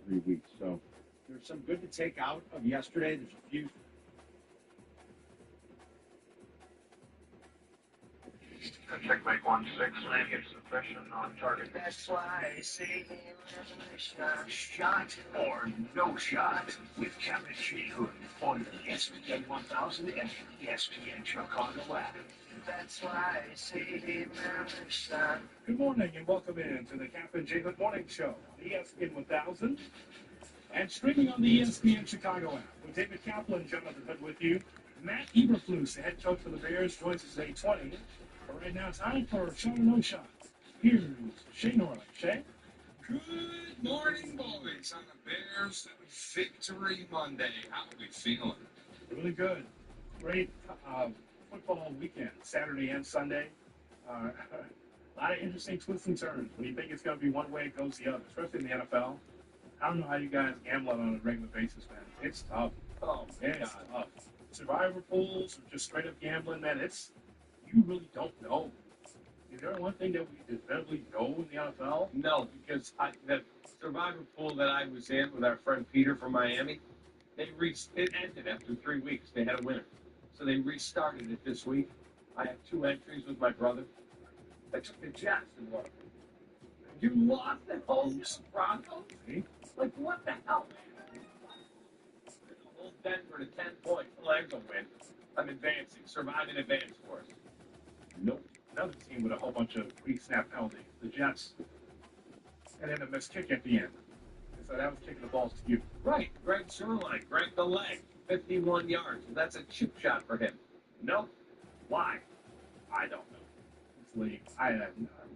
3 weeks. So there's some good to take out of yesterday. There's a few. Checkmate 1-6, get suppression on target. That's why I say shot or no shot with Captain J. Hood on the SBC 1000 and the ESPN Chicago app. That's why I say shot. Good morning and welcome in to the Captain J. Hood Morning Show on ESPN 1000 and streaming on the ESPN Chicago app. With David Kaplan, Jonathan Hood with you. Matt Eberflus, the head coach for the Bears, joins us at 8:20. But right now, time for Shot or No Shot. Here's Shay Norland. Shay? Good morning, boys, on the Bears Victory Monday. How are we feeling? Really good. Great football weekend, Saturday and Sunday. A lot of interesting twists and turns. When you think it's going to be one way, it goes the other, especially in the NFL. I don't know how you guys gamble on a regular basis, man. It's tough. Oh, It's tough. Survivor pools or just straight up gambling, man, you really don't know. Is there one thing that we definitively know in the NFL? No, because the survivor pool that I was in with our friend Peter from Miami, it ended after 3 weeks. They had a winner. So they restarted it this week. I have 2 entries with my brother. I took the Jets and won. You lost at home to the Broncos? Like, what the hell? Hold Denver to 10 points. Well, I'm going to win. I'm advancing. Surviving advance for us. Nope. Another team with a whole bunch of pre-snap penalties. The Jets. And then a missed kick at the end. So that was kicking the balls to you. Right. Greg Sherline. Greg the leg. 51 yards. That's a chip shot for him. Nope. Why? I don't know. This league, I have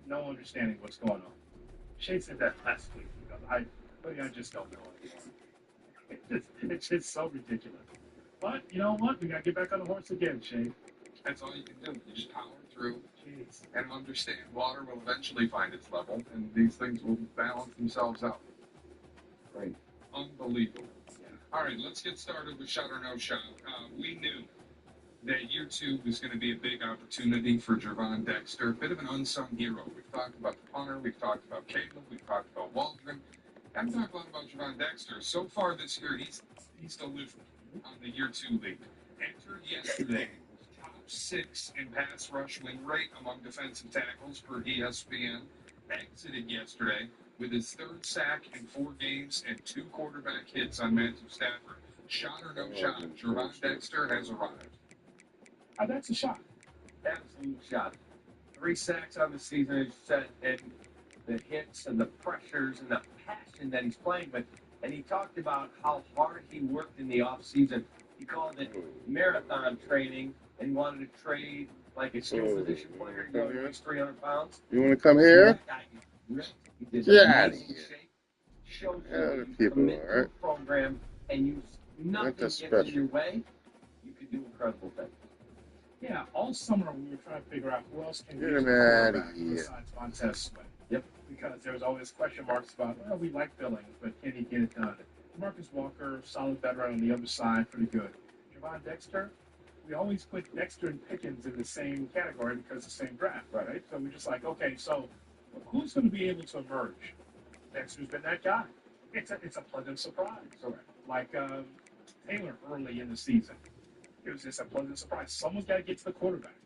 no understanding what's going on. Shay said that last week. I just don't know anymore. It's just so ridiculous. But you know what? We got to get back on the horse again, Shay. That's all you can do. You just power through Jeez. and understand water will eventually find its level, and these things will balance themselves out. Great. Unbelievable. All right, let's get started with shot or no shot. We knew that year 2 was going to be a big opportunity for Gervon Dexter, a bit of an unsung hero. We've talked about the punter, we've talked about Caleb, we've talked about Waldron. Haven't talked a lot about Gervon Dexter. So far this year, he's delivered on the year 2 league. Entered yesterday, top 6 in pass rush win rate among defensive tackles per ESPN. Exited yesterday with his 3rd sack in 4 games and 2 quarterback hits on Matthew Stafford. Shot or no shot, Gervon Dexter has arrived. That's a shot. Absolute shot. 3 sacks on the season, as you said, and the hits and the pressures and the passion that he's playing with. And he talked about how hard he worked in the offseason. He called it marathon training and wanted to trade like a skill position player. He weighs 300 pounds. You want to come here? That guy is ripped. He did Get outta amazing here. shape. Shows Yeah, you other you people, commit to a alright. program and you nothing That's gets special. in your way. You can do incredible things. Yeah, all summer we were trying to figure out who else can Get be him the outta quarterback here. besides Montez Sweat. Yep. Because there was always question marks about, well, we like Billings, but can he get it done? Marcus Walker, solid veteran on the other side, pretty good. Gervon Dexter, we always put Dexter and Pickens in the same category because the same draft, right? So we're just like, okay, so who's going to be able to emerge? Dexter's been that guy. It's a pleasant surprise. Correct. Like Taylor early in the season. It was just a pleasant surprise. Someone's got to get to the quarterback.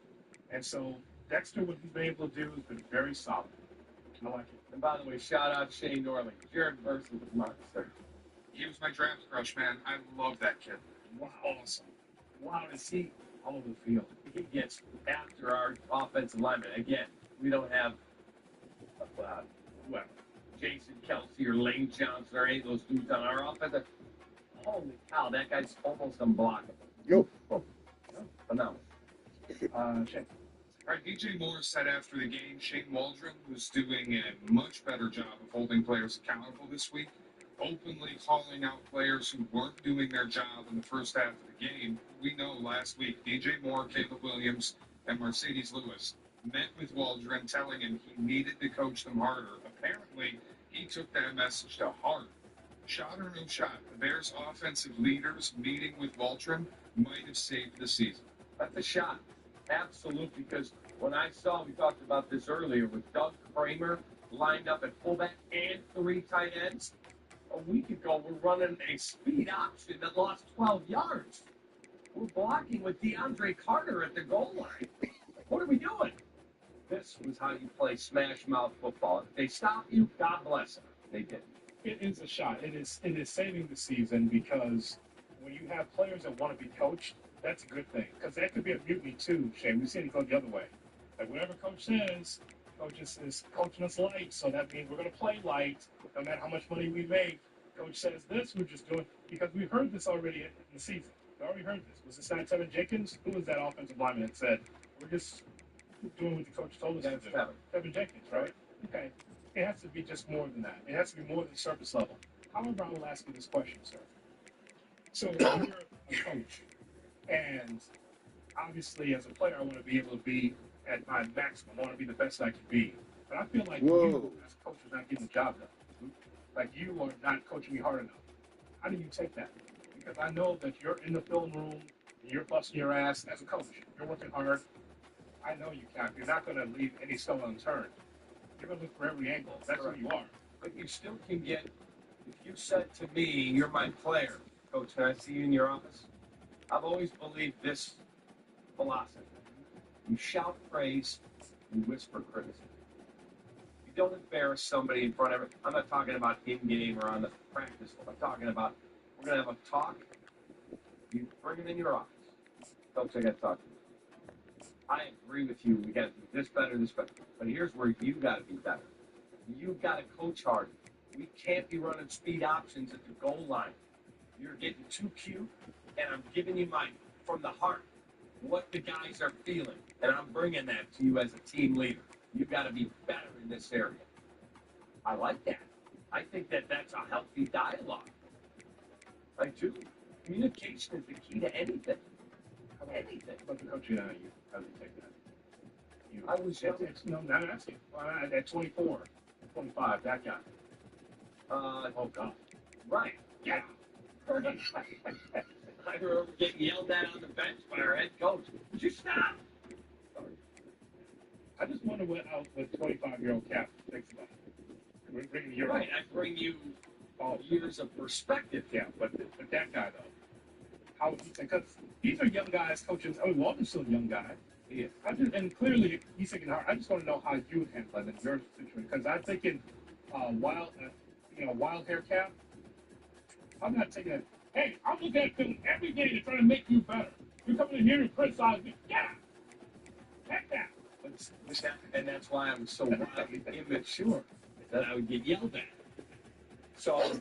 And so Dexter, what he's been able to do has been very solid. I like it. And by the way, shout out Shane Norley. Jared Verse was monster. He was my draft crush, man. I love that kid. Wow, awesome. Wow, to see all over the field. He gets after our offensive lineman. Again, we don't have well, Jason Kelsey or Lane Johnson or any of those dudes on our offense. Holy cow, that guy's almost unblockable. Yo. Phenomenal. Shane. All right, DJ Moore said after the game, Shane Waldron was doing a much better job of holding players accountable this week, openly calling out players who weren't doing their job in the first half of the game. We know last week, DJ Moore, Caleb Williams, and Mercedes Lewis met with Waldron, telling him he needed to coach them harder. Apparently, he took that message to heart. Shot or no shot, the Bears' offensive leaders meeting with Waldron might have saved the season. That's a shot. Absolute, because when I saw, we talked about this earlier, with Doug Kramer lined up at fullback and 3 tight ends. A week ago, we're running a speed option that lost 12 yards. We're blocking with DeAndre Carter at the goal line. What are we doing? This was how you play smash mouth football. If they stop you, God bless them. They did. It is a shot. It is saving the season because when you have players that want to be coached, that's a good thing. Because that could be a mutiny too, Shane. We've seen it go the other way. Like whatever coach says, coach is coaching us light, so that means we're going to play light no matter how much money we make. Coach says this, we're just doing because we've heard this already in the season. We already heard this. Was this not Tevin Jenkins? Who was that offensive lineman that said, we're just doing what the coach told us to do? Tevin Jenkins, right? Okay. It has to be just more than that. It has to be more than surface level. However, I will ask you this question, sir. So you're a coach, and obviously as a player, I want to be able to be at my maximum. I want to be the best I can be. But I feel like you, as a coach, are not getting the job done. Like you are not coaching me hard enough. How do you take that? Because I know that you're in the film room, and you're busting your ass as a coach. You're working hard. I know you can't. You're not going to leave any stone unturned. You're going to look for every angle. That's who you are. But you still can get, if you said to me, you're my player, Coach, can I see you in your office? I've always believed this philosophy. You shout praise, you whisper criticism. You don't embarrass somebody in front of it. I'm not talking about in-game or on the practice field. I'm talking about we're going to have a talk. You bring him in your office. Coach, I got to talk to you. I agree with you. We got to do this better, this better. But here's where you got to be better. You've got to coach hard. We can't be running speed options at the goal line. You're getting too cute, and I'm giving you from the heart, what the guys are feeling. And I'm bringing that to you as a team leader. You've got to be better in this area. I like that. I think that's a healthy dialogue. I do. Communication is the key to anything. Anything. But the coach, you know, how do you take that? I was young. No, not asking. At 24, 25, that guy. Oh, God. Right. Yeah. I remember getting yelled at on the bench by our head coach. Would you stop? I just wonder what 25-year-old Cap thinks about it. We're bringing you Right. I bring you years of perspective. Yeah, but that guy, though, how would you think? Because these are young guys coaching. I mean, Walton's still a young guy. Yeah. And clearly, he's thinking hard. I just want to know how you would handle it in your situation. Because I'm thinking, wild hair Cap. I'm not taking it. Hey, I'm looking at them every day to try to make you better. You're coming in here and criticize me. Yeah. Heck that. And that's why I'm so wildly immature that I would get yelled at. So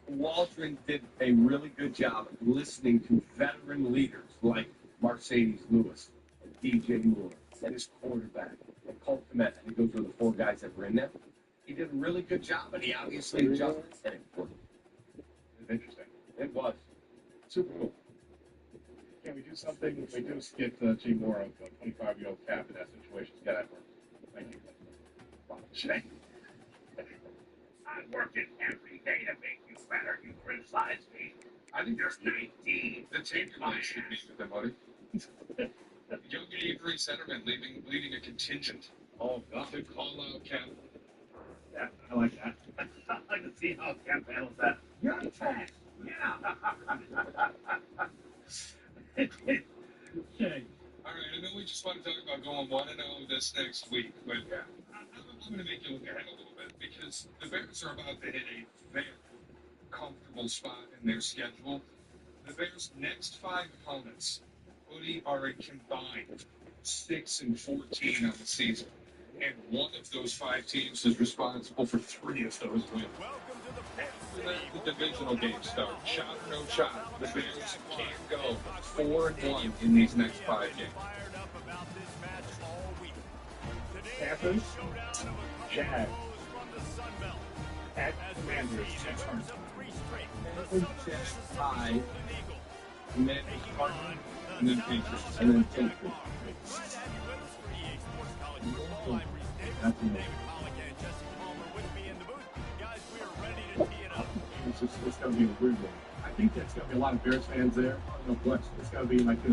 Waldron did a really good job of listening to veteran leaders like Mercedes Lewis and DJ Moore and his quarterback and Colt Kmet. I think those were the four guys that were in there. He did a really good job, and he obviously adjusted and it worked. It's interesting. It was super cool. Can we do something? If we do get G. Moore, a 25-year-old Cap in that situation, get that work. Thank you. Shane. I'm working every day to make you better. You criticize me. I think You're 19. the tape delay should be with them, buddy. Young Avery centerman leading a contingent. Oh, God. To call out Cap. Yeah, I like that. I'd like to see how Cap handles that. You're on track. Yeah. Okay. All right, I know we just want to talk about going 1-0 this next week, but I'm going to make you look ahead a little bit because the Bears are about to hit a very comfortable spot in their schedule. The Bears' next 5 opponents, Woody, are a combined 6-14 on the season. And one of those 5 teams is responsible for 3 of those wins. After the divisional games start, shot or no shot, the Bears can go 4-1 in these next 5 games. Panthers, Jags, at Commanders, Jets, Jets, tie, and then Cardinals, and then Patriots, and then Patriots. That's amazing. It's going to be a weird one. I think there's going to be a lot of Bears fans there. No question. It's going to be like, the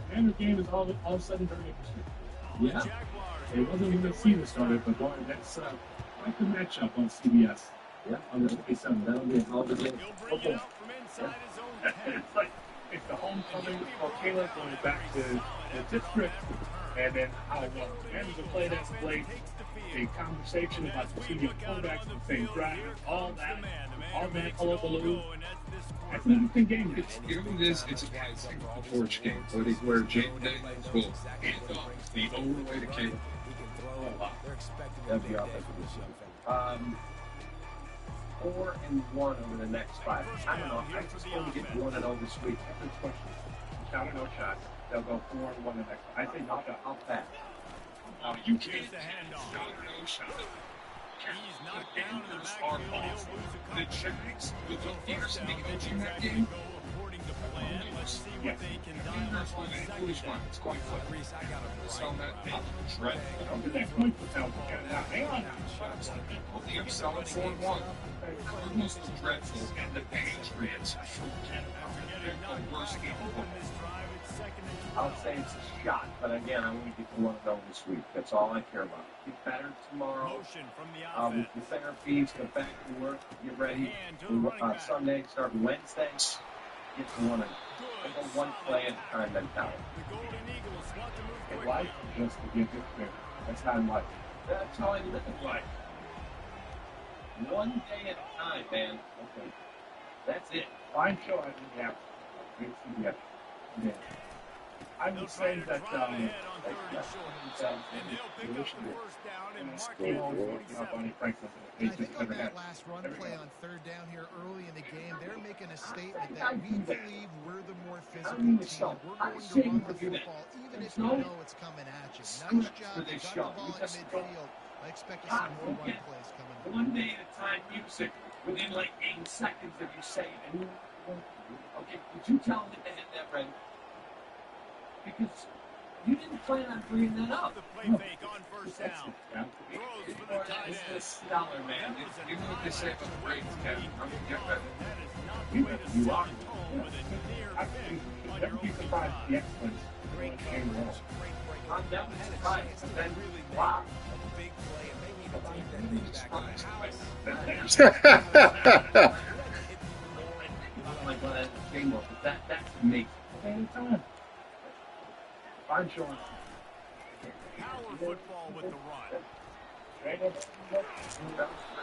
Commander game is all of a sudden very interesting. Yeah. It wasn't when the season started, but boy, that's like the matchup on CBS. Yeah. On the 27th. That'll be a hell of a game. Okay. It's like, it's the homecoming for Caleb going back to the district, and then how the Commanders are playing as played. A conversation about the 2 young quarterbacks in the same draft, all that hullabaloo. That's an interesting game. It's a passing torch game, Woody, where Jaden Daniels will hand off the overweight to Caleb. That'd be awesome. 4-1 over the next 5. I don't know. I just want to get 1-0 this week. That's a good question. Shot or no shot. They'll go 4-1 the next. I think no shot. I'll pass. You can't shot or no shot. The Panthers are awful. The Jags, with the Anderson coaching that game, Yes. Panthers won an English one. It's quite clever. So that dreadful. Don't get that point for Calvin Canada. Hang on now. The upside 4-1. Cardinals is dreadful, and the Patriots, they're the worst game of football. I'll say it's a shot, but again, I want to get to 1-0 this week. That's all I care about. Get better tomorrow. Motion from the With offense. the therapies, go back to work, get ready. Sunday, start Wednesday, get to 1-0. One play at a time mentality. The Golden Eagles want to move In quickly. life, just to give it fair. That's not in life. That's how I live in life. One day at a time, man. Okay. That's it. Fine show, I think, yeah. Yeah. Yeah. I They'll would try say to that, drive ahead on third and short. And they'll pick up the first down and mark it at the 47. Bonnie Franklin. I think on that last run play on third down here early in the game, they're making a statement that we believe we're the more physical team. We're going to run the football even if you know it's coming at you. Nice job. You got the ball in midfield. I expect to see more run plays coming up. One day at a time music within like 8 seconds of you saying it. Okay, did you tell them that they had that ready? Because you didn't plan on bringing that up. The play fake on first down. Yeah. Throws for the tight It's end. the stellar, man. You know what they say about the Braves, Kevin? I'm gonna get better. That is not the way to You are. start home with a near I pick on never your be opening surprised at the drive. excellence Great of Shane Wall. coverage, great break. I'm never Had a surprised. chance And to then, really make wow. a big play and maybe even take that thing back on the house. I'm like, well, that's Shane Wall, but that's amazing. Anytime. Fine show. Power football with the run. Right up. They'll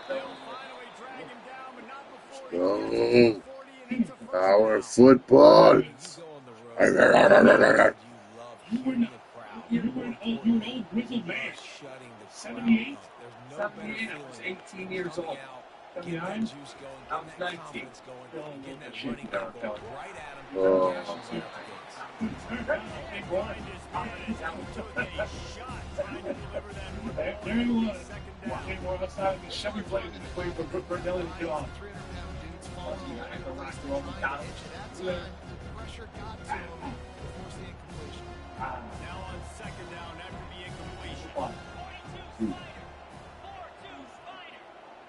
finally drag him down, but not before he Oh. gets to the 40, and it's a first Our down. football. You go on the road, you love hearing the crowd. You were an old grizzled man. Shutting the crowd 78? up. There's no better 78, I was feeling 18 years coming old. out, 79? getting that juice going, I was getting that 19. confidence going, Feeling getting that shaky running down, game fella. going right at him. Oh. Cashing out the gates. Big boy. Behind his man as he took a shot trying to deliver that football. There he was. Second down. Walking more outside of the Chevy Blaze waiting for Brooke Burnelli to get on. 300-pound dudes following I him. go rock and roll with Donald. Edge of that time, the pressure got to him to force the incompletion. Now on second down after the incompletion.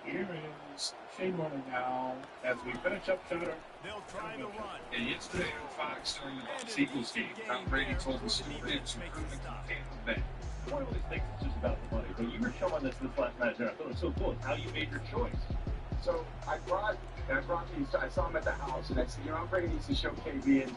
Here is Shane running now as we finish up Sutter. They'll try the run. And yesterday on Fox during the Bucs Eagles game, Tom Brady told the story of some improvement in Tampa Bay. One of these things is just about the money, but you were showing this last night, and I thought it was so cool how you made your choice. So I brought these. I saw him at the house, and I said, I'm Brady needs to show KB. And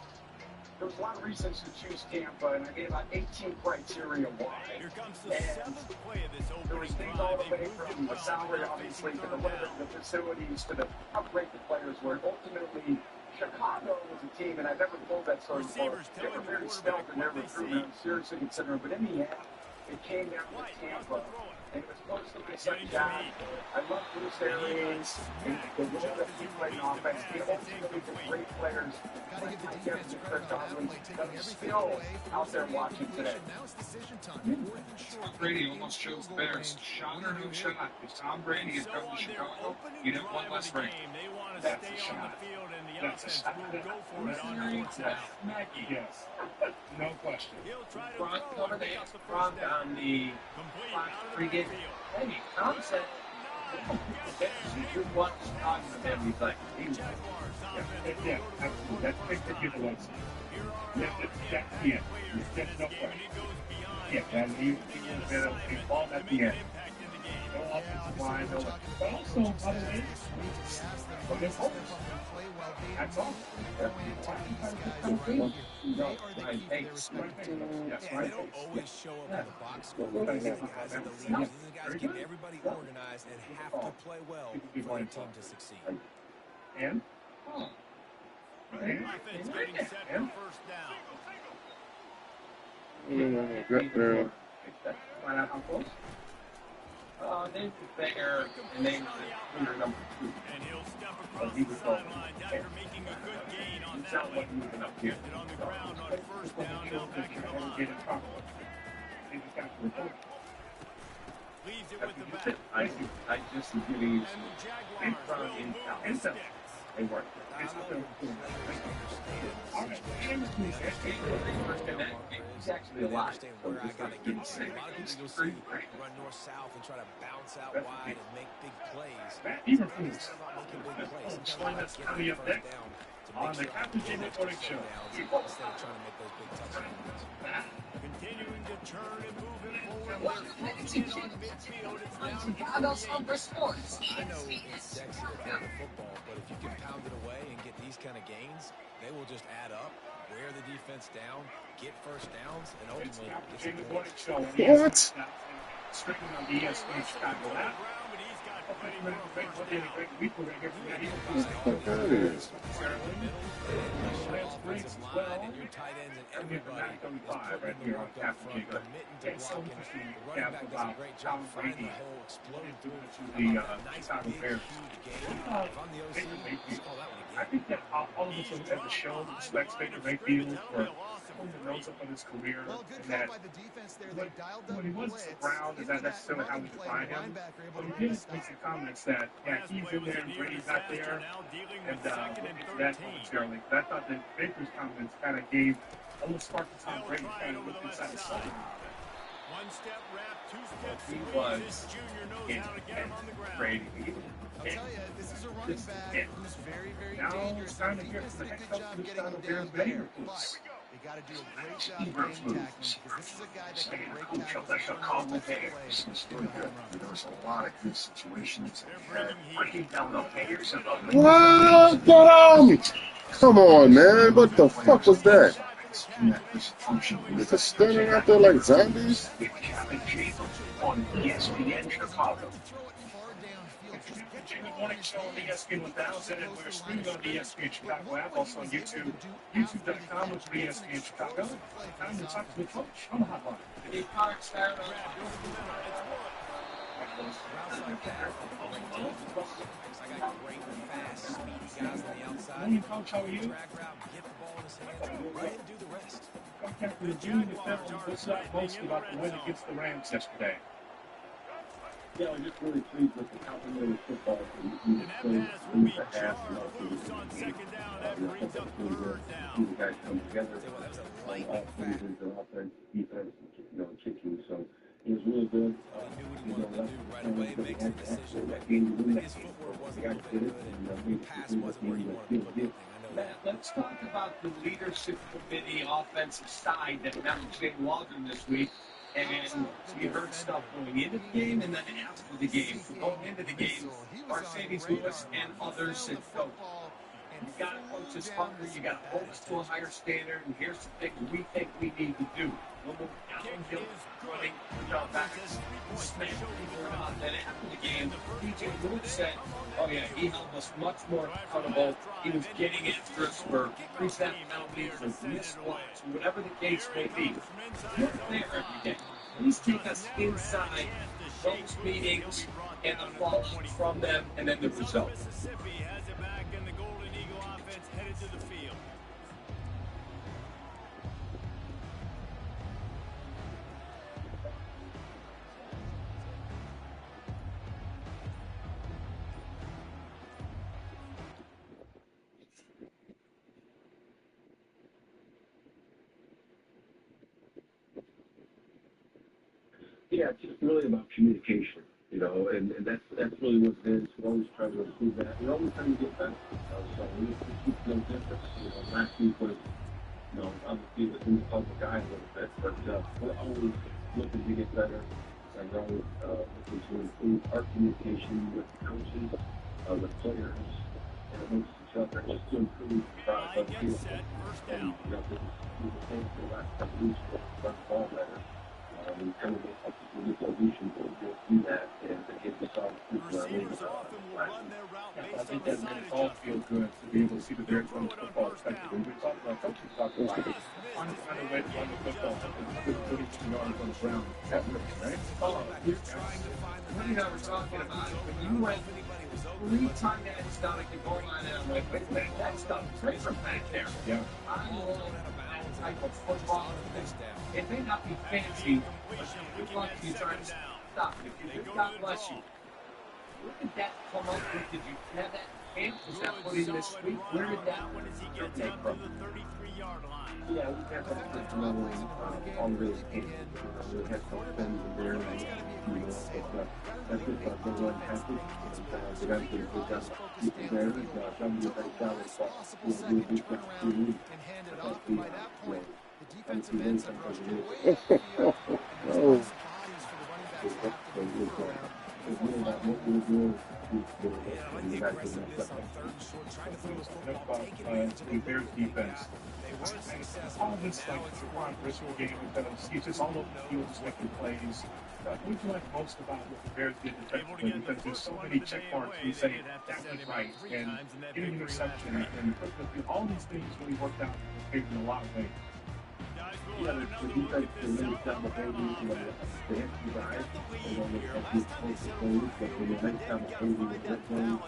there was a lot of reasons to choose Tampa, and I gave about 18 criteria why. Here comes the seventh play of this There was opening things all drive. the They way moved from it the salary, obviously, to the facilities, to the how great the players were. Ultimately, Chicago was a team, and I've never told that story before. Receivers They were telling the very quarterback stealth in their what they see. recruitment, seriously considering. But in the end, it came down to White wants Tampa. to throw it. And it was mostly the Getting second half. to I love Bruce Arians and the role that he played in offense. He ultimately the great players. Got to give the Like defense Kevin credit on that Godwin, play, taking that are everything still away, out there forcing the watching today. incompletion. Now it's decision time. Fourth and short. Tom Brady almost chose the Bears. Shot or no shot. If Tom Brady had So come to on their Chicago, opening you'd have one drive of less the ring. game, they want to That's a stay on the shot. field, and the That's a offense shot. will go for it on fourth down. Maggie, yes. No question. He'll try to Gronk throw coming and pick in. up the Gronk first down. on the Complete Fox out of the pregame. backfield. Hey, Tom said, just watch talking to him. He's like, Jaguars offense will Yeah, go to absolutely. That's big to give away. Here are Yeah, all the that's other the end. players There's in no this game, question. and it goes beyond Yeah, and he was there to ball at the end. No offensive line, no. But also, by the way, but they're home. That's all. They are the key to their respective teams. Yes, Yeah, right. they don't always show up in the box score. These are the guys in the league. These are the guys keeping everybody organized and have to play well for their team to succeed. And? Offense getting set for first down. find out how close. Name's Banger, and name's the number 2. And he'll step across the sidelines after making a good gain on He's that not one. like moving up here. And on the ground on first down, now back to the line. Leaves it with the back. I just was giving you And some the Jaguars will move the intel. sticks. they work. He's actually alive. So Where I it's gotta like get getting sick. a lot of He's Eagles free. run north-south and try to bounce out wide and make big plays. Matt It's Eberflus. not about making big plays. It's Slide about us getting coming the up first next down to on make the sure Captain you Jim get Morning extra Show. downs instead of trying to make those big touchdowns. Chicago's home for sports. I know it's Dexter playing the football, but if you can pound it away and get these kind of gains, they will just add up, wear the defense down, get first downs, and ultimately get some points. What? Streaming on the ESPN Chicago app. And your tight ends and everybody putting the work up front, committing to blocking. The running back does a great job finding the hole, exploding through it. Nice, big, huge game. If I'm the OC, let's call that one a game. I think that all of us have the show respects Baker Mayfield for putting the nose up on his career, and that when he was around, is not necessarily how we define him. But he did make some comments that, yeah, he's in there and Brady's not there, and that momentarily. But I thought that Baker's comments kind of gave a little spark to Tom Brady, kind of looked inside his soul. He was in Brady. I'll tell you, this is a running back who's very, very dangerous. Now it's time to hear from the head coach of the Chicago Bears, Baker. They got to do a great job of game tackling because this is a guy that can break tackles. There's a lot of good situations. Breaking down the players and What? Get him! Come on, man. What the fuck was that? Niggas standing out there like zombies? with Kevin Jacob on ESPN Chicago. Good morning show on the ESPN 1000, and we're streaming on the ESPN Chicago app, also on YouTube, youtube.com with ESPN Chicago. Time to talk to the coach on the hotline. He parks there. I got great, fast, speedy guys on the outside. Morning, coach, how are you? Drag route, get the ball in his hands, let him do the rest. Captain the June, what's up most about the win against the Rams yesterday? Yeah, I'm just really pleased with the complementary football we played in the half and also the guys come together, all phases of offense, defense, kicking. So it was really good. He knew what he wanted to do right away, makes a decision. His footwork wasn't very good, and the pass wasn't where he wanted to put it. Let's talk about the leadership committee offensive side that met with Jay Waldron this week. And we heard stuff going into the game and then after the game. So going into the game, Mercedes Lewis and others said, Coach, you got to coach this hungry, you got to hold us to a higher standard, and here's the thing we think we need to do. We'll move downhill, running, jump back, smash people around. Then after the game, DJ Lewis said, oh yeah, he held us much more accountable. He was getting after us for pre-snap penalties or missed blocks, whatever the case may be. We're there every day. Please take us inside those meetings and the fallout from them and then the results. Yeah, it's just really about communication, and that's really what it is. We're always trying to improve that. We're always trying to get better. So we keep no difference. Last week was, obviously it was in the public eye a little bit, but we're always looking to get better. And we're always looking to improve our communication with the coaches, with players, and amongst each other, just to improve the field. And this is the same for the last couple of weeks. Run the ball better. We kind of get up to the solution to go through that and to get this all through I think that made us all feel good to be able to see the Bears run the football effectively. We talked about coaches talking about find a way to run the football with 32 yards on the ground. That works, right? What I was talking about, when you went 3 tight ends down at the goal line, and I'm like, wait a minute, that's the Fraser back there. Yeah. I love that type of football. It may not be fancy, but good luck to you trying to stop it. If you do, God bless you. Where did that come up with? Did you have that camp? Was that put in this week? Where did that originate from? Yeah, we have that level on really camp. We have some friends in there, that's just like the one happy. We got to get a good job people there. Trying to get that solid spot. We'll do a good job. The defensive ends have rushed way upfield, and there's lots of bodies for the running backs to have to maneuver around. Let's talk about the Bears defense. All this like Ron Briscoe game because he's just all over the field just making plays. What do you like most about what the Bears did defensively? Because there's so many check marks. We say that was right, and getting an interception, and all these things really worked out in a lot of ways. Yeah, the defense can really tell the baby, the empty guys, and then they have these close plays, but when they make down the baby in that zone,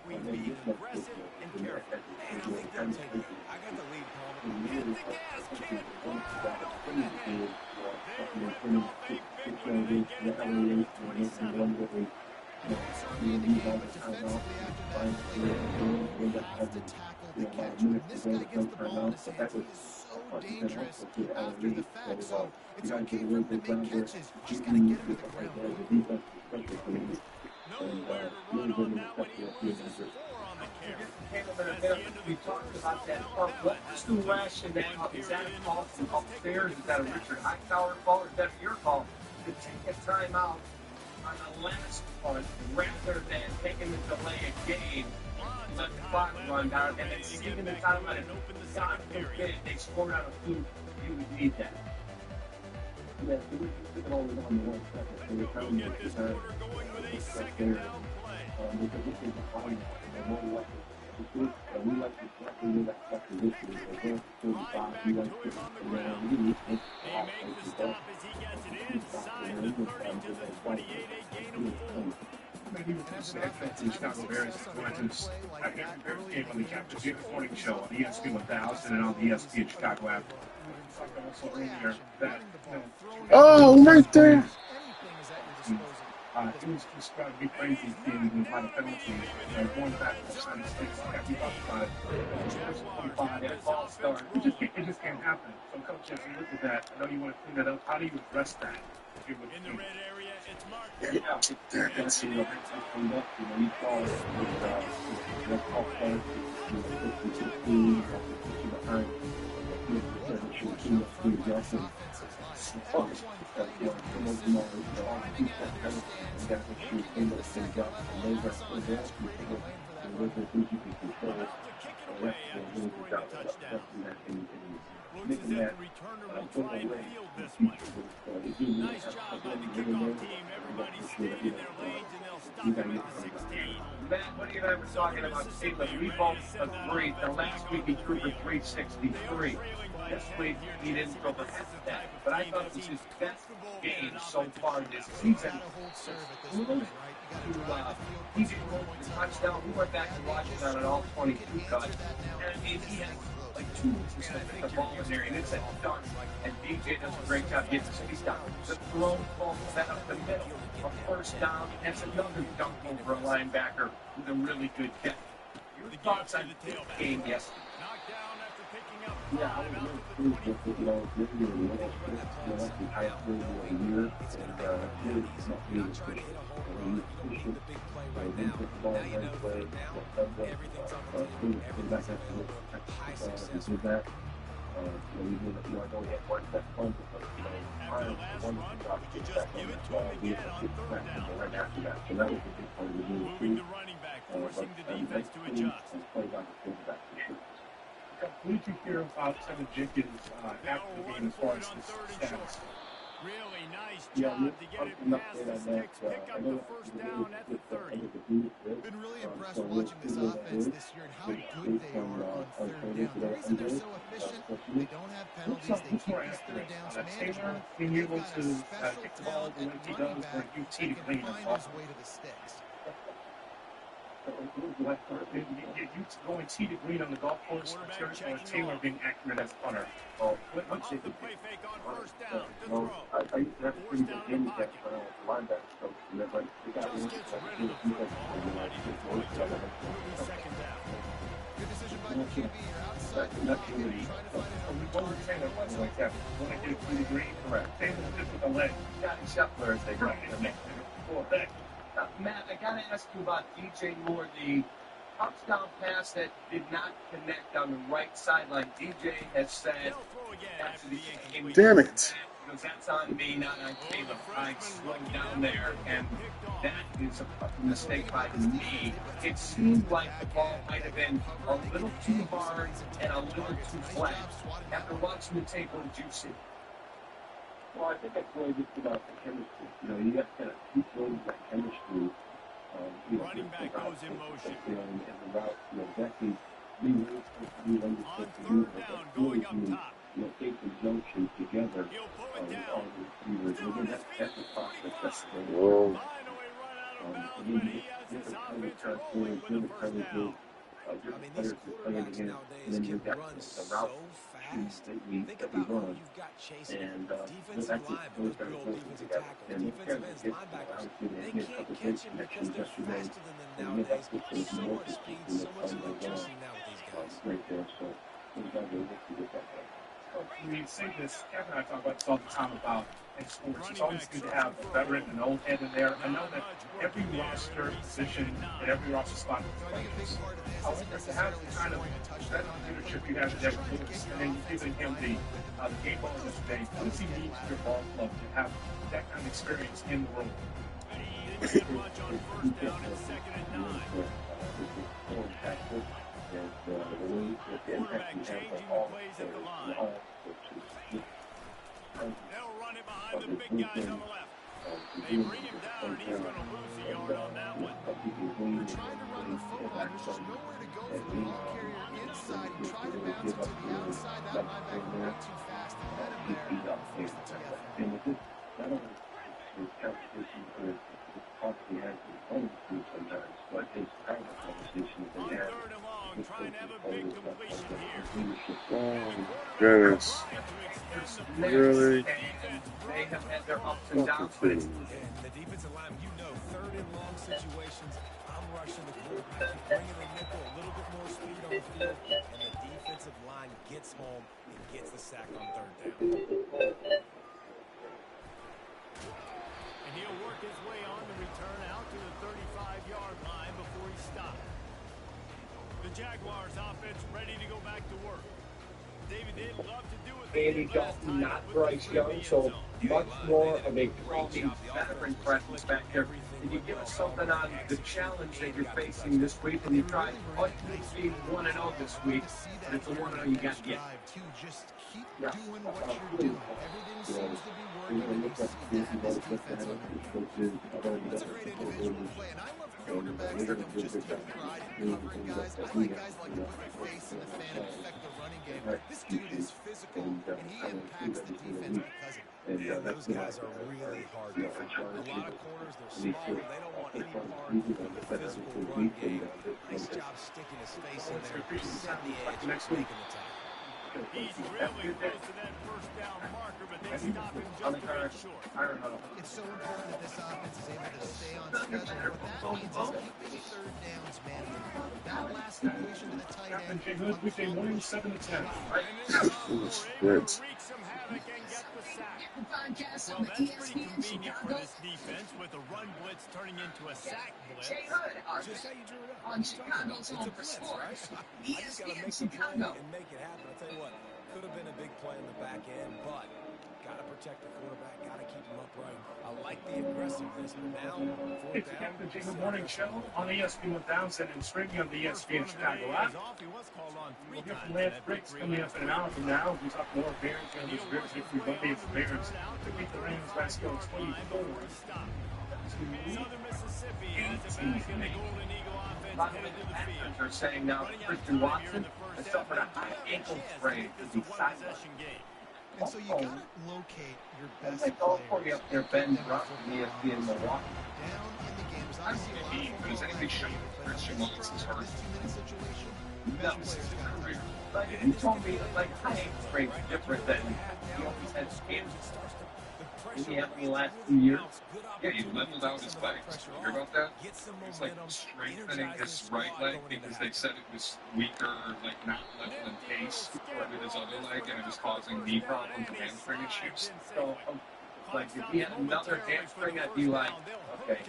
and then you get this, and you're at the kind of thing. And you really have to think about that thing to do, dangerous after the fact, so it's okay for him to make catches. You just got to get him to the ground. Nowhere to run on that one. He loses 4 on the carry. We talked about that. What's the rationale? Is that a call from upstairs? Is that a Richard Hightower call? Or is that your call to take a timeout on the last punt rather than taking the delay of game, let the clock run down, and then taking the timeout and God forbid they scored out a fluke? You would need that. Yeah, so we took it all in on the 1 second. So we're trying to get this quarter going with a second down play. Because this is a volume, more likely. We like to do that stuff in this year. So 45, we like to around. He makes the stop as he gets it inside the 30 to the 28, a gain of 4. Maybe with this in Chicago Bears Bears game on the Captain Jim Morning Show on ESPN 1000 and on the ESPN Chicago app. Also earlier that oh, right there. It was just about to be crazy seeing by the penalties and going back to the United States. Like we talked about it. 25 and false start. It just can't happen. So, Coach, as you look at that, I know you want to clean that up. How do you address that? In the red area, it's Mark. Looks as if the returner will try and field this one. Nice job by the kickoff team. Everybody's staying in their lanes, and they'll stop him at the 16. Matt, what are you and I were talking about Cleveland? We both agreed that last week he threw for 363. This week he didn't throw for half of that. But I thought it was his best game so far this season. He didn't roll the touchdown. We went back and watched it on an all-22 cut. And I mean, he had like 2 weeks to put the ball in there, and it's a dunk. And DJ does a great job getting his feet down. The throw ball set up the middle. A first down, and it's another dunk over a linebacker with a really good catch. Your thoughts on the game yesterday? Knocked down after picking up. Yeah, I was really pleased with this year. That's the highest grade of the year, and really it's not really good. We push it, we put the ball in the play, back after do that. We did, I know we had one that fun, but prior to one drop, we had to get back right after that. So that was a big part of the game. Moving the running back, forcing the defense to adjust. Played on the quarterback for sure. What did you hear about Tevin Jenkins after the game as far as his status? Really nice job to get it past the sticks, pick up the first down at the 30. Been really impressed watching this offense this year and how good they are on third down. The reason they're so efficient, they don't have penalties, they keep these third downs manageable. Being able to kick the ball the way he does, or you tee to clean find his way to the sticks. You going tee to green on the golf course, or Taylor being accurate as punter. Off the play fake on first down to throw. I used to have a pretty good handicap when I was a linebacker coach, and then the guy who was Second down. Good decision by the QB. You're outside the We both saying it wasn't like that. When I did tee to green, correct. Taylor just with the leg. Got Scheffler as they go. Matt, I got to ask you about DJ Moore, the touchdown pass that did not connect on the right sideline. DJ has said after the game, Damn it. because that's on me, not on Caleb. I slowed down there, and that is a mistake by me. It seemed like the ball might have been a little too hard and a little too flat. After watching the tape, what did you see? Well, I think that's really just about the chemistry. You know, you have to kind of keep building that chemistry. Running back goes in motion. And the route, exactly be really supposed to do what you're supposed to do. But really to take the junction together all the receivers. And again, that's a process that's going on. Again, different kind of transfers, different kind of different players to play against. And then you've got the route that we run. And that's just those that are working together. And those guys that get obviously they get a couple of great connections yesterday. And you have to put those more in the time goes on. Right there. So those guys are able to get that done. We say this, Kevin and I talk about this all the time about in sports. It's always good to have a veteran and old head in there. I know that every roster position and every roster spot is players. However, to have the kind of veteran leadership you have today, and then you're giving him the game ball yesterday, what does he mean to your ball club to have that kind of experience in the room? Didn't get much on first down and 2nd and 9. Quarterback changing the plays at the line. They'll run it behind the big guys on the left. They bring him down, and he's going to lose a yard on that one. You're trying to run the football. There's just nowhere to go for the ball carrier inside. You try to bounce it to the outside. That linebacker way too fast to get him there. Force the TFL. And with this, not only his competition for his possibly has his own team sometimes, but his private conversations On they have. 3rd and long, trying to have a big completion here. Oh, goodness. Really? They have had their ups and downs, but it's The defensive line, 3rd and long situations, I'm rushing the quarterback, bringing the nickel, a little bit more speed on the field, and the defensive line gets home and gets the sack on 3rd down. And he'll work his way on the return out to the 35-yard line before he stopped. The Jaguars offense ready to go back to work. David, they'd love to do it. Andy Dalton, not Bryce Young, so much more of a calming veteran presence back there. Can you give us something on the challenge that you're facing this week? And you tried to be 1-0 this week, but it's a 1-0 you got to get. Just keep doing what you're doing. Everything seems to be working, and you see that in this defensive end. It's a great individual play, and I love quarterbacks that don't just take pride in covering guys. I like guys like to put their face in the fan and affect the running game. This dude is physical, and he impacts the defense because of it. Yeah, those guys are really hard to find. A lot of corners, they're small, they don't want any part of the physical run game. Nice job sticking his face in there, setting the edge, making the tackle. He's really close to that first down marker, but they stop him just a bit short. It's so important that this offense is able to stay on schedule. What that means is keeping 3rd downs manageable. That last completion to the tight end. Captain J. Hood, weekday morning, 7 to 10. Good. Wreak some havoc and get the sack. Podcast Well, on that's the pretty ESPN convenient for Chicago. this defense with a run blitz turning into a sack blitz. Jay Hood Just how you drew it up. on Chicago's It's a Home for blitz, Sports. right? I just got to ESPN make the play Chicago. and make it happen. I'll tell you what, could have been a big play in the back end, but got to protect the quarterback, got to keep him upright. I like the aggressiveness, but now, 4th It's the down. Captain J. Hood Morning Show on ESPN 1000 and streaming on the ESPN Chicago app. He was called on 3 We'll hear times from in Lance that Briggs victory coming last up in an hour from now. We talk more Bears and this Bears victory Monday for Bears to beat the Rams last go 24. Southern Mississippi has it back in the Golden Eagle offense headed to the field. Are saying now Christian Watson has suffered a high ankle sprain to be sidelined. And so you got to locate your best Like all players. 40 up there, Ben Rupp from ESPN Milwaukee. Down in the game. I see a lot of But is anything showing Christian Watson's hurt? this 2-minute situation. No. Like, if you told me, like, high ankle sprain is different than he always had scans. Did he have in the last 2 years? Yeah, he leveled out his legs. Did you hear about that? He's like strengthening his right leg because they said it was weaker, like not level in pace with his other leg, and it was causing knee problems and hamstring issues. So, like, if he had another hamstring, I'd be like, okay,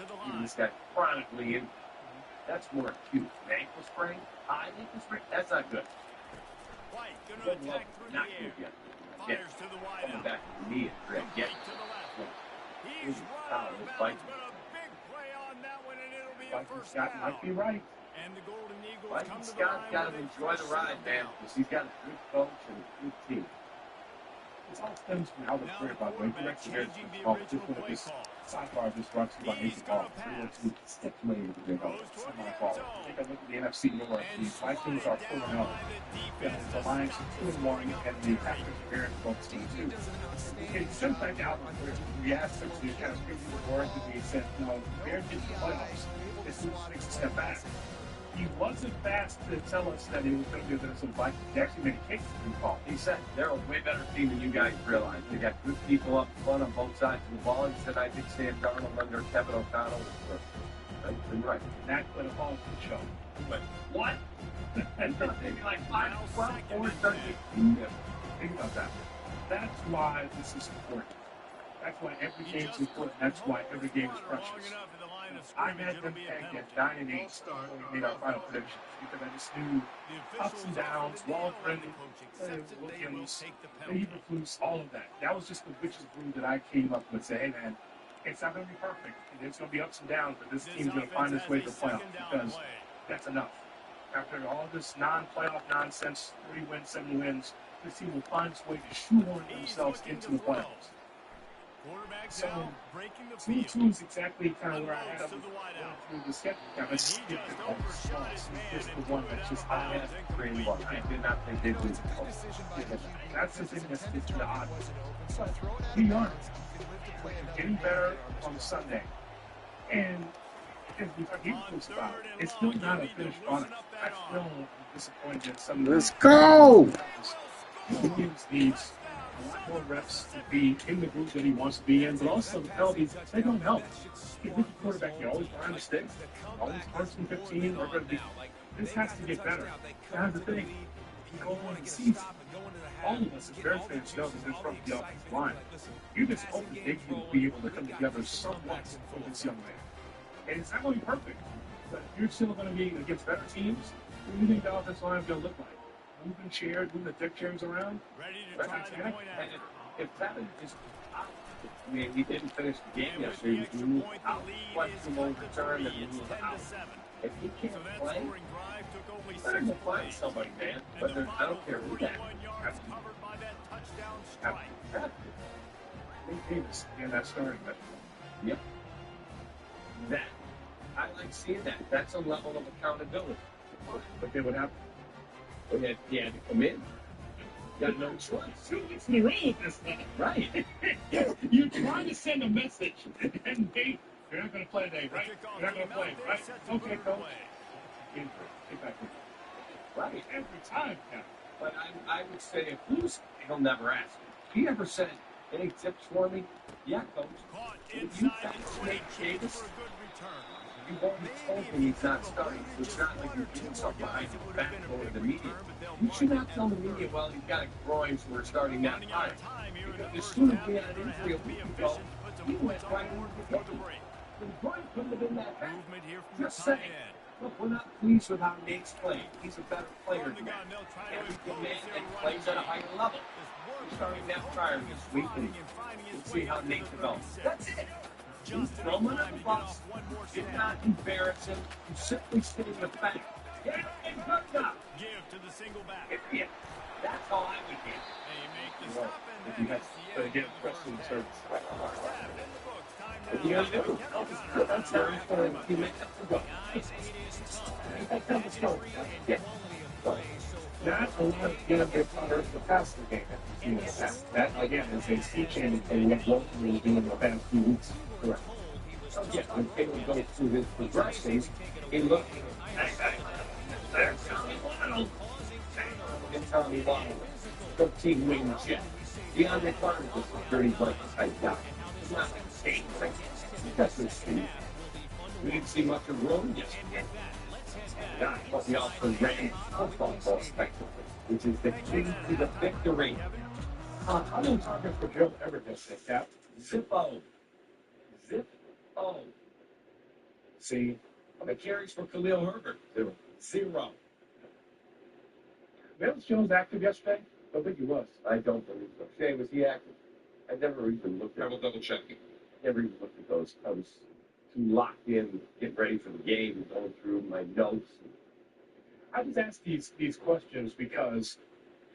this guy chronically injured. That's more acute. An ankle sprain, high ankle sprain, that's not good. White going to Good love, attack through not the air. good yet. Fires to the wide Coming out. back to the knee is great. Complete Yes. to the left. He's He's run foul. out of It's bounds, biting. but a big play on that one, and it'll be a Vikings first Scott might be down. right. And the Golden Eagles Mike come to the Scott's line got to with a enjoy the first ride, man, down. because he's got a good coach and a good team. It's all stems from how the Now player, the by the way, quarterback directs the air changing the ball. original This one play is call. sidebar. This brought to you by He's Nathan gonna Ball. pass. Stick lane with the big ball. Goes toward the Semi end ball. zone. Take a look at the NFC North. And The Vikings swatted are down 4-0. by the Yeah, defense. the Lions are 2-1, and the Packers are very close to 2. It sent back out where we asked them to kind of preview the board, and we said, no, they're getting the playoffs. This is takes a step back. He wasn't fast to tell us that he was going to do this. So Vikings actually made a case to be called. He said they're a way better team than you guys realize. They got good people up front on both sides of the ball. He said, I think Sam Darnold under Kevin O'Connell was perfect. That's been right. And that put a ball to the show. But what? Maybe like 5, 12, 4, 13. Think about that. That's why this is important. That's why every game is important. That's why every game is precious. I had them pegged at 9-8 when we made our final predictions because I just knew ups and downs, Waldron, Williams, Eberflus, all of that. That was just the witch's brew that I came up with. Say, hey man, it's not going to be perfect. There's going to be ups and downs, but this team's going to find its way to the playoffs because that's enough. After all this non-playoff nonsense, 3 wins, 7 wins, this team will find its way to shoehorn themselves into the playoffs. So, 2-2 is exactly kind of where I had them through the schedule. It's just the one that's just I had 3-1. I did not think they'd lose. That's the thing that's the odd. But we aren't. We're getting better on Sunday. And as we talk about it, it's still not a finished product. I'm still disappointed that some of the Let's go! Williams needs a lot more reps to be in the group that he wants to be in, but also the penalties, they don't help. He's a rookie quarterback, he always behind mistakes, always first and 15, we're going to be, this has to get better. That's the thing. Go on the season. All of us as Bears fans know that this from the offensive line. You just hope that they can be able to come together somewhat with this young man. And it's not going to be perfect, but you're still going to be against better teams. What do you think the offensive line is going to look like? Moving chairs, moving the deck chairs around? Ready to try to point at it. If Tevin is out, I mean, he didn't finish the game yesterday. He moved out, questionable return, and he moved out. If he can't play, better go find somebody, man. But I don't care who that is. Davis, and that's starting, but yep. That, I like seeing that. That's a level of accountability. but they would have But he had to come in. Got no choice. 2 weeks in a row with this thing. Right. You're trying to send a message, and you're not going to play today, right? You're not going to play, right? Okay, coach. Get back in. Right. Every time now. But I would say if Bruce, he'll never ask. If he ever said, any tips for me? Yeah, coach. If you vaccinate Davis, you've already told him he's not starting, so it's not like you're doing something behind your back going to the media. You should not tell the media, well, you've got a groin, so we're starting that time. Because as soon as we had an injury a week ago, he went right over the game. The groin couldn't have been that bad. Just saying. Look, we're not pleased with how Nate's playing. He's a better player than that. And he can man and plays at a higher level. We're starting that prior this week, and we'll see how Nate develops. That's it. You throw him under the bus. Did not embarrass him. You simply stated the fact. Yeah, and good enough. Give to the single back. Yeah, that's how I would get. They make the stop, and If you that have is to the get end. wrestling service. What are you going to do? That's very important. You make up the go. That allowed him to cover the passing game. That, again, is a sea change from what Walton was doing in the past few weeks. Correct. So, yeah, when Taylor goes through his progressions, he looked there's Tommy Waddle. And Tommy Waddle. 13 wing jet. DeAndre Carter was a dirty blanket type guy. It's not like a state thing. That's his speed. We didn't see much of Rome yesterday. But we also ran football ball effectively, which is the key to the victory. How many targets for Joe ever get this, Cap? Zippo. Zip-O. See, How many carries for Khalil Herbert? Zero. Vance Jones active yesterday? I don't think he was. I don't believe so. Shay, was he active? I never even looked at I will double check. Never even looked at those. I was too locked in, getting ready for the game, and going through my notes. I just ask these questions because,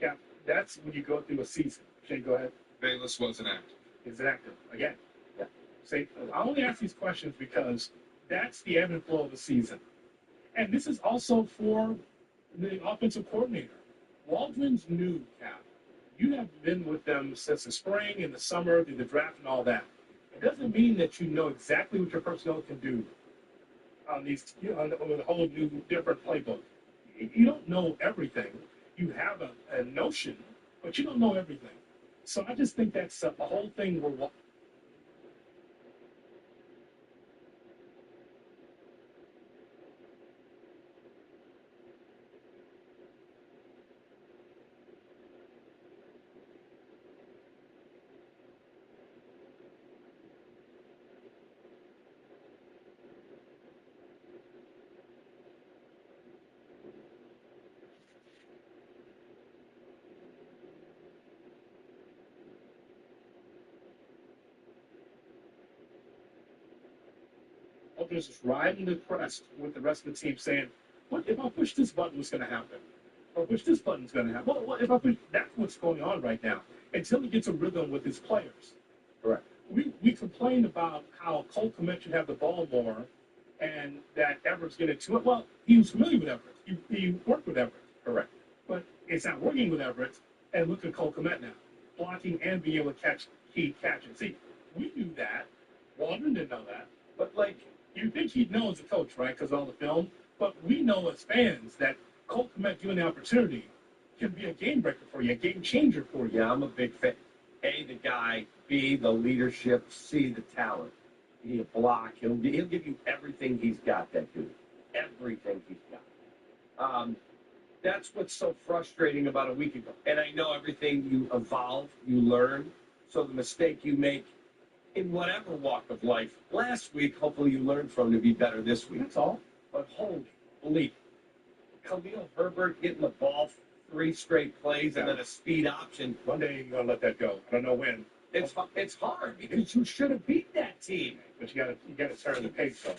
yeah, that's when you go through a season. Shay, go ahead. Bayless wasn't active. Is it active? Again. Yeah. See, I only ask these questions because that's the ebb and flow of the season. And this is also for the offensive coordinator. Waldron's new, Cap. You have been with them since the spring and the summer, through the draft and all that. It doesn't mean that you know exactly what your personnel can do on these, on the whole new, different playbook. You don't know everything. You have a notion, but you don't know everything. So I just think that's a whole thing where just riding the crest with the rest of the team saying, what if I push this button, what's going to happen? Or push this button's going to happen. Well, if I push, that's what's going on right now. Until he gets a rhythm with his players. Correct. We complained about how Cole Kmet should have the ball more and that Everett's getting to it. Well, he was familiar with Everett. He worked with Everett. Correct. But it's not working with Everett. And look at Cole Kmet now. Blocking and being able to catch key catches. See, we knew that. Waldron didn't know that. But, like, you think he'd know as a coach, right, because of all the film. But we know as fans that Cole Kmet, given the opportunity, can be a game breaker for you, a game changer for you. Yeah, I'm a big fan. A, the guy. B, the leadership. C, the talent. He'll block. He'll give you everything he's got, that dude. Everything he's got. That's what's so frustrating about a week ago. And I know everything you evolve, you learn. So the mistake you make in whatever walk of life last week, hopefully you learned from to be better this week. That's all. But holy, believe Khalil Herbert getting the ball 3 straight plays and then a speed option. One day you're going to let that go. I don't know when. It's hard because you should have beat that team. But you got to turn the page, though.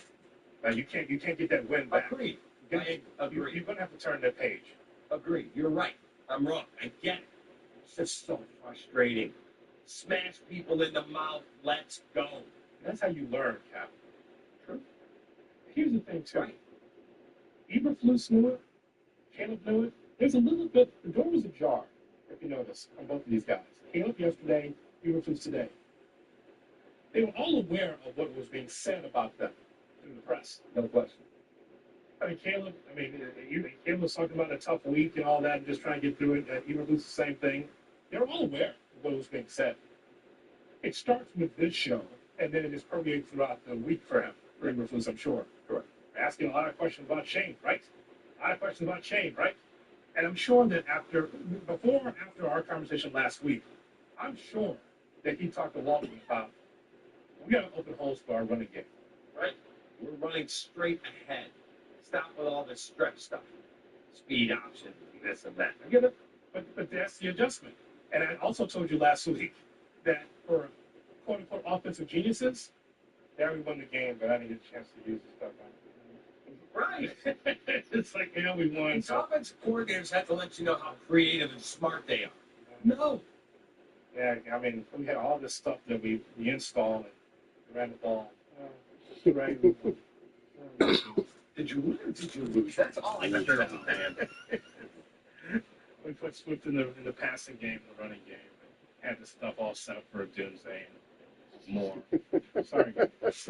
Now, you can't get that win back. Agreed. You're going to have to turn that page. Agreed. You're right. I'm wrong. I get it. It's just so frustrating. Smash people in the mouth. Let's go. That's how you learn, Cap. True. Here's the thing, too. Right. Eberflus knew it. Caleb knew it. There's a little bit, the door was ajar, if you notice, on both of these guys. Caleb yesterday, Eberflus today. They were all aware of what was being said about them through the press. No question. Caleb was talking about a tough week and all that, and just trying to get through it. Eberflus, the same thing. They were all aware of what was being said. It starts with this show, and then it just permeates throughout the week for him, for Eberflus, I'm sure. Correct. Asking a lot of questions about Shane, right? And I'm sure that after our conversation last week, I'm sure that he talked to Waldron about, we got to open holes for our running game. Right? We're running straight ahead. Stop with all this stretch stuff. Speed option, this and that. I get it, but that's the adjustment. And I also told you last week that for quote-unquote offensive geniuses, they already won the game, but I didn't get a chance to use the stuff. Right. It's like, we won. These offensive coordinators have to let you know how creative and smart they are. No. Yeah, we had all this stuff that we installed and ran the ball. Right. Did you win or did you lose? That's all I care about, man. We put Swift in the passing game, the running game, and had the stuff all set up for a doomsday and more. Sorry, guys.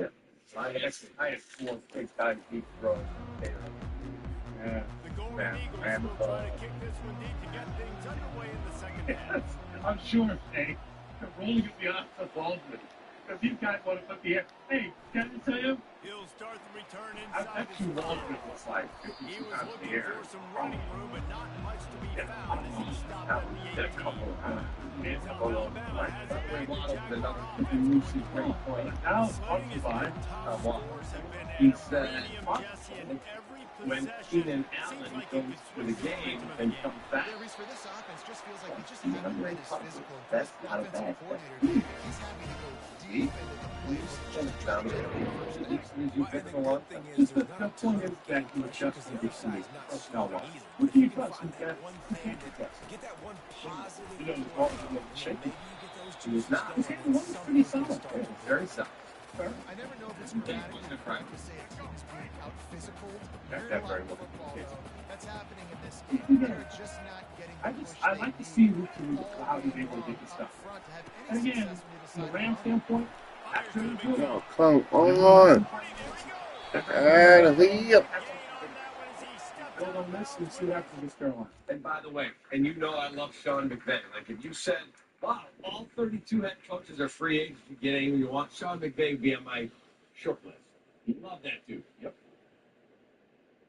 I had 4 big-time deep throws. Yeah. The Golden Eagles will try to kick this one deep to get things underway in the second half. I'm sure, Jay, the rolling of the offensive Baldwin. If you guys want to put the hey, can I tell you? He'll start unearthed return I inside bet his you five. Waldron was like He 52 was times in the looking air. for some running room, but not much to be found as he stopped That at was the a 18. couple of times. South Alabama has it back. The Jaguar offense You going see great forward. point. Now, Sling is Occupy, good. Top what? scores have been at He a said, premium, Jesse, in every when possession. Keenan Seems Allen like he goes could to switch the the game momentum of the and game. comes back, Yeah, Reese, for this offense, just feels like they just Steve, haven't I'm been really as pumped. physical. And for That's this not a offensive bad coordinator, thing. he's having to go deep into the plays just to try Down to the get road. a first down. Well, and the good thing is there's not a the ton point of is game that he was pressure because just the a other side's not personnel scoring wise. either. What If do you you can trust? find You that one thing can't to trust. get that one positive You know, the play, ball and was then shaky. maybe you get those He was juices not. going His and one was something pretty can solid. start to Very click. solid. I never know if it's radically correct to say a team is being out-physical. You're That a lot very of well football, could be the case. though. That's happening in this game. They're just not getting the push I they like to need see Luke Luke all how he's game able to long get the up stuff. front to have And any again, success when you from decide the to Ram run. standpoint, that's really good. Oh, come on. Out of here. Build on this and see what happens against Carolina. And by the way, and you know I love Sean McVay. Like if you said, wow, all 32 head coaches are free agents, you get anyone you want, Sean McVay would be on my short list. Love that dude. Yep.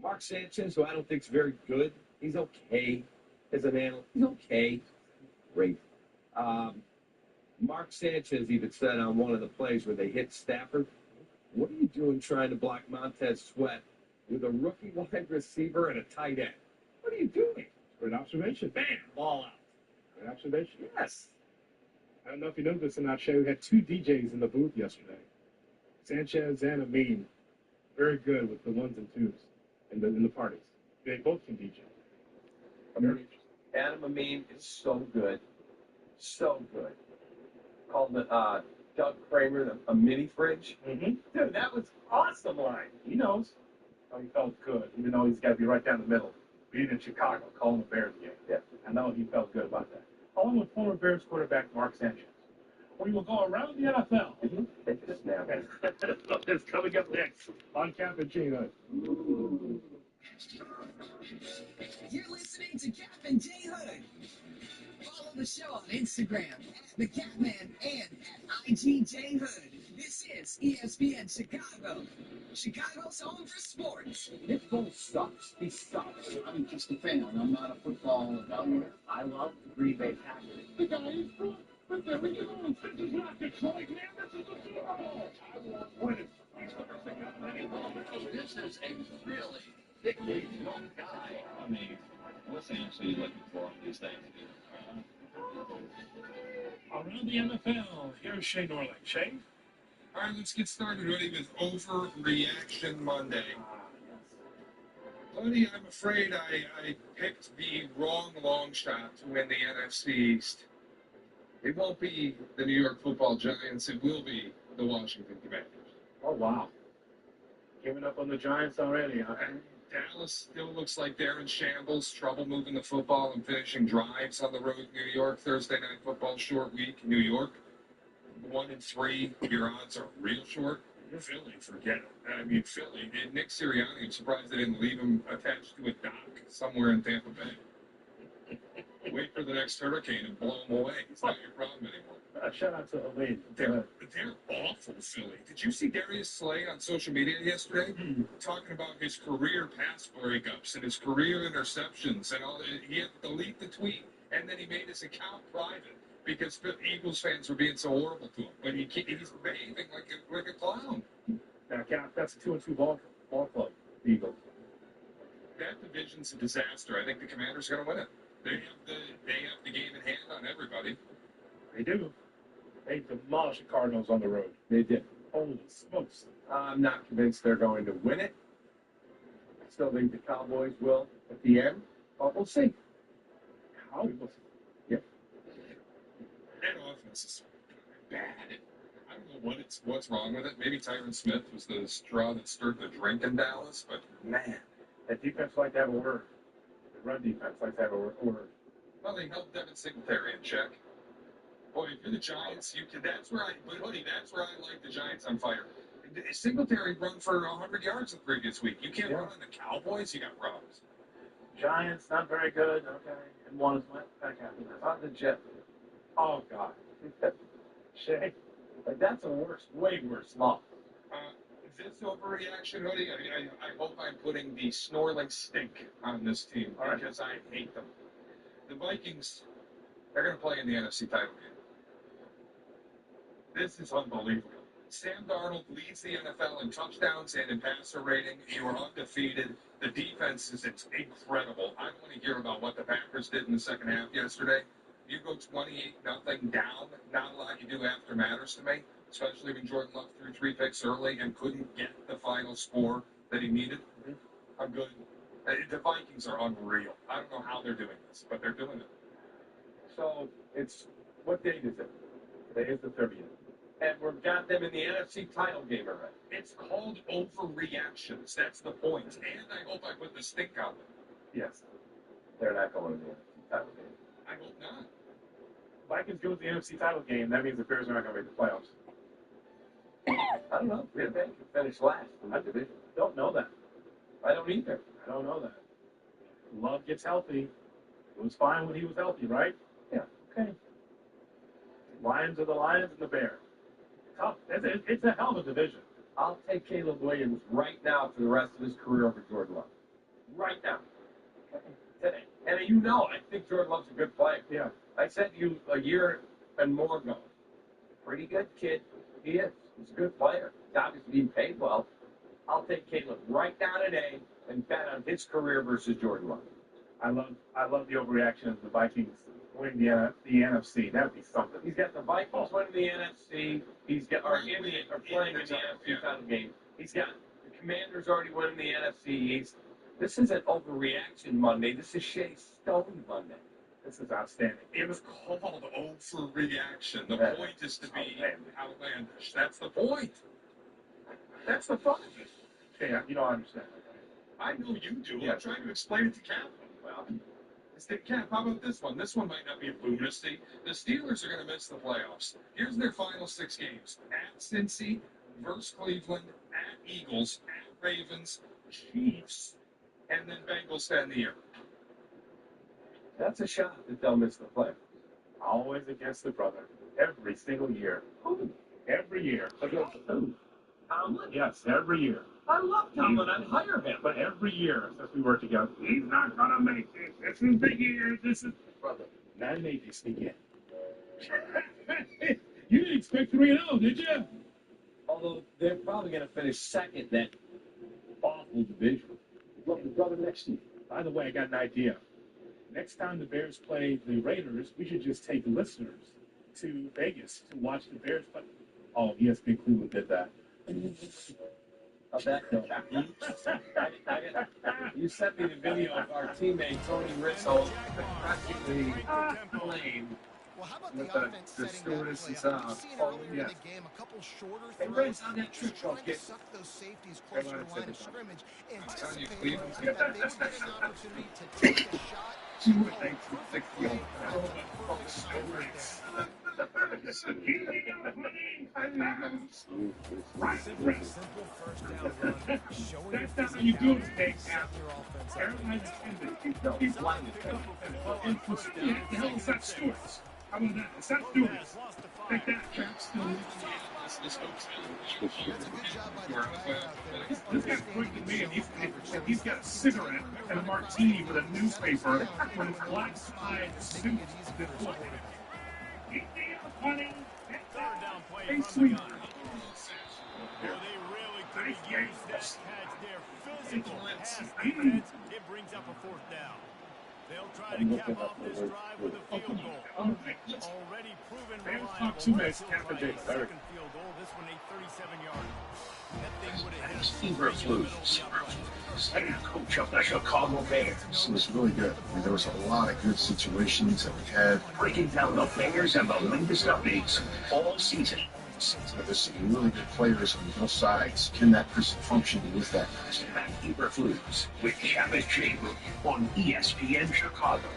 Mark Sanchez, who I don't think is very good. He's okay as an analyst. He's okay. Great. Mark Sanchez even said on one of the plays where they hit Stafford, what are you doing trying to block Montez Sweat with a rookie wide receiver and a tight end? What are you doing? Great observation. Bam, ball out. Great observation. Yes. I don't know if you know this or not, Shay. We had two DJs in the booth yesterday. Sanchez and Amin. Very good with the ones and twos in the parties. They both can DJ. Very interesting. Adam Amin is so good. So good. Called the Doug Kramer a mini fridge. Mm-hmm. Dude, that was awesome line. He knows how he felt good, even though he's got to be right down the middle. Being in Chicago, calling the Bears game. Yeah. I know he felt good about that. Along with former Bears quarterback Mark Sanchez. We will go around the NFL. Take this now. It's coming up next on Cap and J Hood. You're listening to Cap and J Hood. Follow the show on Instagram at the Catman and at IGJ Hood. This is ESPN Chicago, Chicago's home for sports. Nick Foles sucks. He sucks. I'm just a fan. I'm not a football evaluator. I love the Green Bay Packers. The guy is good, but there we go. This is not Detroit, man. This is the Super Bowl. I won't win it. This is a really thickly young guy. I mean, what's actually looking for these days? Around the NFL, here's Shay Norling. Shay? All right, let's get started ready with Overreaction Monday. Buddy, I'm afraid I picked the wrong long shot to win the NFC East. It won't be the New York Football Giants. It will be the Washington Commanders. Oh, wow. Giving up on the Giants already, huh? And Dallas still looks like they're in shambles, trouble moving the football and finishing drives on the road in New York. Thursday Night Football, short week, New York. 1-3, your odds are real short. Philly, forget it. I mean, Philly, Nick Sirianni, I'm surprised they didn't leave him attached to a dock somewhere in Tampa Bay. Wait for the next hurricane and blow him away. It's not your problem anymore. Shout out to Elaine. They're awful, Philly. Did you see Darius Slay on social media yesterday talking about his career pass breakups and his career interceptions and all? He had to delete the tweet, and then he made his account private because Eagles fans were being so horrible to him. But he's behaving like a clown. Now, Cap, that's a 2-2 ball club. The Eagles. That division's a disaster. I think the Commanders are going to win it. They have the game in hand on everybody. They do. They demolished the Cardinals on the road. They did. Holy smokes. I'm not convinced they're going to win it. I still think the Cowboys will at the end, but we'll see. Cowboys? Yep. That offense is bad. I don't know what's wrong with it. Maybe Tyron Smith was the straw that stirred the drink in Dallas, but man. That defense like to have a word. The run defense like to have a word. Well, they held Devin Singletary in check. Boy, if you're the Giants, that's where I like the Giants on fire. Singletary run for 100 yards the previous week. You can't run on the Cowboys, you got problems. Giants, not very good. Okay. And one is what? Back after that. About the Jets. Oh, God. Shay. Like, that's a way worse loss. This overreaction, Hoodie, I hope I'm putting the snorling stink on this team because I hate them. The Vikings, they're going to play in the NFC title game. This is unbelievable. Sam Darnold leads the NFL in touchdowns and in passer rating. You are undefeated. The defense is incredible. I don't want to hear about what the Packers did in the second half yesterday. You go 28-0 down. Not a lot you do after matters to me, especially when Jordan Love threw 3 picks early and couldn't get the final score that he needed. I'm good. The Vikings are unreal. I don't know how they're doing this, but they're doing it. So it's, what date is it? Today is the 30th. And we've got them in the NFC title game already. It's called overreactions. That's the point. And I hope I put the stink on them. Yes. They're not going to the NFC title game. I hope not. Vikings go to the NFC title game. That means the Bears are not going to make the playoffs. I don't know. Green Bay can finish last in the division. Don't know that. I don't either. I don't know that. Love gets healthy. It was fine when he was healthy, right? Yeah. Okay. Lions are the Lions and the Bears. Tough. It's a hell of a division. I'll take Caleb Williams right now for the rest of his career over Jordan Love. Right now. Today. And you know, I think Jordan Love's a good player. Yeah. I said to you a year and more ago, pretty good kid. He is. He's a good player. He's obviously being paid well. I'll take Caleb right now today and bet on his career versus Jordan Love. I love the overreaction of the Vikings winning the NFC. That would be something. He's got the Vikings winning the NFC. He's got playing in the NFC title game. He's got the Commanders already winning the NFC East. This isn't overreaction Monday. This is Shea Stone Monday. This is outstanding. It was called overreaction. The point is to be outlandish. That's the point. That's the fun. Yeah, you don't understand. I know you do. Yeah. I'm trying to explain it to Cap. Well, Cap, how about this one? This one might not be lunacy. The Steelers are going to miss the playoffs. Here's their final 6 games. At Cincy, versus Cleveland, at Eagles, at Ravens, Chiefs, and then Bengals to end the year. That's a shot that they'll miss the playoffs. Always against the brother. Every single year. Who? Every year. Against who? Tomlin? Yes, every year. I love Tomlin. I'd hire him. But every year since we worked together, he's not going to make this. This is the year. This is... Brother. 9-8, they sneak in. You didn't expect 3-0, did you? Although they're probably going to finish second that awful division. Look, the brother next to you. By the way, I got an idea. Next time the Bears play the Raiders, we should just take listeners to Vegas to watch the Bears play. Oh, ESPN Cleveland did that. Of that note, you sent me the video of our teammate Tony Rizzo practically playing. Well, how about with the offense the setting that play stewardess up? We've seen it earlier in yes. the game, a couple shorter Hey, throws, Riz, on that trick just trying ball to kick. suck those safeties closer to the line of scrimmage, anticipating Cleveland's that they would get an opportunity to take a shot. She would think 60 on That's not how you do it today, Cap. Everybody's attended. He's blinded. The hell is that Stewart's? How about that? It's not Stewart's. Take that, Cap. That's a good job by the driver out there. This guy's pointing at me, and he's got a cigarette and a martini with a newspaper with his black slide suit. Hey, sweet. It brings up a 4th down. They'll try to cap off this drive with a field goal. Already proven reliable. Second field goal. This one a 37-yard. That thing would have hit Eberflus, head coach of the Chicago Bears. It was really good. I mean, there was a lot of good situations that we had. Breaking down the Bears and the latest updates all season. There's some really good players on both sides. Can that person function with that person? Matt Eberflus with Chavez Chamber on ESPN Chicago.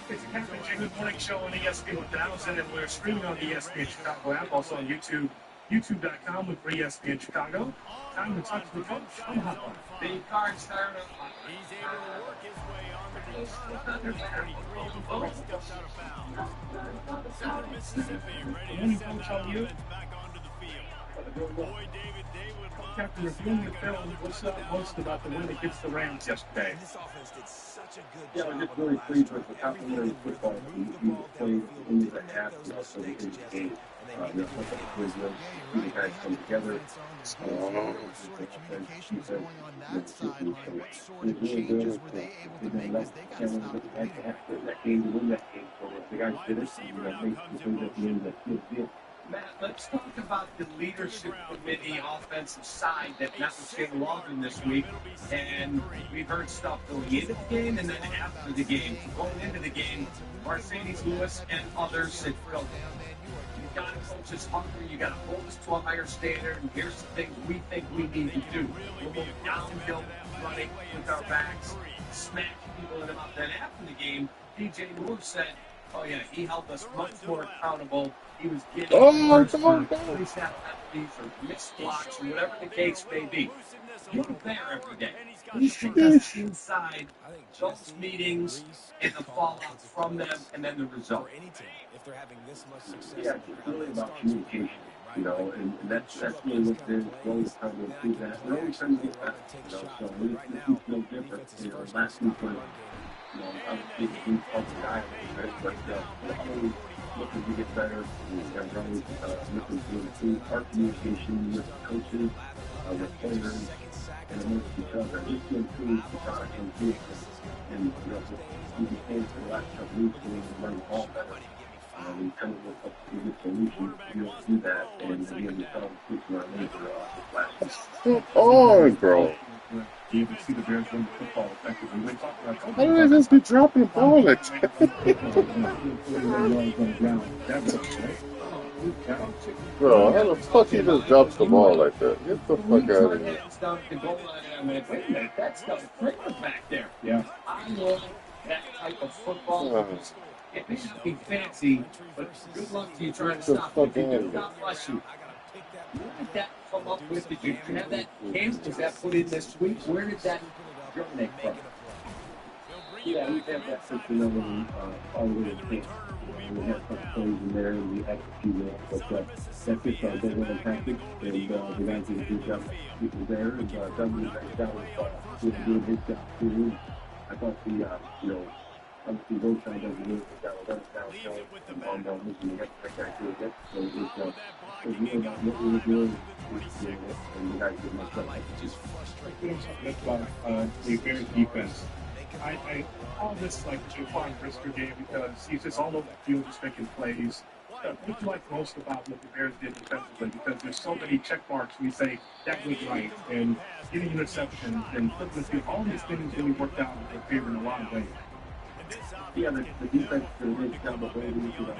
It's the Captain Jacob Morning Show on ESPN 1000, and we're streaming on the ESPN Chicago app, also on YouTube, youtube.com with ESPN Chicago. Time to talk to the coach. The card started. He's able to work his way on the return up to the 33 before he steps out of bounds. Southern Mississippi ready to send that offense back onto the field. Boy, David, they would love After to reviewing the snag film, another what's point up there most on about the win against the Rams yesterday? And this offense did such a good Yeah, job we're just on the really last pleased drive. with the Everything complementary in football rhythm, that move the we ball played downfield, into the didn't make half those and also mistakes, in the Jesse, game. and they need to do it Such a again big this win. week. Yeah, you're See the right. guys They had come the together. defense on their heels. I wonder what sort of communication was going on that sideline. What sort of Really good. changes were they able to And then make? Because they got to Cameron stop was the the guy bleeding. that had that game to win that game. So the guys did it. receiver And now make comes the in plays at the end motion. that sealed the deal. Matt, let's talk about the leadership committee offensive side that met with Shane Waldron this week. And we heard stuff going into the game and then after the game. Going into the game, Mercedes Lewis and others said, Phil, you got to coach us hungry. You got to hold us to a higher standard. And here's the things we think we need to do. We'll go downhill running with our backs, smash people in them up. Then after the game, DJ Moore said, oh, yeah, he held us much more accountable. He was getting orders for police penalties or missed blocks or whatever the case may be. You're there every day. Please take us inside those meetings and the fallout from them and then the result. For any team, if they're having this much success Yeah, in the it's crowd, really it about starts with the communication, running game, right? you know, and that's really what it is. We're always trying to improve that. We're always trying to get better, you know, so this week's no different. You know, last week was, you know, obviously the week of the guy, right? But we're always looking to get better. We're always looking to improve our communication with coaches, with players, and amongst each other, just to improve the product and vehicle. And, you know, we became for the last couple of weeks when we learned all better. We come up with a good solution to be able to do that, and again, we found tweaking our labor this last week. Come on, bro. You can see the Bears run the football effectively. We talked about How do they just be dropping the ball like that? That's okay. Bro, how the fuck he just drops the ball like that? Get the fuck out of here. Down at the goal line, and I went, wait a minute, that's Doug Kramer back there. Yeah. I love that type of football. It may not be fancy, but good luck to you trying to stop it. If you do, God bless you. Where did that come up with? Did you have that camp? Was that put in this week? Where did that germinate from? Yeah, we have that personality all the way in camp. We had some plays in there, and we execute it, but that's just our goal line tactics, and the guys did a good job executing there, and Doug did a nice job of doing his job too. I thought the, you know, obviously Roadside does a really good job of running downhill and on down looking to get that guy doing it. So it's really about what we were doing, doing it, and the guys did much better. That's about the Bears defense. I call this like the Jaquan Brisker game because he's just all over the field, just making plays. What do you like most about what the Bears did defensively? Because there's so many check marks. We say that was right, and getting interceptions and flipping the field. All these things really worked out in their favor in a lot of ways. Yeah, the defense did a nice job of holding, you know,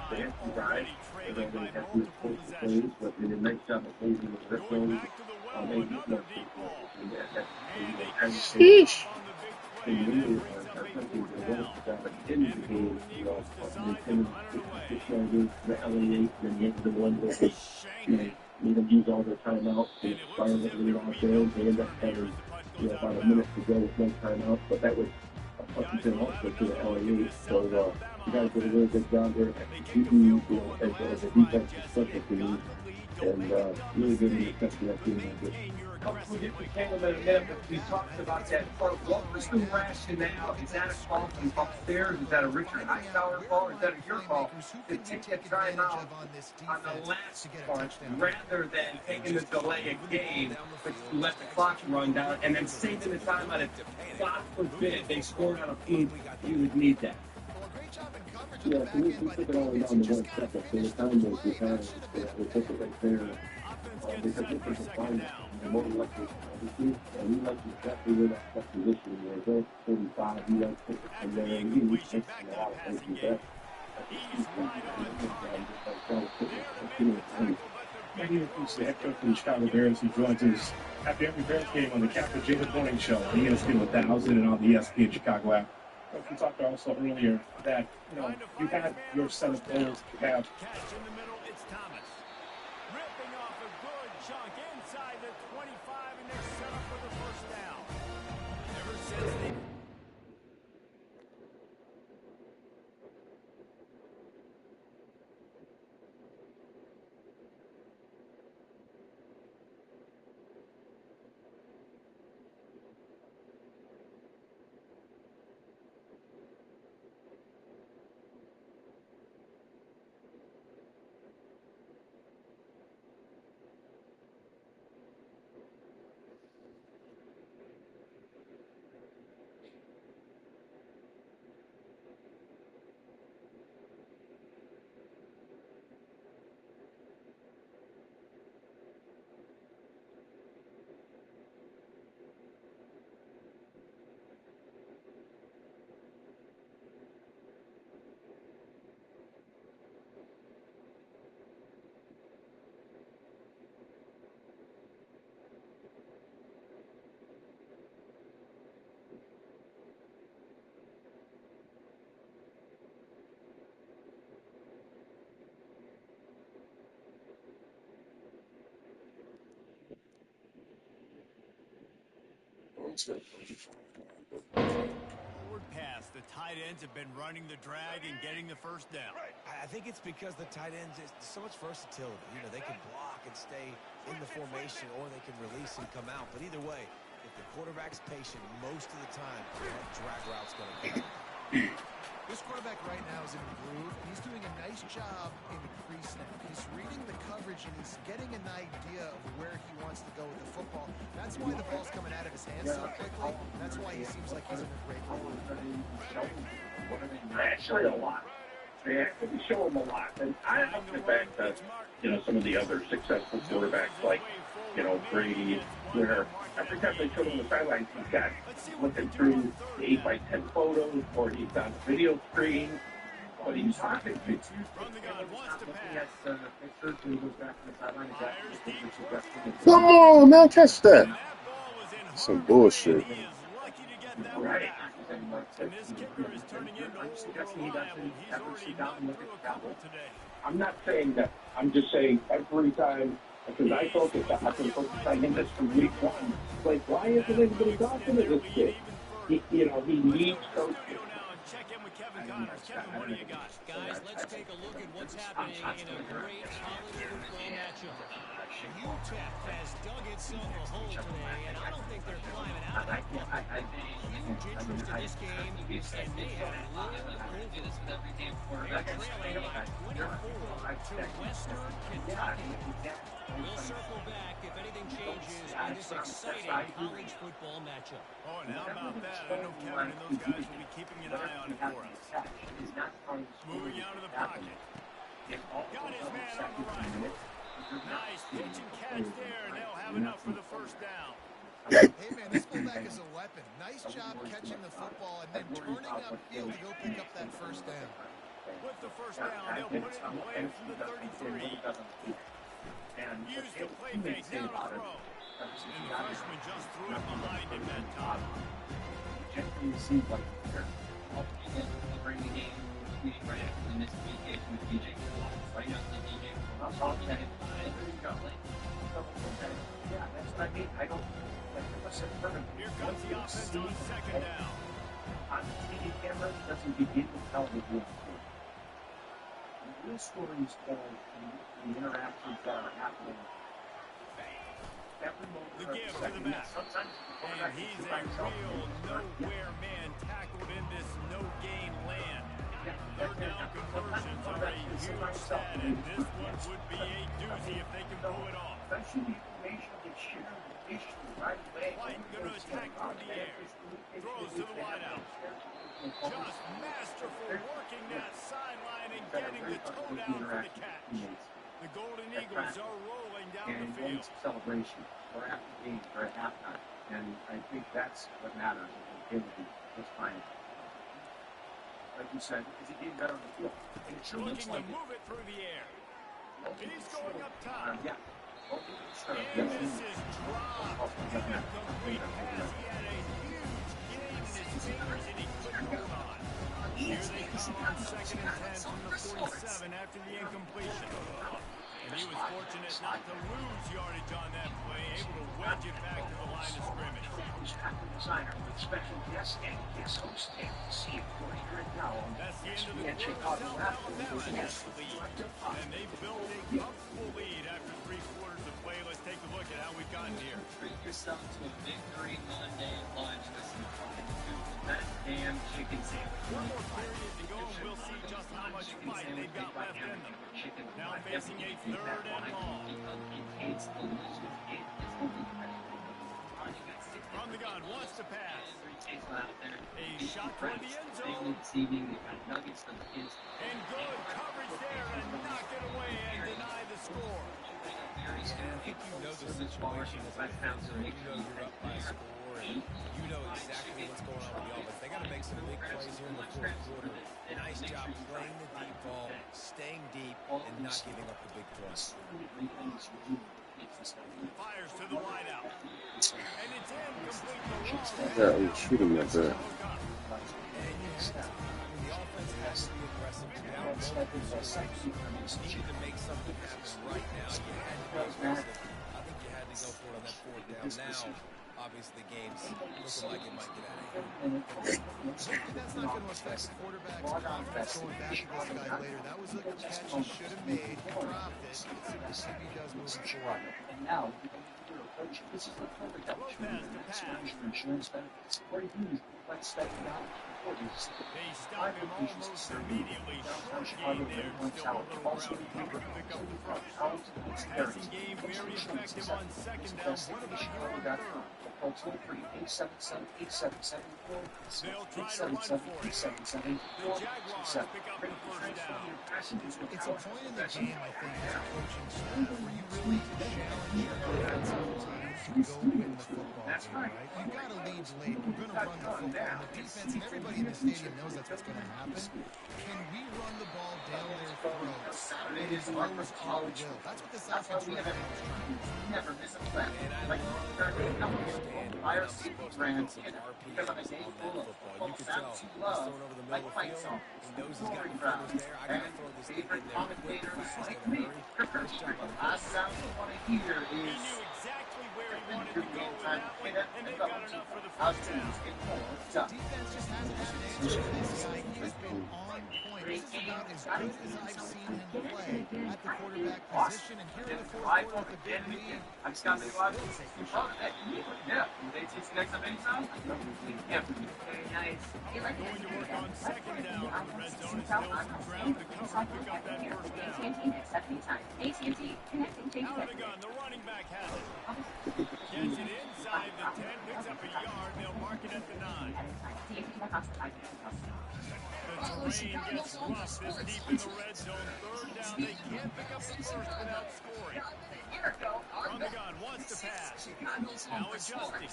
the empty drive. You know, they had to force the plays, but they did a nice job of holding the red zone. They did no Sheesh. and really, our country did a wonderful job at the end of the game, you know, they came in the LA8, and yet the one where they, you know, made them use all their timeouts, and started it off there, they ended up having, you know, about a minute to go with no timeout, but that was up until also to the LA8, so you guys did a really good job there executing, you know, as a defensive special team, and really good in assessing that team like this. We'll get to Caleb in a minute, but we talked about that. What was the rationale? Is that a call from upstairs? Is that a Richard Hightower call? Or is that a your call to take a timeout on the last part rather than taking the delay a game, but you let the clock run down and then saving the timeout? If God forbid they scored on a fluke, you would need that. Yeah, so we took it all the way down to 1 second, so the time was we had, we took it right there. Because this was a final, and more likely, obviously, and we like exactly where that position was. They're 35, we like to, and then we reached it in a lot of places there. Eddie Cruz, the head coach of the Chicago Bears, who joins us after every Bears game on the Captain Jacob Morning Show on ESPN 1000 and on the ESPN Chicago app. We talked also earlier that, you know, you had your set of goals to have. Catch in the middle, it's Thomas. Ripping off a good chunk inside the 25, and they're set up for the first down. Ever since they... Forward pass. The tight ends have been running the drag and getting the first down. I think it's because the tight ends, there's so much versatility. You know, they can block and stay in the formation, or they can release and come out. But either way, if the quarterback's patient most of the time, that drag route's going to come. This quarterback right now is in a groove, and he's doing a nice job in the crease now. He's reading the coverage, and he's getting an idea of where he wants to go with the football. That's why the ball's coming out of his hands so quickly. That's why he seems like he's in a great mood. Actually, a lot. They actually show him a lot. And I have to back that, some of the other successful quarterbacks, like, Brady, where every time they show him the sidelines, he's got looking through the 8x10 photos, or he's on the video screen, but he's talking to Come on, now catch that. Some bullshit. Right. And this kicker is turning into reliable. He's already knocked through a couple today. I'm not saying that. I'm just saying every time, because I focus on him this from week one. Like, why isn't anybody talking to this kid? He needs coaching. Check in with Kevin Connors. Kevin, what do you got? Guys, let's take a look at what's happening in a great college football matchup. UTEP has dug itself a hole today, and I don't think they're climbing out of it. Huge interest in this game, and they have little confidence. They're trailing by 24 to Western Kentucky. We'll circle back if anything changes in this exciting college football matchup. Oh, and how about that? I know Kevin and those guys will be keeping an eye on it for us. Moving out of the pocket. Got his man on the right. Nice pitch and catch there, and they'll have enough for the first down. Hey, man, this fullback is a weapon. Nice job catching the football and then turning upfield to go pick up that first down. With the first down, they'll put it in play from the 33. Use the play fake, now to throw. And the freshman just threw it behind him that time. It seems like they're helping him bring the game right after the miscommunication with DJ. Right now, the DJ. Okay. There you go. Yeah, that's what I mean. I don't. Here comes the offense on second down. On the TV camera, it doesn't begin to tell the real story. The real story is told in the interactions that are happening. Every moment. The give to the back. And he's a real nowhere man tackled in this no-gain land. Third down conversions are a huge stat, and this one would be a doozy if they can pull it off. Especially the information they share with the issue right away. White going to attack from the air. Throws to the wideout. Just masterful working that sideline and getting the toe down for the catch. The Golden Eagles are rolling down the field. Celebration or after the game or at halftime. And I think that's what matters. It's fine. Like you said, is he getting better on the field? And it sure looks like to move it through the air. He's going up top. Yeah. And this is dropped. Incomplete pass. He had a huge gain in his fingers and he couldn't hold on. Here they come on 2nd and 10 from the 47 after the incompletion. And he was fortunate not to lose yardage on that play, able to wedge it back to the line of scrimmage. Designer with special guest and guest host and see it for here and now on That's the end of the quarter. South Alabama has the lead. And they built a comfortable lead after 3 quarters of play. Let's take a look at how we've gotten here. Treat yourself to a victory Monday lunch with some that damn chicken sandwich. One more period to go, and we'll see just how much fight they've got left in them. Now facing a 3rd and long. From the gun, wants to pass. A shot toward the end zone. And good coverage there to knock it away and deny the score. I think you know the situation as a defender. You know you're up by a score, and you know exactly what's going on with the offense. They got to make some big plays here in the 4th quarter. Nice job playing the deep ball, staying deep, and not giving up the big plays. Fires to the wideout. And it's incomplete. Yeah, I'm shooting at that. When the offense has to be aggressive, down multiple possessions, needed to make something happen right now. You had to go aggressive. I think you had to go for it on that 4th down. Now, obviously the game's looking like it might get out of hand. Hopefully that's not going to affect the quarterback's confidence going back to this guy later. That was a catch he should have made. He dropped it. Let's see what he does moving forward. And now, this is the perfect opportunity to maximize your insurance benefits. Or you can use let's spend it out. They stop him almost immediately. Short game there. Still a little ground cover to pick up the first. Passing game very effective on second down. What about here on third? Toll free 877-877-4. They'll try to run for it. The Jaguars pick up the first down. It's a point in the game, I think, as a coaching staff, where you really challenge your offensive line to go win the football game, right? You got to lead late. We're going to run the football. And the defense and everybody in the stadium knows that's what's going to happen. Can we run the ball down their throats as low as our will? That's what this offense really was trying to do. Never miss a play. Like, fire safety ran because of a game full of football fans who love, like fight songs, glory crowd, and favorite commentators like me. Last sound you want to hear is He knew exactly where he wanted to go with that one, and they got enough for the how's first teams down. get more done. Defense just hasn't had an answer for this guy. He has been on point. This is about as good as I've seen him play at the quarterback position. And here in the fourth quarter with the big lead. I just got to think about it. Yeah. They teach the next up anytime? Yeah. Very nice. Going to work on second down in the red zone. It's still some ground to cover to pick up that first down. AT&T, connecting, change Out of the gun, the running back has it. Gets it inside the 10, picks up a yard. They'll mark it at the 9. The terrain gets rough this deep in the red zone. Third down, they can't pick up the first without scoring. From the gun, wants to pass. Now adjusting.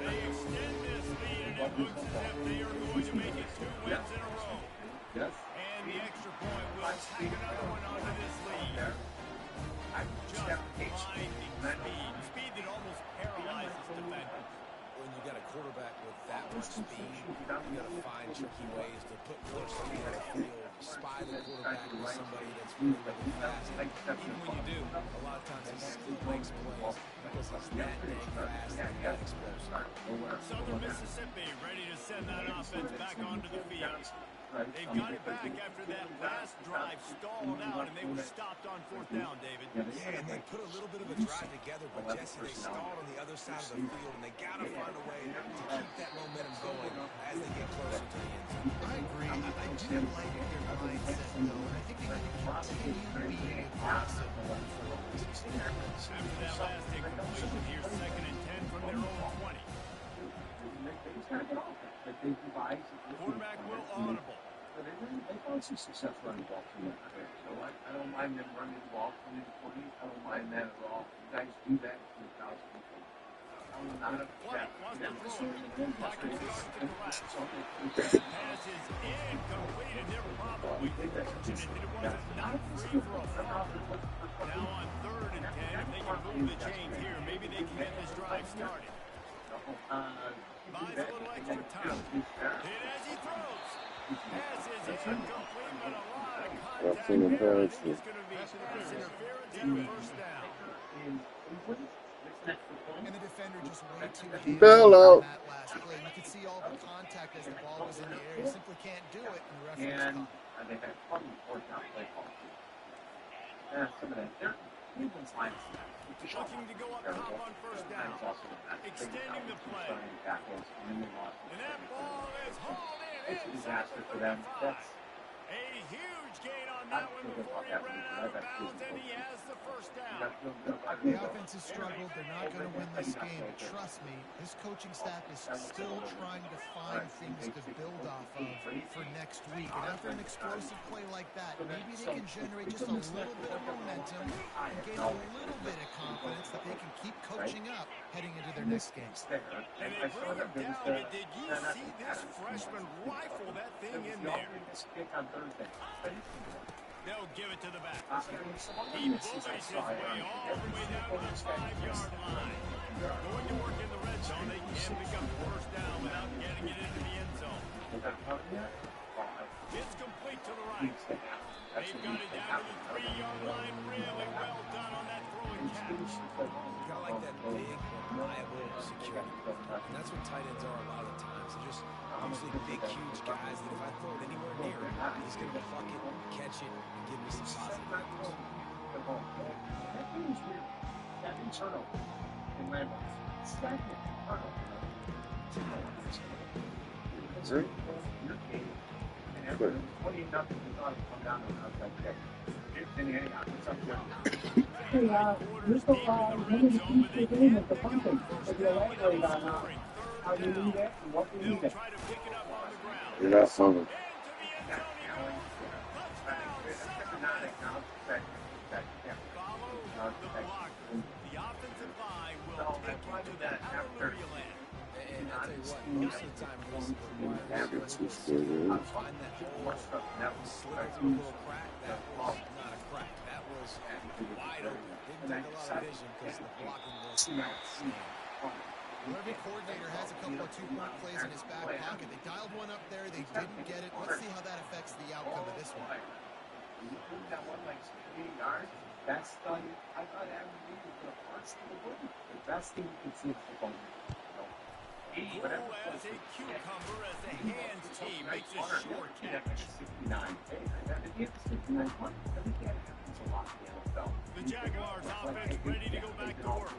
They extend this lead, and it looks as if they are going to make it 2 wins in a row. And the extra point will tack another one onto this lead. Just blinding speed. Speed that almost paralyzes defenders. When you got a quarterback with that much speed, you got to find tricky ways to put somebody on the field, spy the quarterback with somebody that's really, really fast. Even when you do, a lot of times he still makes plays because he's that dang fast and that explosive. Southern Mississippi ready to send that offense back onto the field. They've got it back after that last drive stalled out, and they were stopped on fourth down, David. Yeah, and they put a little bit of a drive together, but Jesse, they stalled on the other side of the field, and they got to find a way to keep that momentum going as they get closer to the end zone. I agree. I do like their mindset, though, and I think they need to continue being aggressive going forward. After that last incompletion, here's 2nd and 10 from their own 20. Quarterback will audible. They found some success running the ball from that player. So I don't mind them running the ball from the 20. I don't mind that at all. You guys do that for 1,000 people. I'm not a fan. Pass is incomplete, and they're probably fortunate that it wasn't not free for a fall. Now on 3rd and 10, if they can move the chains here, maybe they can get this drive started. Buys a little extra time. Hit as he throws. Pass is incomplete, but a lot of contact there. I think it's going to be pass interference and a first down. And the defender just way too hands Bell on out. that last play. You could see all the contact as the ball was in the air. You simply can't do it, and the referee was caught. They had fun fourth down play call. Yeah, some of that. Cleveland's line is Looking to go up top on first down. Extending the play. And that ball is hauled in. It's a disaster for them. That's a huge gain on that one before he ran out of bounds, and he has the first down. The offense has struggled. They're not going to win this game. Trust me, this coaching staff is still trying to find things to build off of for next week. And after an explosive play like that, maybe they can generate just a little bit of momentum and gain a little bit of confidence that they can keep coaching up heading into their next game. And they bring him down, but did you see this freshman rifle that thing in there? They'll give it to the back. He bullies his way all the way down to the 5-yard line. Going to work in the red zone, they can pick up first down without getting it into the end zone. It's complete to the right. They've got it down to the 3-yard line. Really well done on that throw and catch. Kind of like that big, reliable security. And that's what tight ends are a lot of the times. They're just usually big, huge guys that if I throw it anywhere near him, he's going to pluck it, catch it, and give me some positive numbers. That means weird. That means turnover in landmarks. Second turnover. Is it? And after 20 nothing, we thought it'd come down to an outside kick. Anyhow, it's up there. Hey, this is one of the keys to the game is the punting. If you elaborate on how you need it and what you need it. You're not funny. The offensive line will take you to that hallelujah land. And I'll tell you what, most of the time this requires you to find that hole, slip through a little crack. That was not a crack. That was wide open. Didn't take a lot of vision because the blocking was outstanding. Well, every coordinator has a couple of two-point plays in his back pocket. They dialed one up there. They didn't get it. Let's see how that affects the outcome of this one. That one like 8 yards. That's done. I thought Adam Reed was going to punch the ball. The best thing you can see is the ball. Cool as a cucumber as the hands team makes a short catch. 69. If he had 69 points, I think that happens a lot in the NFL. The Jaguars offense ready to go back to work.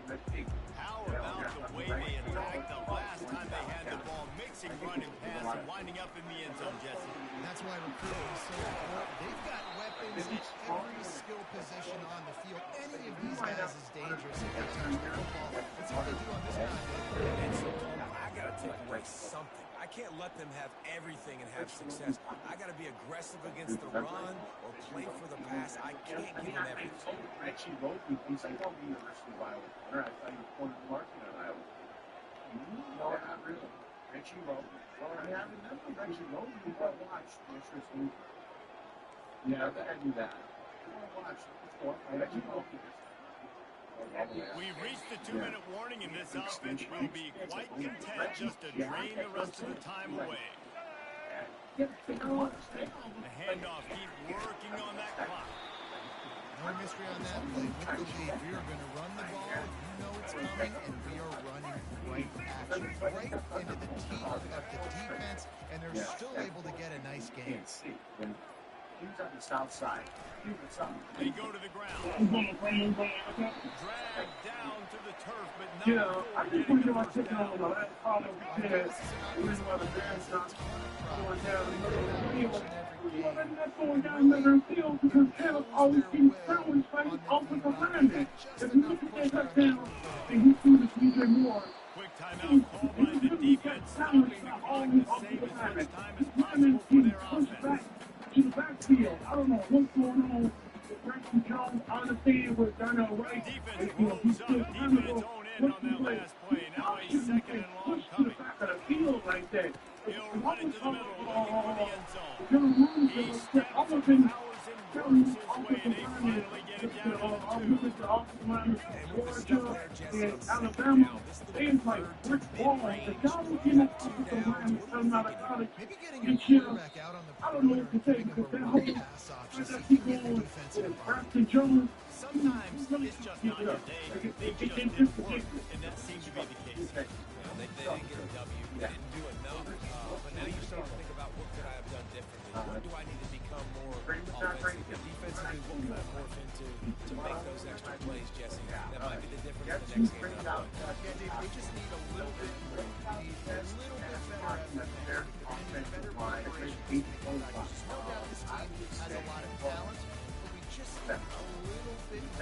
How about the way they attacked the last time they had the ball, mixing run and pass and winding up in the end zone, Jesse? That's why recruiting is so important. They've got weapons at every skill position on the field. Any of these guys is dangerous if they touch the football. Let's see what they do on this drive. And so I got to take away something. I can't let them have everything and have success. I got to be aggressive against the run or play for the pass. I can't give them everything. Reggie wrote me, he's like, oh, the University of Iowa corner. I thought you were corner marketing at Iowa. No, not really. Reggie wrote me. Well, I mean, I remember Reggie wrote me. I watched Mr. Sleep. Yeah, I knew that. I watched Reggie wrote me. We've reached the 2-minute warning, and this offense will be quite content just to drain the rest of the time away. The handoff, keep working on that clock. No mystery on that play. With the lead, we are going to run the ball. You know it's coming, and we are running right at you. Right into the teeth of the defense, and they're still able to get a nice game. He's on the south side. They go to the ground. Dragged down to the turf, but not I just want to get my ticket on the last part of the Bears. The reason why the Bears not going down the middle of the field. Well, they're not going down the middle of the field because Caleb always keeps throwing fighting offensive linemen. If you look at that touchdown, and he threw to DJ Moore. Quick timeout called by the defense, stopping the clock to save as much time as possible for their offense. To the backfield. I don't know what's going on with Braxton Jones. I understand with Darnell Wright. Defense rolls up deep in its own end on that last play. Now a second and long coming. He'll run it to the middle, looking for the end zone. He steps, powers and works his way, and they finally get it down to the 2. Alabama, things like Rick Ball, the guy who came up with the line coming out of college this year, I don't know what to say because that whole I keep going with Braxton Jones. Sometimes it's just not your day. They just didn't work, and that seems to be the case. They didn't get a W. They didn't do enough. But now you start to think about what could I have done differently? What do I need to become more offensive? Defensively, what can I morph into to make those extra plays, Jesse? That might be the difference in the next game. They just need a little bit more. They need a little bit better effort and better preparation. There's no doubt this team has a lot of talent, but we just need a little bit more.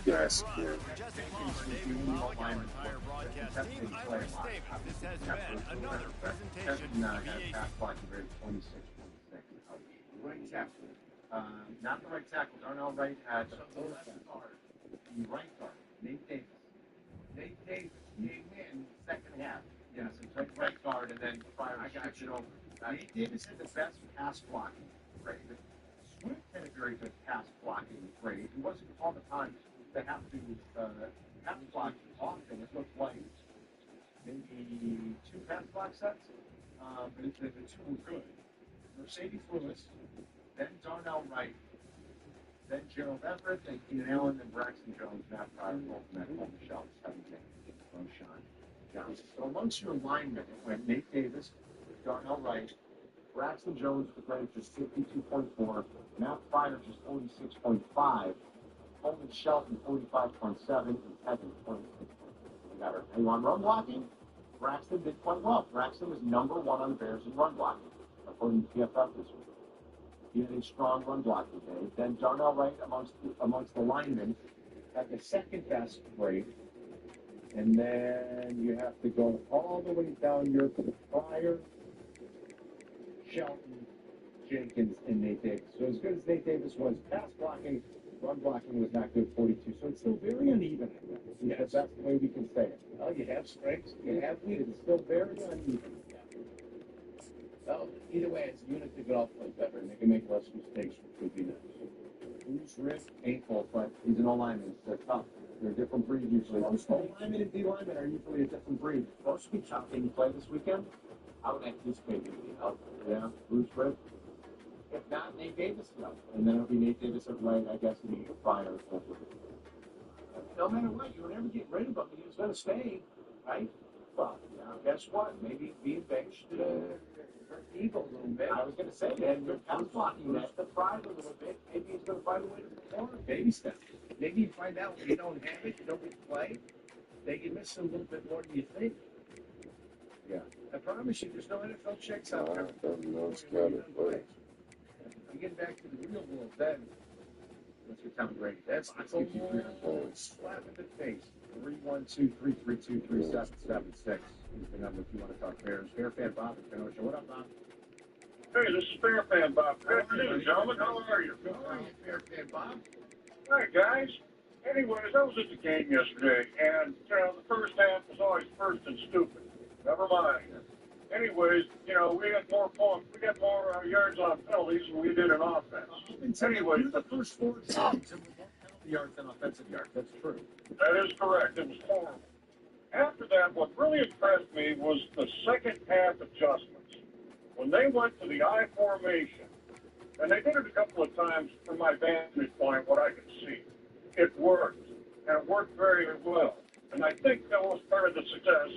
Yes, yeah. Jesse Palmer, David Pollock, our entire broadcast team. I'm Rick Staples. This has been another presentation of EA. Right tackle. Not the right tackle. Darnell Wright had the left guard. The right guard. Nate Davis. Nate Davis came in second half. Yes, it's right guard, and then I got you. Nate Davis had the best pass blocking grade. Swift had a very good pass blocking grade. It wasn't all the time they have to pass block often. It looked like maybe 2 pass block sets. The two were good. Mercedes Lewis, then Darnell Wright, then Gerald Everett, then Keenan Allen, then Braxton Jones, Matt Pryor, both met home shelves, 17, Roshan Johnson. So amongst your linemen, it went Nate Davis, Darnell Wright, Braxton Jones with a grade just 52.4, Matt Pryor just 46.5, Coleman Shelton 45.7, and Tevin 26. We got her. And on run blocking, Braxton did quite well. Braxton was number one on the Bears in run blocking, according to PFF this week. He had a strong run blocking day. Then Darnell Wright amongst the linemen had the second best grade. And then you have to go all the way down your Pryor, Shelton, Jenkins, and Nate Davis. So as good as Nate Davis was, pass blocking, run blocking was not good, 42. So it's still very uneven, I guess. Yes. That's the way we can say it. Well, you have strengths, You have weakness. It's still very uneven. Well, either way, as a unit, they could all play better, and they can make less mistakes, which would be nice. Bruce Rick, painful, but he's an O-lineman. They're tough. They're a different breed usually. Most O-linemen and D-linemen are usually a different breed. Supposed to be tough. Can you play this weekend? I would anticipate him being out. Yeah, Bruce Rick. If not, Nate Davis is out. And then it'll be Nate Davis at right, I guess, and he'll fire. No matter what, you would never get rid of him. He was going to stay, right? Well, now, guess what? Maybe being benched hurt the ego a little bit. I was going to say, they had good pass blocking. That's the pride a little bit. Maybe he's going to find a way to perform. Baby steps. Maybe you find out when you don't have it, you don't get to play, that you miss a little bit more than you think. Yeah. I promise you, there's no NFL checks out there. You get back to the real world, then What's your Tom Brady? that's a cold slap in the face. 312-332-3776 is the number if you want to talk Bears. Bear fan Bob at Kenosha. What up, Bob? Hey, this is Bear Fan Bob. Good afternoon, gentlemen. How are you? How are you, Bear fan Bob? Hi, guys. Anyways, I was at the game yesterday, and, the first half was always first and stupid. Never mind. Anyways, we had more yards on penalties than we did in offense. Anyways, the first 4 games and we more penalty yards than offensive yards. That's true. that is correct. It was horrible. After that, what really impressed me was the second half adjustments. When they went to the I formation, and they did it a couple of times from my vantage point, what I could see, it worked, and it worked very well. And I think that was part of the success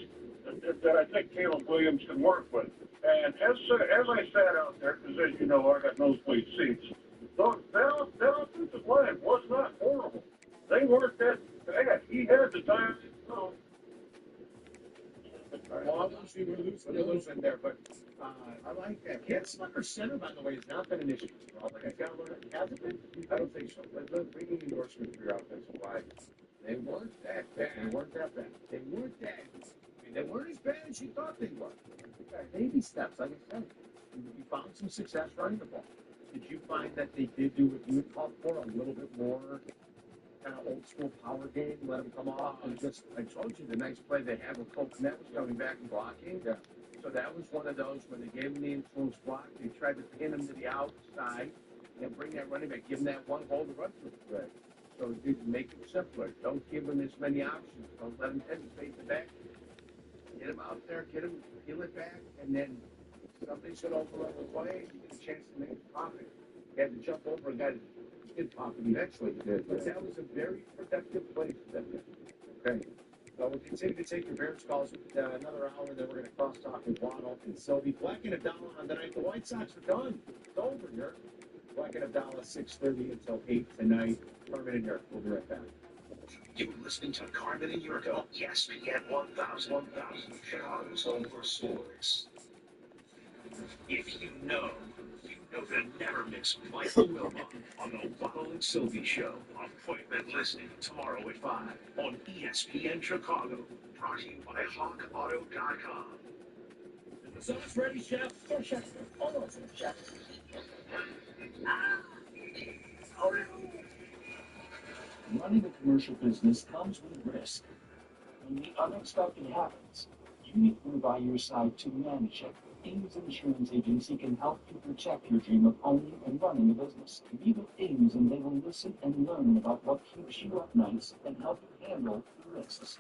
that I think Caleb Williams can work with. And as I sat out there, because as you know, I got nosebleed seats, that offensive line was not horrible. They weren't that bad. He had the time to go. Well, obviously we're losing there, but I like that. Can't Slicker center, by the way, has not been an issue. Like I gotta learn it. Hasn't been? I don't think so. We need endorsement for your offensive line. They weren't that bad. They weren't that bad. They weren't that. I mean, they weren't as bad as you thought they were. Baby steps, like I said. You found some success running the ball. Did you find that they did do what you would call for a little bit more kind of old school power game, let them come off and just, I told you the nice play they had with Cole Kmet was coming back and blocking. Yeah. So that was one of those when they gave him the influence block, they tried to pin him to the outside and bring that running back, give him that one hole to run through. Right. So make it simpler. Don't give him as many options. Don't let him hesitate the back. Get him out there, get him, peel it back, and then somebody should overrun the play, you get a chance to make a pocket. You had to jump over a guy that did pocket eventually. But that was a very productive play for them. Okay. So we'll continue to take your Bears calls with another hour, then we're going to cross-talk with Waddle and Sylvie. Black and Abdallah on the night. The White Sox are done. It's over here. Black and Abdallah, 6:30 until 8 tonight. Carmen and Yurko. We'll be right back. You're listening to Carmen and Yurko. ESPN 1000, Chicago's home for sports. If you know to never miss Michael Wilma on the Waddle and Sylvie Show. Appointment listening tomorrow at 5 on ESPN Chicago. Brought to you by HawkAuto.com. Is the sauce ready, Chef? Oh, Chef. Hold on, Chef. Running a commercial business comes with risk. When the unexpected happens, you need to be by your side to manage it. Ames Insurance Agency can help you protect your dream of owning and running a business. Be with Ames and they will listen and learn about what keeps you up nights and help you handle the risks.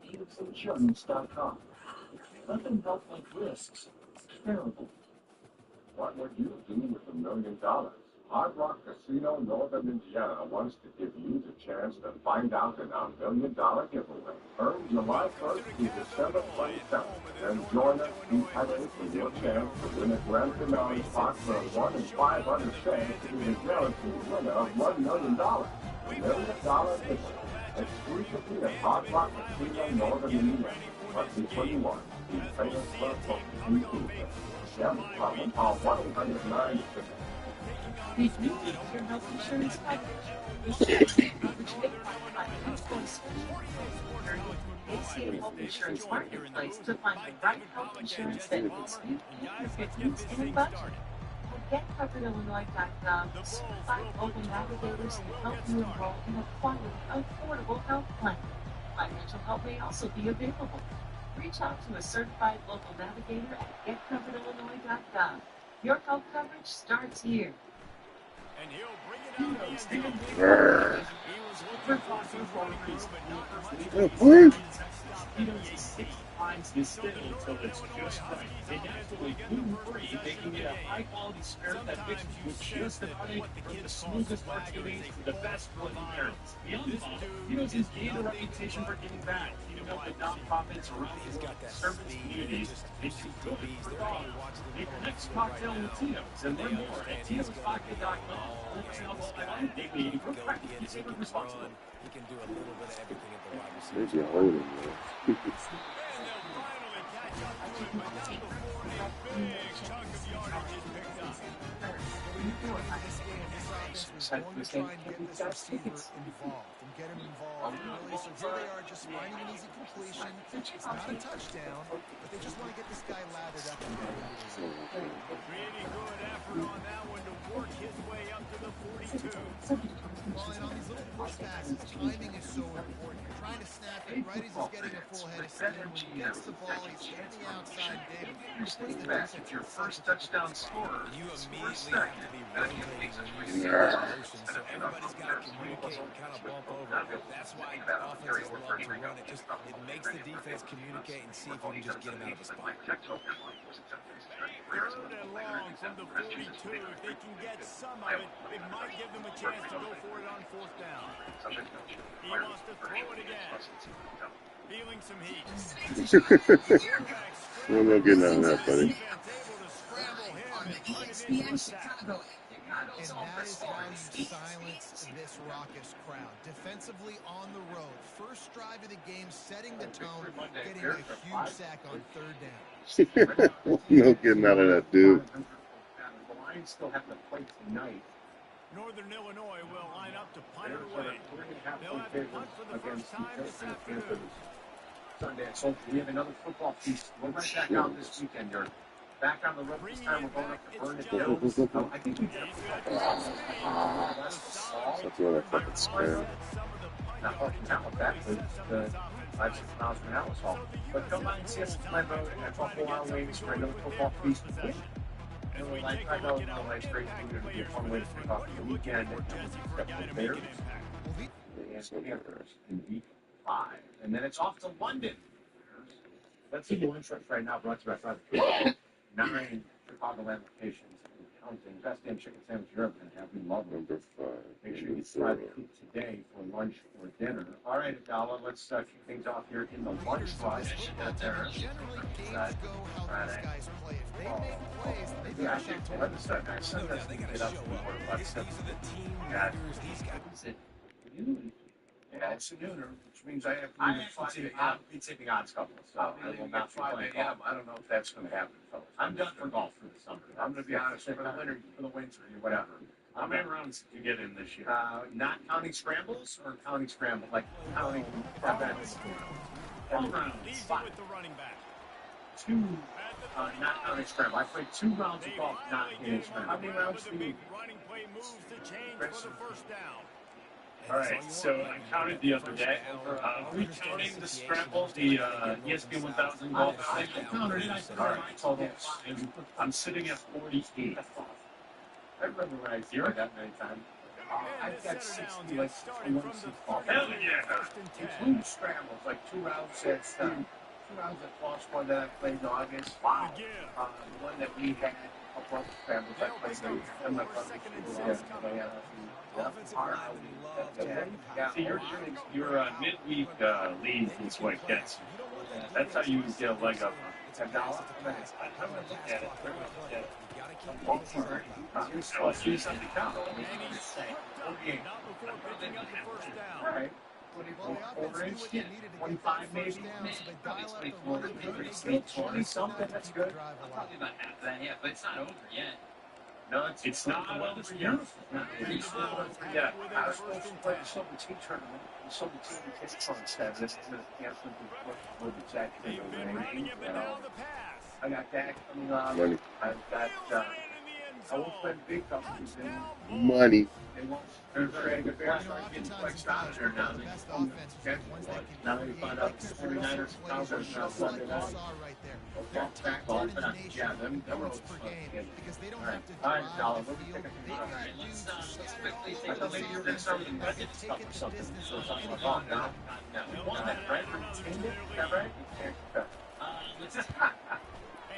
AmesInsurance.com. Let them help make risks terrible. What would you do with $1 million? Hard Rock Casino, Northern Indiana wants to give you the chance to find out in our $1 million giveaway. Earn July 1st through December 27th. Then join us each Saturday for your chance to win a grand finale spot for a 1 in 500 chance to be the guaranteed winner of $1 million. $1 million giveaway. Exclusively at Hard Rock Casino, Northern Indiana. Must be 21. Be famous for a yeah, problem. Call 1-800-966. Did you need your health insurance coverage? The short-term coverage made by employees during the ACA Health Insurance Marketplace to find the right health insurance that fits you and your needs and budget. At GetCoveredIllinois.gov, certified local navigators can help you enroll in a quality, affordable health plan. Financial help may also be available. Reach out to a certified local navigator at GetCoveredIllinois.gov. Your health coverage starts here. And he'll bring it out again. He was looking for some running room, but not much. 6 times distilled until it's just right. And naturally gluten-free, making it a high-quality spirit that mixes with just the right from the smoothest martinis to the best Bloody Marys. Beyond the bottle, Tito's has gained a reputation for giving back. Tito helped the nonprofits around the world service communities into good for dogs. Make the next cocktail with Tito's and learn more at Tito'sVodka.com. Daily 80 proof package. Consumer responsible. He can do a little bit of everything at the wide receiver. Maybe a holding, man. And they'll finally catch up to him, but not before a big chunk of yardage is picked up. This was going to try and get this receiver involved and get him involved early. So here they are just finding an easy completion. It's not a touchdown, but they just want to get this guy lathered up. Pretty good effort on that one to work his way up to the 42. Well, and on these little push passes, timing is so important. You're trying to snap it right as he's getting a full head of steam. When he gets the ball, he's hitting the outside. David, puts the defense in Your first touchdown scorer. You immediately have to be rotating when you see those motions, so everybody's got to communicate and kind of bump over. That's why offenses love to run it. It makes the defense communicate and see if you can just get him out of the spot. Third and long from the 42. If they can get some of it, it might give them a chance to go for it on fourth down. He wants to throw it again. Feeling some heat. We're not getting out of that, buddy. On the ESPN Chicago app. And that is how you silence this raucous crowd. Defensively on the road. First drive of the game, setting the tone, getting a huge sack on third down. No getting out of that, dude. The Lions still have to play tonight. Northern Illinois will line up to punt it away. They'll have to punt for the first time this afternoon. Sunday, so we have another football piece. We're right back out this weekend. You're back on the road this time. We're going up to Vernon Hills. I think we did a That's what I fucking spam. not fucking out with that, but 5-6 miles from Alice Hall. But come by and see us at my road at Buffalo Wild Wings for another football piece. And we like, I know it's great thing to be a fun way to kick off the weekend. Got the Bears, the Panthers in week 5. And then it's off to London. Let's see the interest right now brought to you by 9 Chicagoland locations. Counting. Best damn chicken sandwich you're ever going to have. We love them. Number 5. Make sure you try to eat today for lunch or dinner. All right, Adala, let's kick things off here in the lunch slot. Generally, games go how these guys play. If they make plays, they Yeah, I finish think on let top. us start next. Sometimes we get up to the quarter left. These are the team Yeah. leaders. These guys. Yeah, it's nooner, which means I have to be taking odds couple, so I will not be playing golf. I don't know if that's going to happen, fellas. I'm done for golf for the summer. I'm going to be honest, for the winter, whatever. How many rounds did you get in this year? Not counting scrambles or counting scramble, like counting events. 4 rounds. Easy with the running back. 2, not counting scramble. I played 2 rounds of golf, not counting scramble. How many rounds do you? Running play moves to change for the first down. All right, so I counted the other day. Are we counting the scramble, the ESPN 1000 golf? I counted it. I All right, total. I'm sitting at 48. I remember when I played that many times. I've got 60, like, starting from the 30. Hell yeah! Including scrambles, like 2 rounds at I was at lost one that I played in August. Wow. The one that we had a couple of families I played with. And my brother See, your midweek leads this week. That's how you get a leg up on it. $10. I'm going to look at it. Let's do something count. All right. 4-inch, 25 maybe. Probably 20 something. That's good. Probably about half of that, yeah, but it's not over yet. No, it's not over yet. It's not over yet. I was supposed to play the Silver Team tournament. The Silver Team kicks on 7. This is canceled before the Jack. I got that coming on. Money. I've got, I won't play the big companies. Money. They won't. They're trying to get like stocks there now. Now they find out the 49ers now they're Sunday night. Yeah, them were all fun. All right, Dollar. Let's quickly take a look at your something budget stuff or something. So something like that. No. We won that, right? We retained it. Is that right?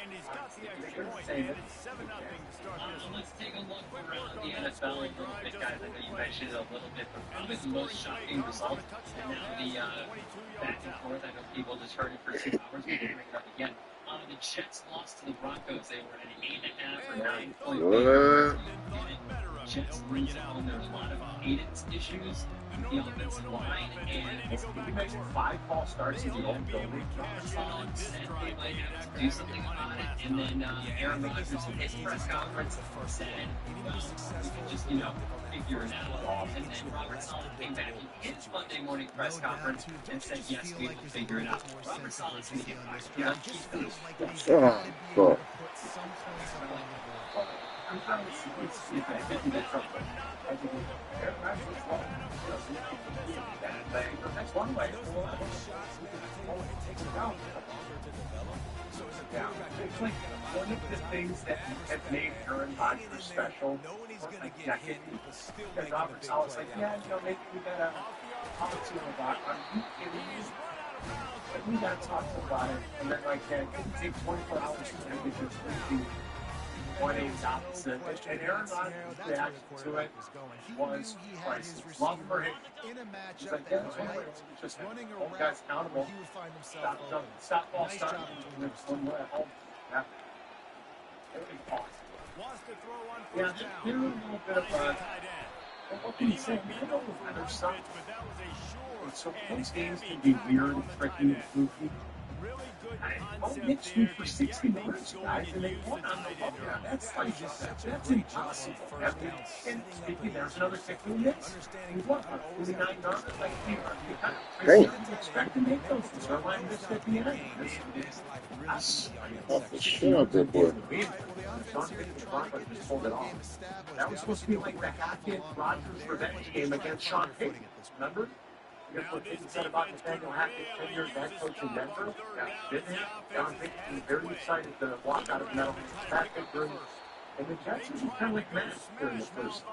And he's got the extra point, and it's 7-0 to start this one. Let's take a look around the NFL. A little bit, guys. I know you mentioned it a little bit, but probably the most shocking result. And now the back and forth. I know people just heard it for 2 hours. We can bring it up again. The Jets lost to the Broncos. They were at an 8.5 or 9 point lead. Jets lose on. There's a lot of cadence issues with the offensive line, and you mentioned 5 false starts in the old building. Said they might have to do something about it. And then Aaron Rodgers in his press conference said, well, we can just, figure it out. And then Robert Saleh came back in his Monday morning press conference and said, yes, we will figure it out. Robert Saleh's going to get fired. I'm trying to see if I can get something. I think that's one way. It's like one of the things that have made Aaron Rodgers special for a decade. Because Robert Saleh's like, maybe we gotta talk to him about it. Are you kidding me? But we gotta talk to him about it. And then like that, it didn't take 24 hours for him to just really 180 opposite. And Aaron Rodgers' reaction to it was priceless. Love for him. He's like, it's just hold guys accountable. Stop ball starting. One way at home. Yeah. Everything's awesome. Yeah, they're a little bit of a... What can you say? We don't know the weather stuff. So those games can be weird and tricky and fluky. Knicks win for 60 minutes, guys, and they won on the hook. That's impossible. And speaking, there's another kick in the Knicks. He's what, 49 yards? Like, you kind of expect to make those. They're like this at the end. Shut up there, boy. That was supposed to be like the Hackett Rodgers revenge game against Sean Payton. Remember? That's what Payton said about Nathaniel Hackett, 10 years head coach in Denver. Didn't he? Sean Payton was very excited to walk out of the metal. Hackett during, and the Jets was kind of like Matt during the first.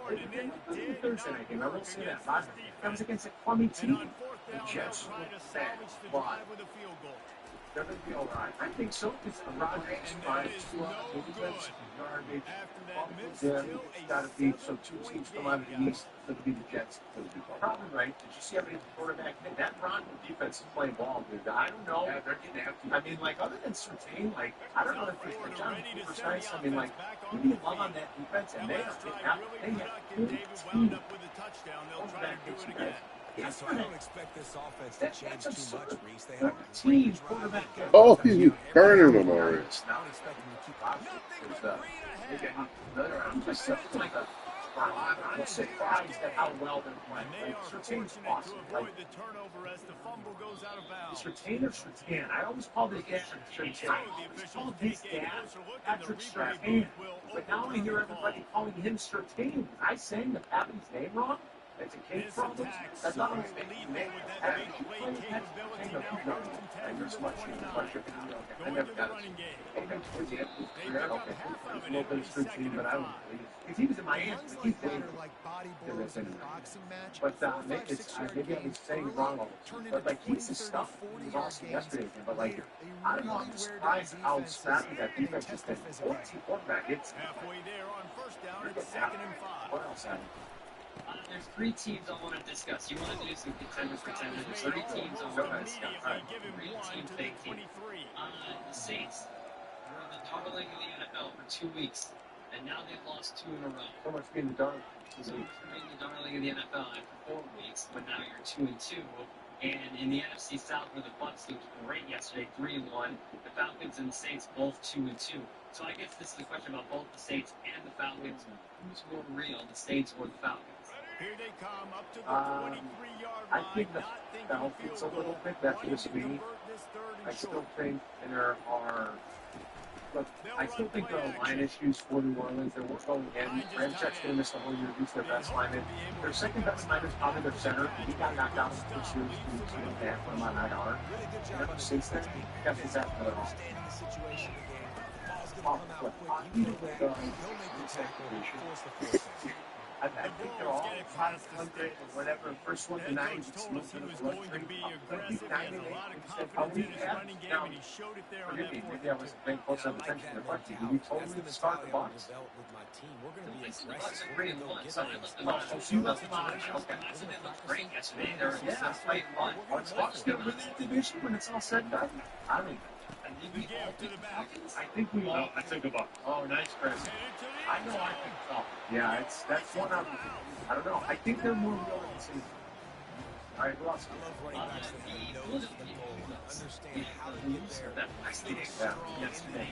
They looked good in the Thursday night game. I will say that. That was against a crummy team. The Jets looked bad. Why? They're going to be all right. I think so. It's a Rodgers by 2 defense, garbage. Yeah, it's got to be. So 2 teams come out of the East. It's going to be the Jets. Probably right. Did you see how many quarterback hit? That Broncos defense is playing ball, dude. I don't know. Yeah, they're getting after. I mean, like, other than Surtain, like, I don't know if it's John Cooper's nice. I mean, like, we need love on that defense, and they have good team. Quarterback hits you guys. So I don't expect this offense to change too much, Reese. They have team quarterback. Oh, he's burning them already. I'm surprised at how well they're playing. Surtain's awesome. Surtain or Surtain? I always called his dad Surtain. I always called his dad Patrick Surtain. But now I hear everybody calling him Surtain. Was I saying the Pappy's name wrong? It's a kid problem. That's not what you make. And you're so much pressure. I never got it. Okay, towards the end of his career, okay, a little bit of street team, but I don't believe. Because he was in Miami, but he's playing. But maybe I was saying wrong all the time. But like he's the stuff. He was awesome yesterday, but like I don't know. I'm surprised how scrappy that defense has been. 14 quarterback. It's halfway there on first down at 2nd and 5. What else happened? There's 3 teams I want to discuss. You want to do some contenders, pretenders. There's 3 teams I want to discuss. All right. 3 teams, big team. The Saints were the darling of the NFL for 2 weeks, and now they've lost 2 in a row. So much being the darling. So you're the darling of the NFL after 4 weeks, but now you're 2-2. And in the NFC South, where the Bucs looked great yesterday, 3-1, the Falcons and the Saints both 2-2. So I guess this is a question about both the Saints and the Falcons. Who's more real, the Saints or the Falcons? Here they come up to the 23-yard line. I think the Falcons a little bit. That's just me. I still think there are. Look, I still think there are line issues for New Orleans. They're going in. Ramchek's going to miss the whole year. He's their best lineman. Their second best lineman is probably their center. He got knocked out in the first series. They have put him on IR. And ever since then, that's exactly what it is. I think they're all 500 or whatever. First one to 9, it's a little bit of blood stream. Maybe I wasn't paying close enough attention to the question. Did we totally start the box? So you left them on. Okay. They looked great yesterday. They're playing fun. Bucks going to win that division when it's all said and done? I don't know. I think we all. I took a buck. Oh, nice, Chris. I know. I think so. Yeah, that's one out of. I don't know. I think they're more real than the season. All right, who else? Understand how to get there. Yesterday,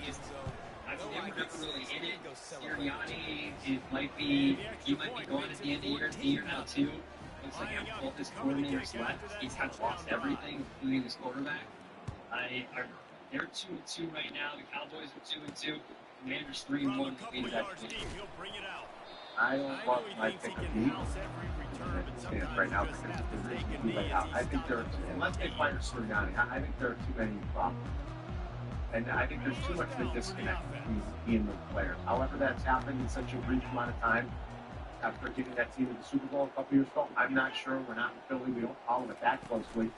I mean, they were never really in it. Sirianni, he might be going at the end of the year now too. Looks like both his coordinators left. He's kind of lost everything, including his quarterback. They're 2-2 right now. The Cowboys are 2-2. Commanders 3-1. I don't love my pick of beat. Right now, I think there are unless they fire Sirianni, I think there are too many problems. And I think there's too much of a disconnect between he and the players. However, that's happened in such a brief amount of time. After getting that team to the Super Bowl a couple years ago, I'm not sure. We're not in Philly. We don't follow it that closely.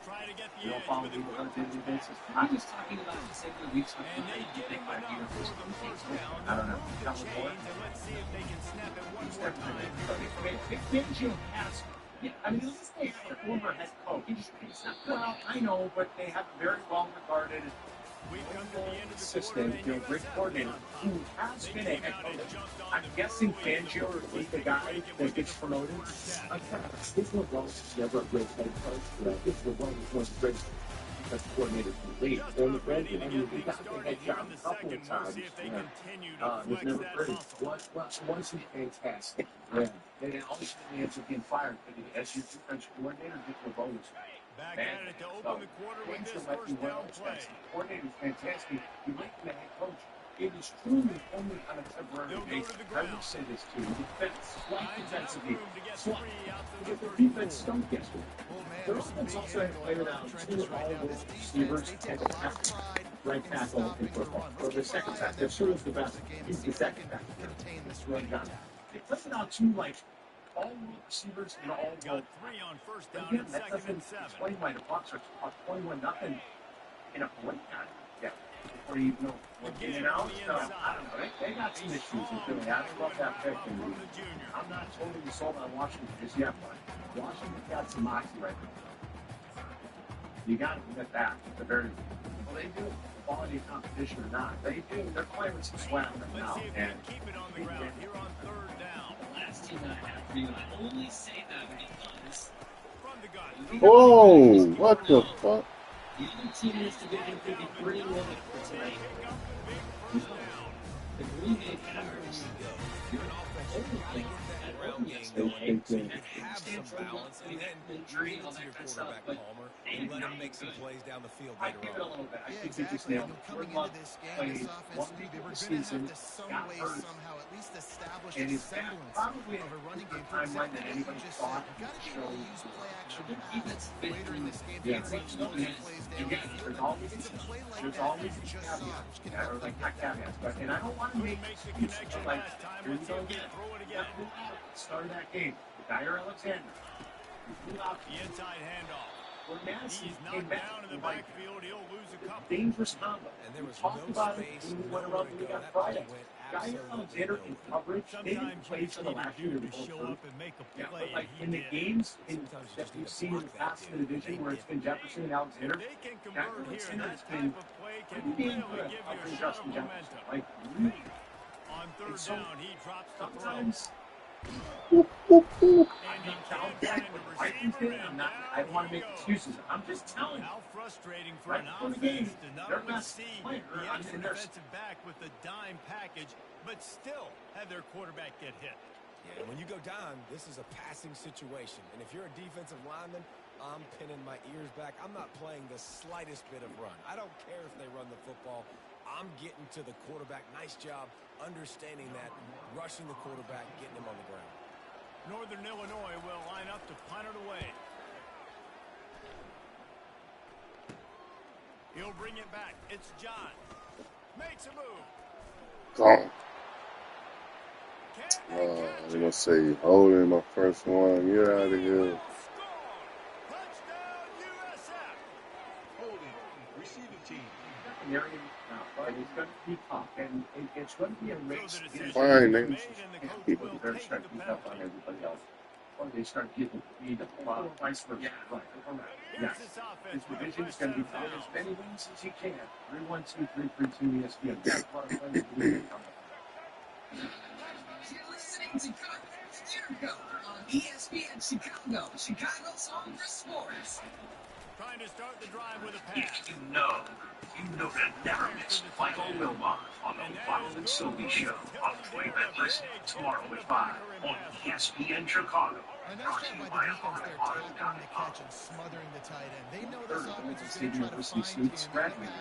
We don't follow it on a daily basis. I'm just talking about the same weeks when you think about uniforms. I don't know. Fangio has. Yeah, I mean, at least they have a former head coach. He just well, I know, but they have a very well-regarded assistant, great coordinator, who has been a head coach. I'm guessing Fangio will be the guy that gets promoted. This was never a great head coach. This was one of the greatest coordinators in the league. And the Brandon, I mean, he got the head job a couple of times. It's never pretty. Once he's fantastic. Yeah. And always the ends up being fired. But as your defense coordinator, get the bonus. Back at it to open the quarter with this first down play. The coordinator is fantastic. You make him a head coach. It is truly only on a temporary basis. I would say this too. Defense, slight defensively. Because the defense stunk yesterday. The offense also had to play without 2 all-world receivers and a tackle, right tackle in football. For the second half, they're sure is the best. He's the second half. It's run down. They played without 2 all-world receivers and all-world. 3 on first down. Again, that doesn't explain why the Bucs are up 21-0 in a point time. Yeah. Before you know what's in and out. So, I don't know. They got some issues in Philly. I love that pick. I'm not totally sold on Washington just yet, but Washington's got some moxie right now. You got to admit that. They're very well, they do quality of competition or not. They do. They're playing with some swag right now. And keep it on the ground here on 3rd down. The last team that I have for you, I only say that because from the gun. Whoa! What the fuck? The other team in this division could be pretty limited for tonight. The Green Bay Packers, if you're an offense, you got to get that ground game going and have some balance, and then give it to your quarterback, Palmer, and let him make some plays down the field later on. Yeah, exactly. And coming into this game, this offense knew they were going to have to some way, somehow, at least establish a semblance of a running game. For exactly what you just said, you got to be able to use play action pass later in this game to run explosive plays down the field. It's a play like that that you just saw, which can help them get But and I don't want to make excuses. Like, here we go again. Start of that game. Dyer Alexander. The inside handoff. When Madison He's came knocked back, down in the backfield. He'll lose a couple. dangerous combo. And there was Talked no about it space, when we went around and we got that ball Friday. went Dyer Alexander in coverage, they didn't play for the last year to show up and make a Yeah, play. but like in the games that we've seen in the past in the division where it's been Jefferson and Alexander, They can that convert here. Alexander has That been type of play can pretty damn really good give up you in a shot of Justin Jefferson. momentum. Like, really. On third so down, he drops the throw. Sometimes Whoop, whoop, whoop. And he can't find the receiver, and I don't want to make excuses. I'm just telling you. How frustrating for Right an before the game, offense to not their only best see player the on extra their defensive back with the dime package, but still have their quarterback get hit. Yeah, when you go down, this is a passing situation. And if you're a defensive lineman, I'm pinning my ears back. I'm not playing the slightest bit of run. I don't care if they run the football. I'm getting to the quarterback. Nice job understanding that, rushing the quarterback, getting him on the ground. Northern Illinois will line up to punt it away. He'll bring it back. It's John. Makes a move. Gone. I'm going to say holding my first one. Get out of here. Touchdown, USF. Holding, receiving team. Secondary now, but it's going to be tough, and it's going to be a race. Fine, man. People are start to beat up on everybody else. Or they start getting beat up or vice versa. Right. Yes. This division is going to be playing as many wins as you can. 3-1-2-3-3-2 ESPN. That's a lot of players to do. You're listening to Carpenter Jericho on ESPN Chicago, Chicago's home for sports. Trying to start the drive with a pass. If you know to never miss Michael Wilbon on the Waddle and Sylvie Show on Playback Listening tomorrow at 5 on ESPN Chicago. A nice job by the defense there, tackling the catch and smothering the tight end. They know this offense is going to try to fine-tune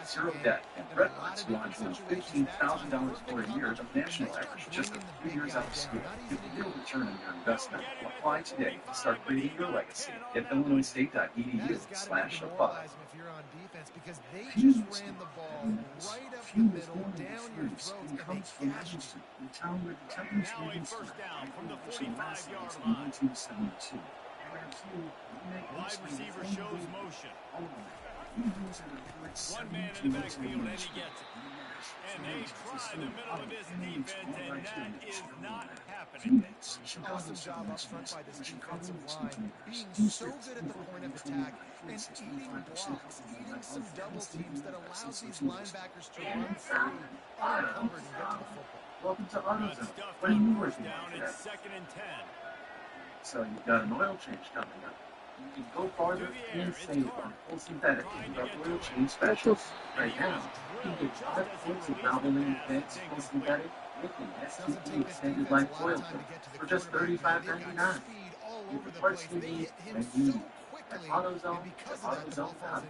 the Zero debt and Red Sox launched $15,000 for a year of national average just 3 years out of school. Get the real return on your investment. Apply today to start creating your legacy at IllinoisState.edu/apply. If you're on defense, because they just ran the ball right up the middle, down your throats, and they gashed you. Now a first down from the 45-yard line. Wide receiver shows motion. One man in the backfield, and he gets it. And they try the middle of this defense, and that is not happening. Awesome job up front by this defensive line, being so good at the point of attack and eating blocks, eating some double teams that allows these linebackers to run through unencumbered and get to the football. Welcome to Good AutoZone. stuff What are you on working first down. on today? It's 2nd and 10. So you've got an oil change coming up. You can go farther and save on full synthetic with our oil change specials. Right now, you can get 5 points of novel fence full synthetic with an SBC extended life oil kit for just $35.99. Get the parts you need when you need at AutoZone at AutoZone.com.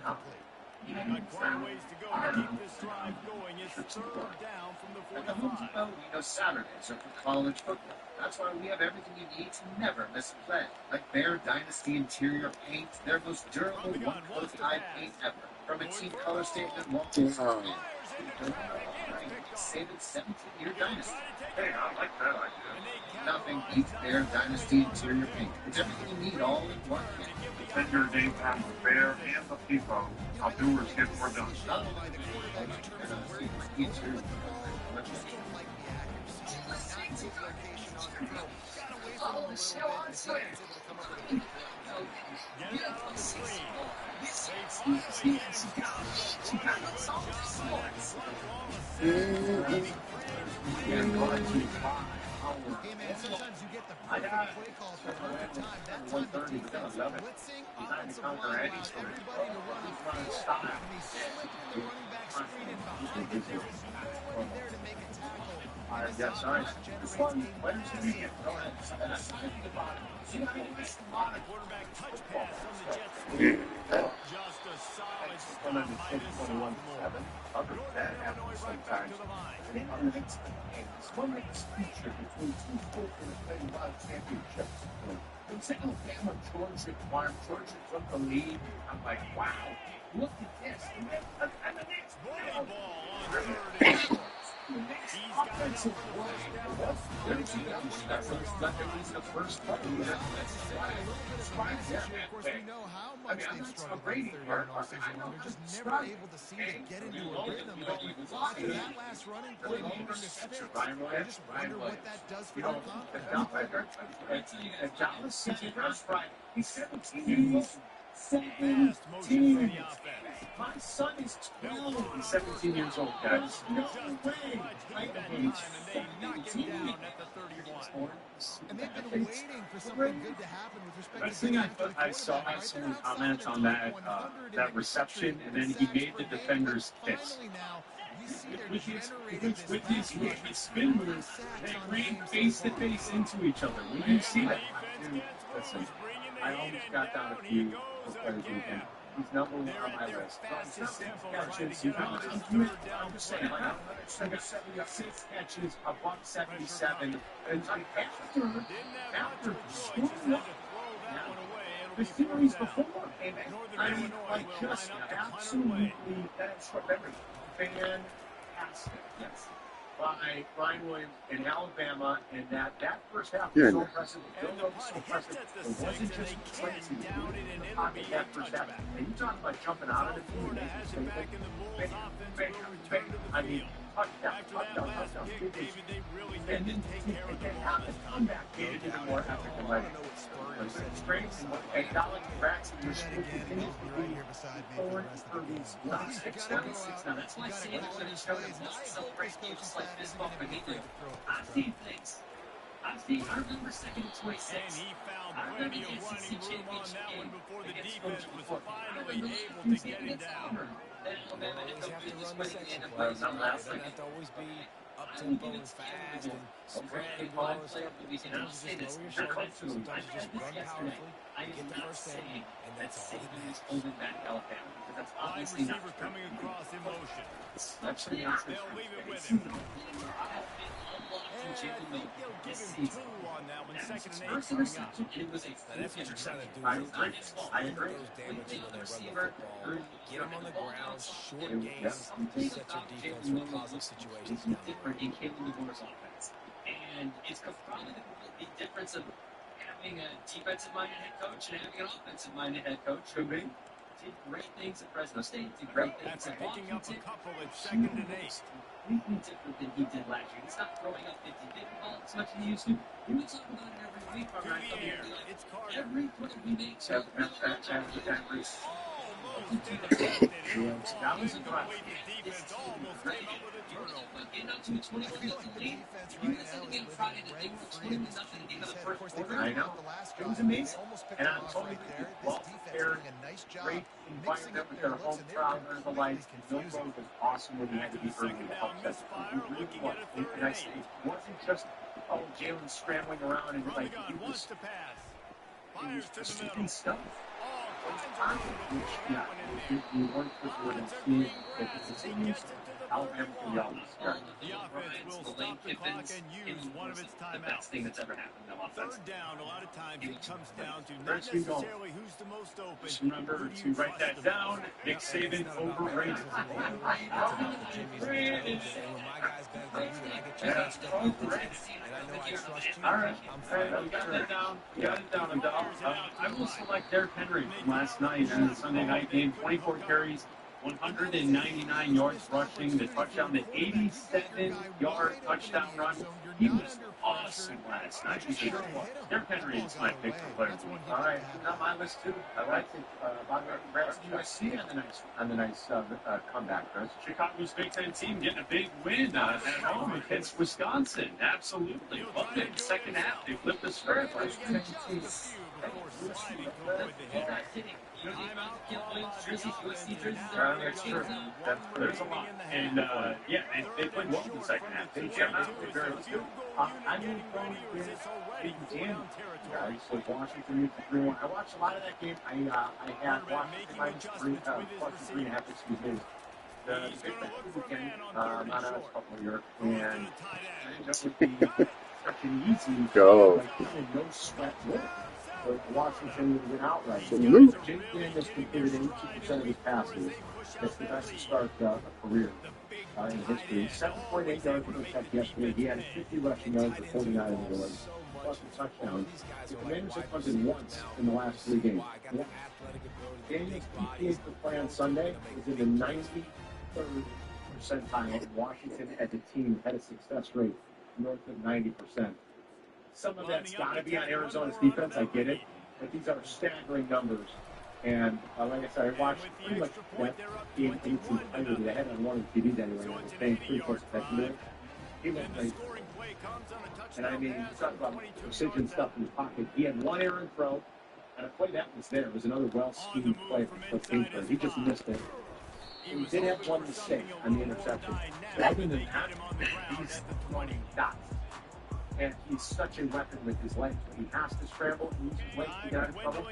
Got quite a ways to go to keep this drive going. It's 3rd down from the At the Home 45. Depot, we know Saturdays are for college football. That's why we have everything you need to never miss a play. Like Bear Dynasty interior paint, their most durable one-coat high paint ever. From a team color statement, saving 17-year dynasty. Hey, I like that idea. Nothing beats Bear Dynasty interior paint. It's everything you need all in one can. Spend your daytime with Bear and the Depot. Outdoors get more done. Not only the interior. Follow the show on Twitter. Beautiful season. This is ESPN Chicago, Chicago's home for sports. Hey man, sometimes you get the perfect play call at the perfect time. That time the defense blitzing, offensive line allows everybody to run up field, and they slip the running back screen, and behind it there is nobody there to make a tackle. Yes, all right. This one, players to be in. Go ahead. Quarterback touch pass from the Jets. Just a solid stop by this sophomore. Northern Illinois right back to the line. It's one of this feature between two schools that have played a lot of championships. When Alabama, Georgia, Georgia took the lead, I'm like, wow, look at this. And the next Bully ball on third and short. He's got enough offensive for the play. first down. There's the other stuff. Let them use the first play. Of course, we know how much they've struggled on third down all season long. They're just never able to seem to get into a rhythm. But after that last running play, moving to sticks, I just wonder what that does for their confidence. Dallas City first right. He's 17 years old. Fast motion for the offense. My son is 12. He's 17 years old, guys. No way. That time, and they knock him down at the 31. And they've been waiting for something good to happen with respect Best to thing getting after the I saw quarterback, right? some They're outside comments the on top 100 that in the reception, country and then in he sacks made the per game. defenders piss. Finally now, we see they're With generating this his pass rush. spin move, they ran face to face into each other. When you see that, dude, listen, I almost got down a few players weekend. He's number one on my list. Fastest tempo trying to Catches, get on this third down I'm just saying, like 176 catches, a $177, and like after scoring up the series before, and I mean, like just absolutely, that's what fantastic. Yes. By Ryan Williams in Alabama, and that first half was so impressive. So impressive. It wasn't just crazy. That first half. And you talking about jumping out of the field. I mean, touchdown. And then have the comeback game to be more epic and like strengths and Dallas Braxton was continues to be forward for these last 6 months. That's why Sanders and his coaches not celebrate games like this one when he did. I've seen things. I remember second and 26. And he found plenty of running room on that one before the defense was finally able to get him down. Alabama Always have to run the section ended play. up It doesn't have to always be up-tempo and fast and spread and do all this stuff. Sometimes you just lower your shoulders. Sometimes you just run powerfully, get the first down, and that's all that matters. Holding back Alabama, because that's Wide obviously not receiver coming across in motion. They'll leave it with him. And I think they'll give him 2 on that one. Second and 8 first coming up. interception, it was a And that's what you're trying to do. I Those agree. damage when they run the football. Get them on the ground, short games, set your defense for positive situations. It's different in Caleb DeBoer's offense. And it's probably the difference of having a defensive-minded head coach and having an offensive-minded head coach who did great things at Fresno State, did great things After at picking up a Washington. couple at 2nd and 8. Completely different than he did last year. He's not throwing up 50-50 ball as much as he used to. We would talk about it every week. To the air. It's Carter. Every play he makes, Almost deflected. That was a drive. The defense almost came up with a turnover. Getting up to a 21-0 lead. You guys had a game Friday that they were 21-0 at the end of the first quarter. I know. It was amazing. And I'm totally well prepared. Great environment with their home crowd and the lights. Bill Rose was awesome when he had to be early to help set the really was. And I say, it wasn't just, Jalen scrambling around and like, he was just taking stuff. Which, yeah, you weren't supposed to see it, but it continues. Alabama can be all this. The offense will stop the clock and use one of its The best timeouts. thing that's ever happened to offense. Third down, a lot of times it comes down to not First we go. necessarily who's the most open. Just remember to write that down. Nick Saban overrated. All right, you got that down. You got it down, Adele. I will select Derrick Henry from last night in the Sunday night game. 24 carries, 199 yards rushing, the touchdown, the 87-yard touchdown run. He was awesome last night. He sure was. Derrick Henry is my pick for player of the week. All right, he's on my list too. I like it. USC on the nice comeback, Chris. Chicago's Big Ten team getting a big win at home against Wisconsin. Absolutely. Loved it. Second half, they flipped the script. before sliding to avoid the hit. Timeout called by the offense. That's true. There's a lot. And, yeah, they played well in the second half. They shut out. They very good. I'm going to go big jam. So Washington needs 3-1. I watched a lot of that game. I had Washington minus plus 3.5, excuse me. The big match of the weekend, not on a couple of years. And that would be such an easy, like, no sweat win. But Washington would win outright. Jake Daniels completed 82% of his passes. That's the best start of a career in history. 7.8 yards per catch yesterday. He had 50 rushing yards for 49 of the yards, plus a touchdown. The Commanders have punted once in the last 3 games. Daniels' EPA per play on Sunday is in the 93rd percentile. Washington as a team had a success rate north of 90%. Some of that's got to be on Arizona's defense. I get it, but these are staggering numbers. And like I said, I watched pretty much that game 18 entirely. I had it on one of the TVs anyway. I was paying pretty close attention to it. He went crazy. And I mean, talk about precision stuff in the pocket. He had one errant throw, and a play that was there. It was another well-schemed play from Kingsbury. He just missed it. He did have one mistake on the interception. But other than that, he's throwing dots. And he's such a weapon with his legs. When he has to scramble and use his legs to get out of trouble, I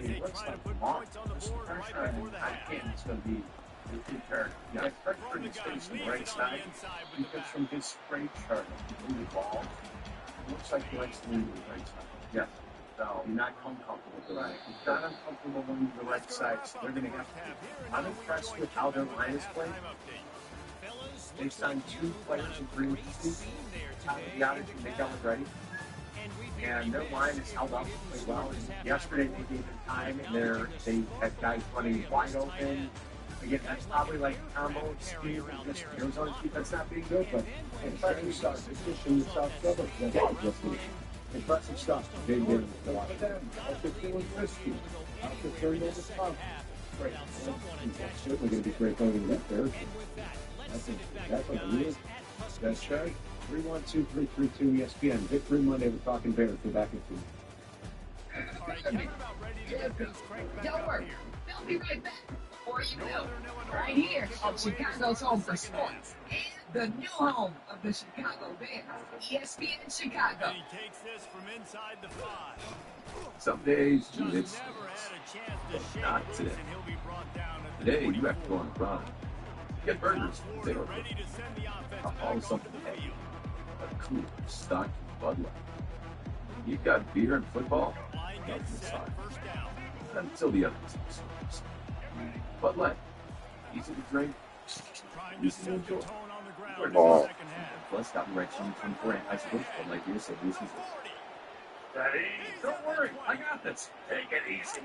mean, it looks like Mark. Pressure on him, it's going to be impaired. Yeah, pressure in his face on the right side, because from his straight chart in the ball, it looks like he likes to lean to the right side. Yes. So he's not uncomfortable with the right. He's not uncomfortable leaning to the right side, so they're going to have to. I'm impressed with how their line is played. They signed 2 players in free agency. Got it, they got it ready. And their line is held up quite well. And yesterday they gave them time, and they had guys running wide open. Again, that's probably like combo speed and just Arizona's defense not being good, but impressive stuff. Especially the South Suburbs. Impressive stuff. They did a lot of them. Also feeling risky. After 30 minutes of time. Great. It's certainly going to be great going that there. That's what it is. That's right. 312-332 ESPN. Victory Monday. We're talking Bears. We're back in 2. Don't worry. They'll be right back. Or you will. Right here on Chicago's home for sports. And the new home of the Chicago Bears. ESPN Chicago. And he takes this from inside the 5. Some days you live but not today. Today you have to go on a grind. Get burgers from potato. I'll something heavy. A cool, stocky Bud Light. You've got beer and football? Nothing aside. Until the other teams. Bud Light. Easy to drink. Easy to enjoy. Plus, copyright 2024 anti-sports Bud Light beer, so this is it. Daddy, don't worry. I got this. Take it easy.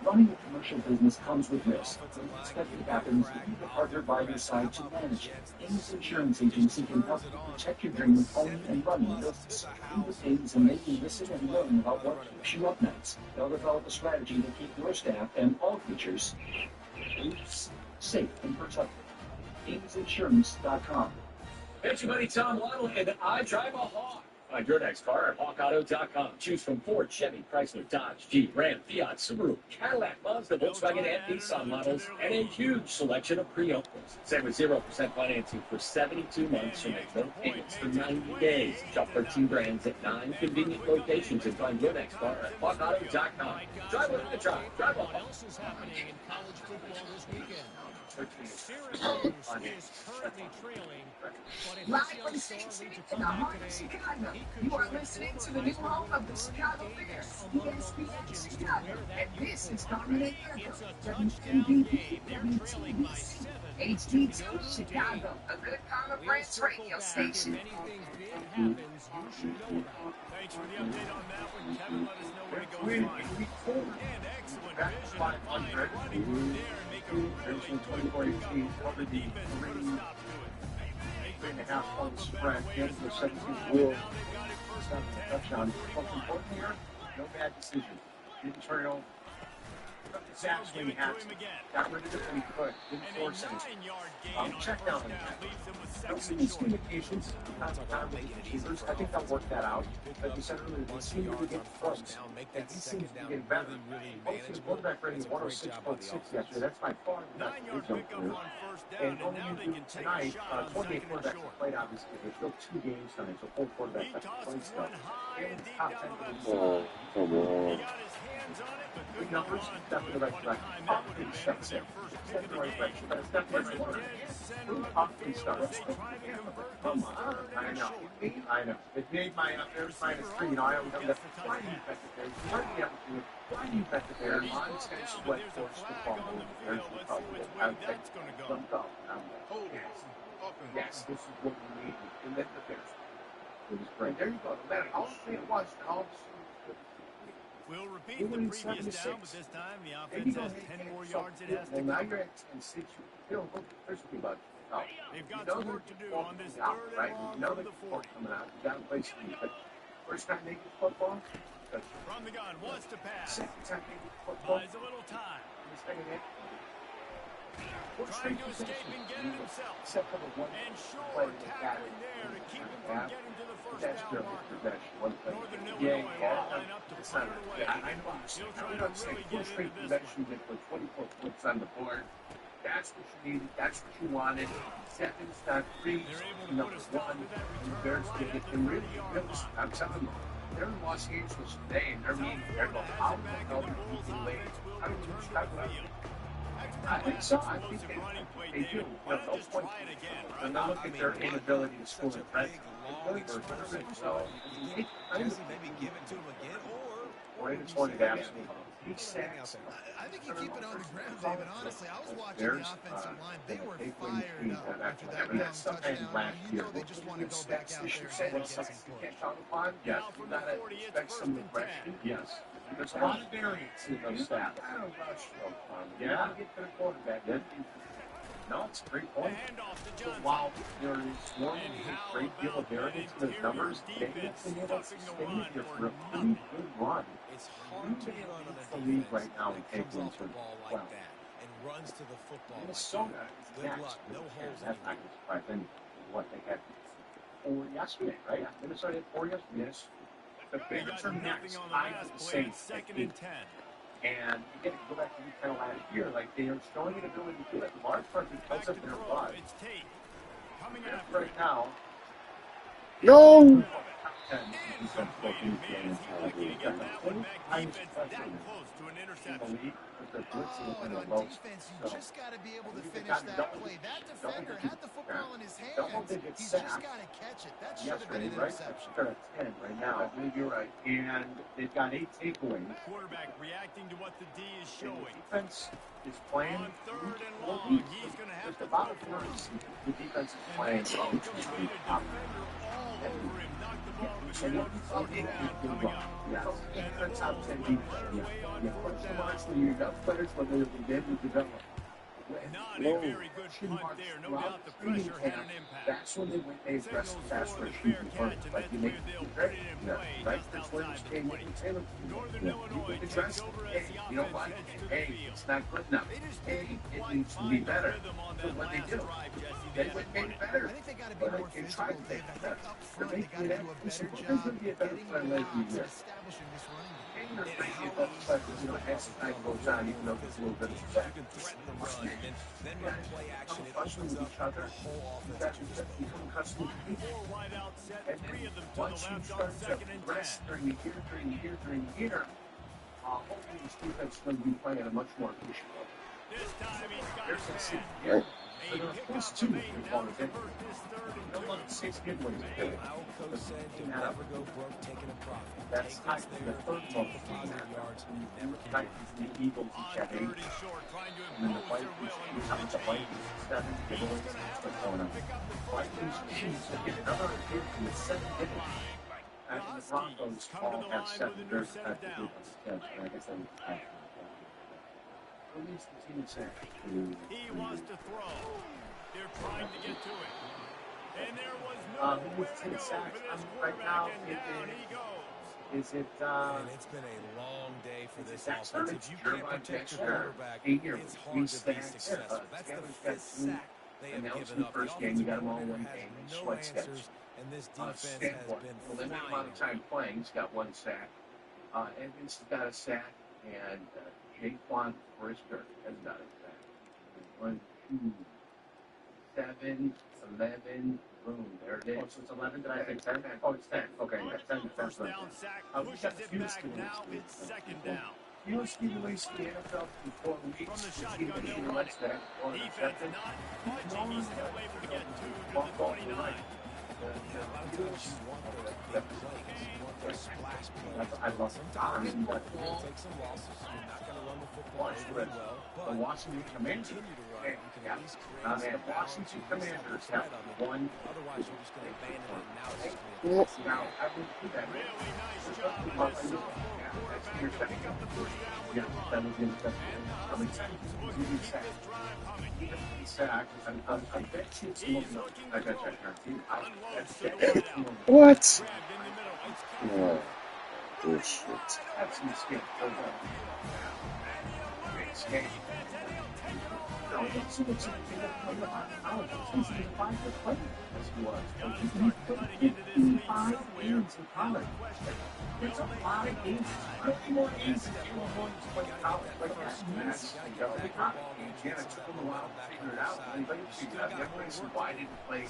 Running a commercial business comes with risk. When unexpected happens, you need a partner by your side to manage it. Ames Insurance Agency can help you protect your dream of owning and running a business. Meet with Ames and they can listen and learn about what keeps you up nights. They'll develop a strategy to keep your staff and all creatures safe and protected. AmesInsurance.com. Hey, everybody, Tom Waddle, and I drive a Hawk. Find your next car at hawkauto.com. Choose from Ford, Chevy, Chrysler, Dodge, Jeep, Ram, Fiat, Subaru, Cadillac, Mazda, Volkswagen, and Nissan models, and a huge selection of pre-owned ones. Same with 0% financing for 72 months or make no payments for 90 days. Shop 13 brands at 9 convenient locations and find your next car at hawkauto.com. Drive with the drive. Drive a Hawk. What else is happening in college football this weekend? Syracuse is currently trailing, but if Live from State Street in the heart of Chicago, you are listening to the new home of the Chicago Bears, ESPN Chicago, and this is Dominate America, WMVP, WTBC, HD2 Chicago, a good Common Brands radio station. Thanks for the update on that one, Kevin. Let us know where to go find. And excellent vision. 500. There's some 24-18 over the 3.5 point spread. Kansas 17 will touchdown. What's important here? No bad decision. Didn't turn it over. took the sacks when he had to. Got rid of it when he could. Didn't force anything. Check down on that. Don't see these communications. I think they'll work that out. Like we said earlier, they seem to be getting close. And he seems to be getting better. Hopefully, the quarterback rating 106.6 yesterday. That's by far the best in his own career. And going into tonight, 28 quarterbacks have played, obviously. There's still 2 games tonight, so 4 quarterbacks have played stuff. And top 10 for the league. Oh, come on. Big numbers, step in the right direction. Hopkins steps in. Step in the right direction. But step in the right direction. Hopkins starts. Come on. I know. It made my Bears -3. You know, I always have that. Why do you bet the Bears? Why do you have to do it? Why do you bet the Bears? I'm saying sweat force the ball. There's the problem. I'm jumped up. Yes, this is what we need. And then the Bears. It was great. There you go. No matter how straight it was, how we'll repeat the previous down, but this time the offense has 10 more yards it has to go. go. Now you're at 10-6. You feel crispy about it. They've got some work to do on this third and long from the 40. Coming out. You got to play some defense. First time they get football. From the gun, wants to pass. Second time they get football. Buys a little time. Trying to escape and get it himself. Except for the one and sure tackling there to keep him from getting to the first down marker. Northern Illinois will line up to put it away. I know He'll try to really get into this one. You put 24 points on the board. That's what you needed. That's what you wanted. Seconds, not 3. Number 1. And the Bears did it. And really, I'm telling you, they're in Los Angeles today, and they're meeting. They're going, how the hell did we delay? How did we Chicago? I think so. I think they do. No point. And now look at their inability to score in red. So, maybe give it to him again, or in 20 absolutely. He sacks. I think you keep it on the ground, David. Honestly, I was watching the offensive line. They were fired up after that young touchdown. You know they just want to go back out there and get some for it. Yes, you got to expect some regression. Yes. There's a lot of variance in those stats. I don't know. Yeah, get to the quarterback. No, it's a great point. So while there is normally a great deal of variance in those numbers, they have been able to sustain it here for a pretty good run. It's hard to run on a the league right now and take wins for like that and runs to the football. Minnesota good luck, no holes. That's not going to surprise anyone. What they had 4 yesterday, right? Minnesota had 4 yesterday. Yes. The bigger term next, I was the same. Second and 10. And again, go back to the kind of last year, like they are showing an ability to do it. Large part because of their buzz. Right now. No. And on defense, you just got to be able to finish that play. That defender had the football in his hands. He's just got to catch it. That should have been an interception. They're at 10 right now. I believe you're right. And they've got 8 takeaways. Quarterback reacting to what the D is showing. Defense is playing. On third and long, he's going to have to about the defense is playing. All over him, knocked the ball to the ground, fourth down coming up. Yes. Defense out 10 defense. You got players when they begin to develop. Not a very good punt there. No doubt the pressure had an impact. That's when they went a aggressive pass rush. Like you make it great. Right? That's where this came in. Northern Illinois takes over as the you know what? Hey, it's not good enough. Hey, it needs to be better. So what they do, they would make it better. I think they got to be more physical, Dave. I think up front they got to do a better job getting involved and establishing this running game. As time goes on, even though there's a little bit of effect. Then run play action. It opens up the whole offense. Four wide out set, 3 of them to the left on second and 10. During the year, hopefully this defense is going to be playing at a much more efficient level. This time he's got it. So there are plus 2 involved in it. No more than 6 giveaways. Our coach said to never go broke taking a profit. That's high. The third most yards. Never Titans, the Eagles, each have 8. And then the Vikings, the Vikings, 7 giveaways. Vikings, Chiefs, get another appearance in the 7 giveaways. And the Broncos all have 7 very effective giveaways. Like I said, he wants to throw. They're trying to get to it. And there was no way to go for this quarterback, and down he goes. Is it, And it's been a long day for this offense. If you can't protect your quarterback, it's hard to be successful. That's the 5th sack they have given up. The offensive coordinator has no answers, and this defense has been limited flying. amount of time playing. He's got 1 sack. Evans has got a sack, and Jaquan Brisker has got a sack. 1, 2, 7, 11. Boom, there it is. Oh, so it's 11. Did I say 10? Oh, it's 10. Okay, that's 10. First down sack, pushes it back. Now it's 2nd down. You know, Steve released the NFL for 4 weeks. From the shotgun, they'll run it. Defense not budging. He's still able to get to the 29. A lot of times you want those big plays. You want those splash plays. Sometimes you're going to take some losses. You're not going to run the football really well. But the Washington Commanders continue to run. You can at least create some Washington Commanders have one. Otherwise, you're just going to abandon it. Now it's just going to be Now, I would do that. Really nice job by the sophomore quarterback to pick up the first down with the run. That was interesting. And How many times looking did to you keep sack? this drive humming. Sack. I bet you it's He's moving. looking I to bet go. you. Unloads to the wideout. What? Grabbed in the middle. It's Oh, bullshit. That's a mistake. Escape. No, it's so much. I don't know. He's a 5-foot player. As he was. He played 55 games in college. It's a lot of games. How many more games did Caleb Williams play in college? Like that's yeah, it took him a while to figure it out. Anybody figured it out? Everybody said, why didn't he play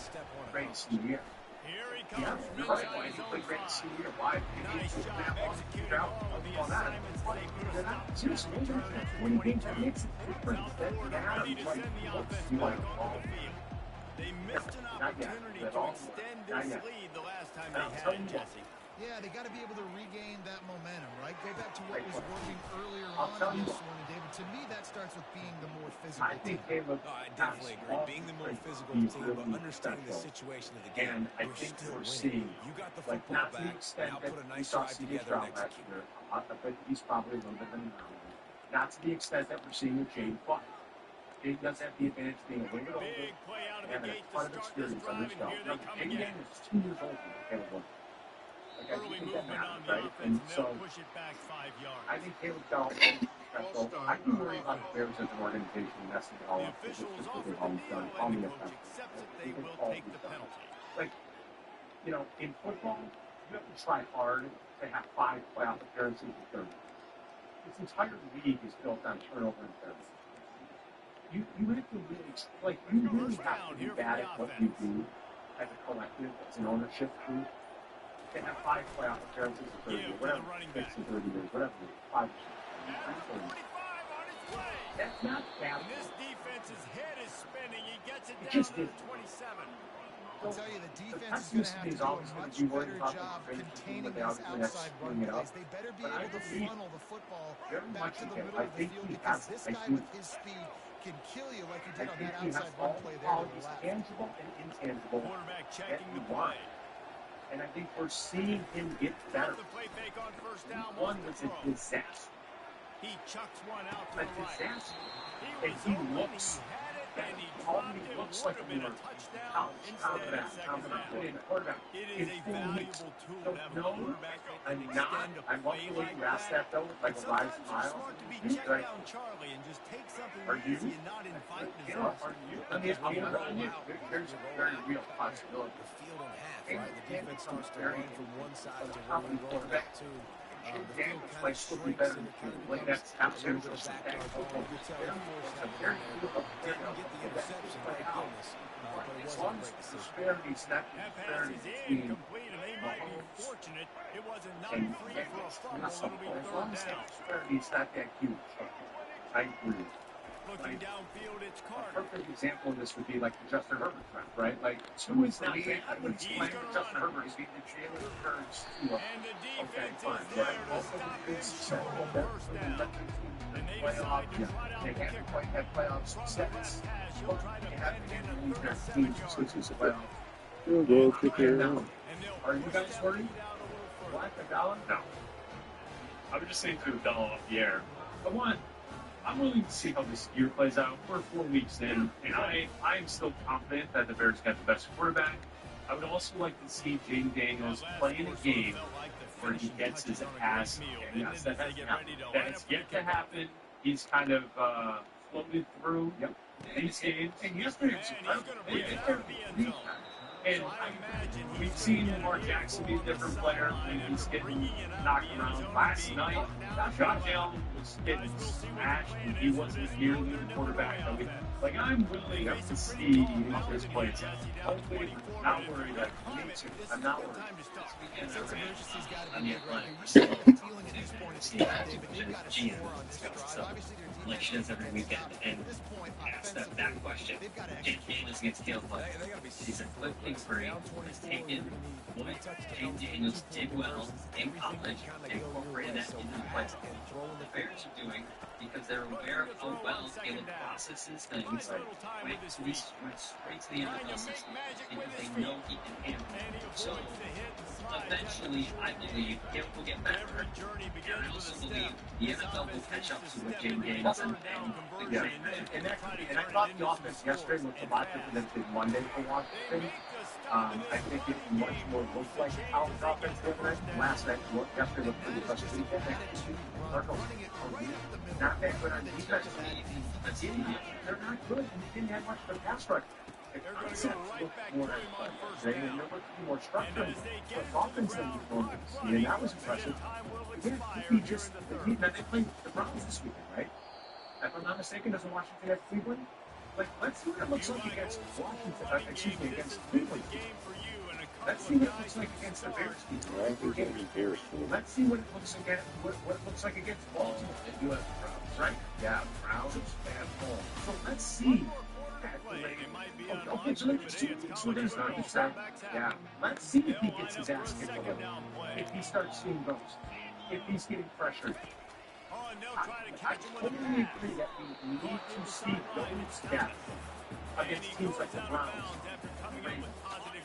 great senior year? Here he Yeah, comes. you're right. Why didn't he play great senior year? Why? Nice job executing all of the assignments they put us out. Seriously, when you get that makes a difference. That Ready to send the offense back on the field. They missed an opportunity to extend this lead the last time they had it, Jesse. Yeah, they got to be able to regain that momentum, right? Go back to what was working earlier on in this one, and David, to me, that starts with being the more physical team. I definitely agree. Being the more physical team, but understanding the situation of the game. And I think we're seeing, You got the like, football not to the back. extent Now that put a we nice saw drive CD together Stroud and last execute. year. I think he's probably a little bit than not to the extent that we're seeing with Jade Buck. Jade does have the advantage of being a little bit older. Big play out of the And a gate to ton of start this experience drive, on and this here they come Jade again. is 2 years older than Caleb Williams. Like, Early I think movement that on matters, the right? offense, And and so they'll push it back 5 yards. I think Caleb Bell I do worry about the Bears as an organization messing it all The up. officials offer They've the always deal, done. and Call the me a coach fan. accepts that they will Always take the done. penalty. Like, you know, in football, you have to try hard to have 5 playoff appearances in 30. This entire league is built on turnover and fairness. You have to really, like, you really have to be bad at what you do as a collective, as an ownership group, to have 5 playoff appearances in 30 years, whatever, 6 in 30 years, whatever, 5 That's not bad. And this defense's head is spinning. He gets it It down just to the is. 27. I'll tell you, the defense is going to have to do a much better job containing these outside run plays. They better be able to funnel the football back to the middle of the field because this guy with his speed can kill you like he did on that outside run play there to the left. Tangible and intangible. Quarterback checking the play. play. And I think we're seeing him get better. The play fake on first down. One was a disaster. He chucks one out to A the right. disaster. He And was he open, looks. he had it, and he All dropped he it. looks Would like have a been a more touchdown instead of second down. It is a valuable tool to have a quarterback that can extend a play like that. Like a rise Sometimes it's smile. smart to be check down Charlie and just take something easy and not invite disaster. I mean, there's a very real possibility. The field in half, right? The defense starts to run from one side to where we roll back to. The field kind of shrinks and it kind of becomes a little bit of backyard ball. You can tell the force had it in there. Didn't get the interception, thank goodness. But it wasn't a great decision. That pass is incomplete, and they might be fortunate it wasn't knocked free for a fumble. It'll be third down. It's not that huge. I agree. Looking downfield, it's A Carter. perfect example of this would be like the Justin Herbert trap, right? Like, who is not bad when he's playing with Justin Herbert? He's beating the Jalen Hurts. And the defense is there to stop him short of first down. And they decide to trot out the kicker. From the left hash, he'll try to put it in a 37-yard line. Field goal kicker. And they'll Are you push guys that worried? lead out a little further. Black the dollar? No. I would just say through the ball off the air. I'm willing to see how this year plays out. We're 4 weeks in, and I am still confident that the Bears got the best quarterback. I would also like to see Jaden Daniels play in a game where he gets his ass kicked. Yes, that has yet to happen. He's kind of floated through these games. And yesterday was incredible. And we've seen Lamar Jackson be a different player when he's getting knocked around. Last night, Josh Allen was getting smashed and he wasn't nearly the quarterback. I'm willing to see this place. Hopefully, I'm not worried. I'm not worried. Like she does every weekend, and ask that question. Jake Daniels against Caleb White. She's a quick inquiry, has taken what Jake Daniels did well in college and incorporated that into the play. What the Bears are doing, because they're aware of how well Caleb processes things, went straight to the NFL system because they know he can handle it. So eventually, I believe it will get better. And I also believe the NFL will catch up to what Jaden Daniels and I thought the offense yesterday looked a lot different than it did Monday for Washington. I think it much more looked like how the offense did last night. Yesterday looked pretty frustrating. Not bad, but on defense, they're not good, and they didn't have much of a pass rush. The concepts look more athletic, and they're looking more structured. But offense than we normally see, and that was impressive. Yeah, they played the Browns this weekend, right? If I'm not mistaken, doesn't Washington have Cleveland? Let's see what it looks like against Washington. Against Cleveland. Let's see what it looks like against the Bears. Let's see what it looks like what it looks like against Baltimore. They do have the Browns, right? Yeah, Browns and home. So let's see. Okay, so there's 2 weeks. So there's not just that. Yeah. Let's see if he gets his ass kicked a little. If he starts seeing those. If he's getting pressured. I totally agree that we need to see those gaps against teams like the Browns.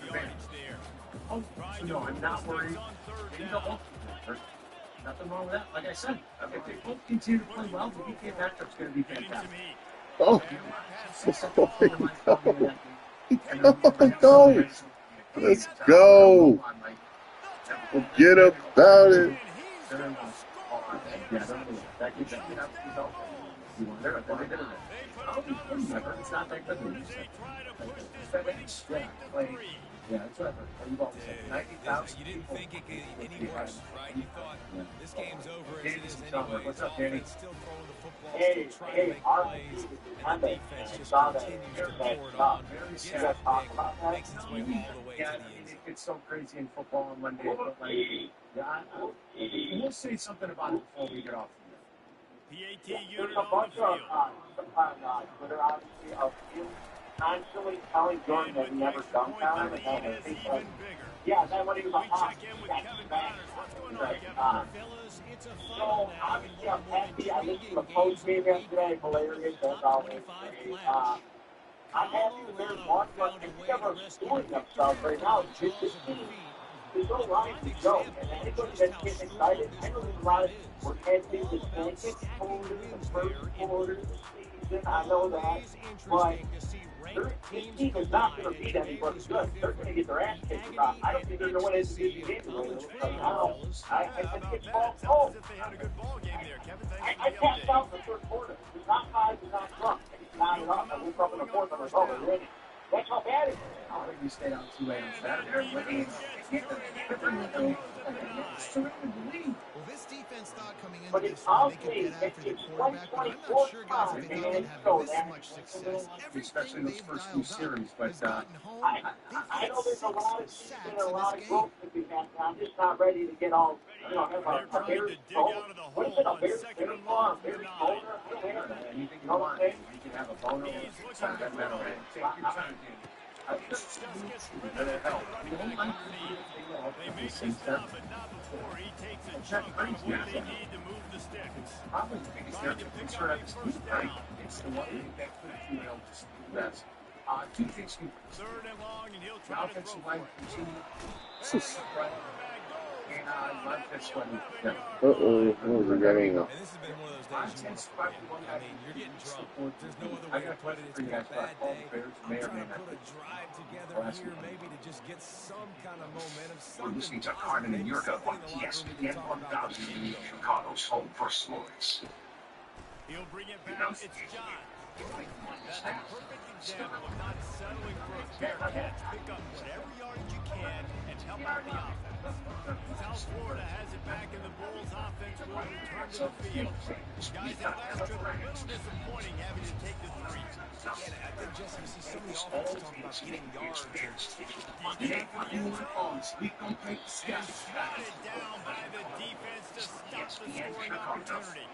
The Bears. Oh, so no, I'm not worried. Nothing wrong with that. Like I said, if they both continue to play well, the weekend matchup's going to be fantastic. Oh, go. Let's go. Forget about it. It's not that good. Yeah, that's what I've heard. 90,000 You didn't think it could get any worse, right? You thought this game's over as it is anyway. What's up, Danny? Still throwing the football, still trying to make plays, and the defense just continues to pour it on. Yeah, makes its way all the way to the end zone. It's so crazy in football on Monday. We'll say something about it before we get off the PAT There's unit a on bunch the of field. Twitter, obviously, of him constantly telling Jordan that he never dunked on him, and then I think like, yeah, then when he was a hot, that's back. So obviously I'm happy. I listened to the post game yesterday, hilarious as always. I'm happy the Bears won, but I think they're fooling themselves right now. This team is so Ryan to go, and anybody that's getting excited, I know there's a lot of we're heading this blanket quarter, the first quarter of the season. I know that, but this team is not going to beat anybody good. They're going to get their ass kicked. I don't think they're going to win this game. I think it's all I passed out in the third quarter. It's not tied, it's not drunk. It's not enough. I woke up in the fourth and I was already. That's how bad it is. I think we stayed out too late on Saturday. Well, this defense thought coming into But this it's one all they could get after the it's quarterback, but I'm not sure, guys, if they thought they'd have this much success. Especially those first few series, but I know there's a lot of teams and a lot of growth to be had. I'm just not ready to get all, have a Bears phone. What is it, a Bears law, a Bears owner? I don't care. Anything you want. You can have a boner or something that matter. Take your time. I just better help. You don't like to do anything else. They make the but not before he takes a chunk of what they need to move the sticks. Probably the biggest concern at this point, right? It's the one thing that could do the best. Two things. Third and long, and he'll The try to offensive throw line for it. continue to spread. Uh-oh, what was it getting? And this has been one of those days you want to forget. I mean, you're getting drunk. There's no other way to put it. It's been a bad day. I'm trying to put a drive together here, maybe to just get some kind of momentum. We're listening to Carmen and Yurka on ESPN 1000, Chicago's home for sports. He'll bring it back. It's John. That's a perfect example of not settling for a fair catch. Pick up whatever yardage you can and help out the offense. South Florida has it back, and the Bulls offense will return to the field. Guys, that last trip a little disappointing having to take the three. Yeah, I think, Jesse, you see some of the offense talk about getting yards. And swatted down by the defense to stop the scoring opportunity.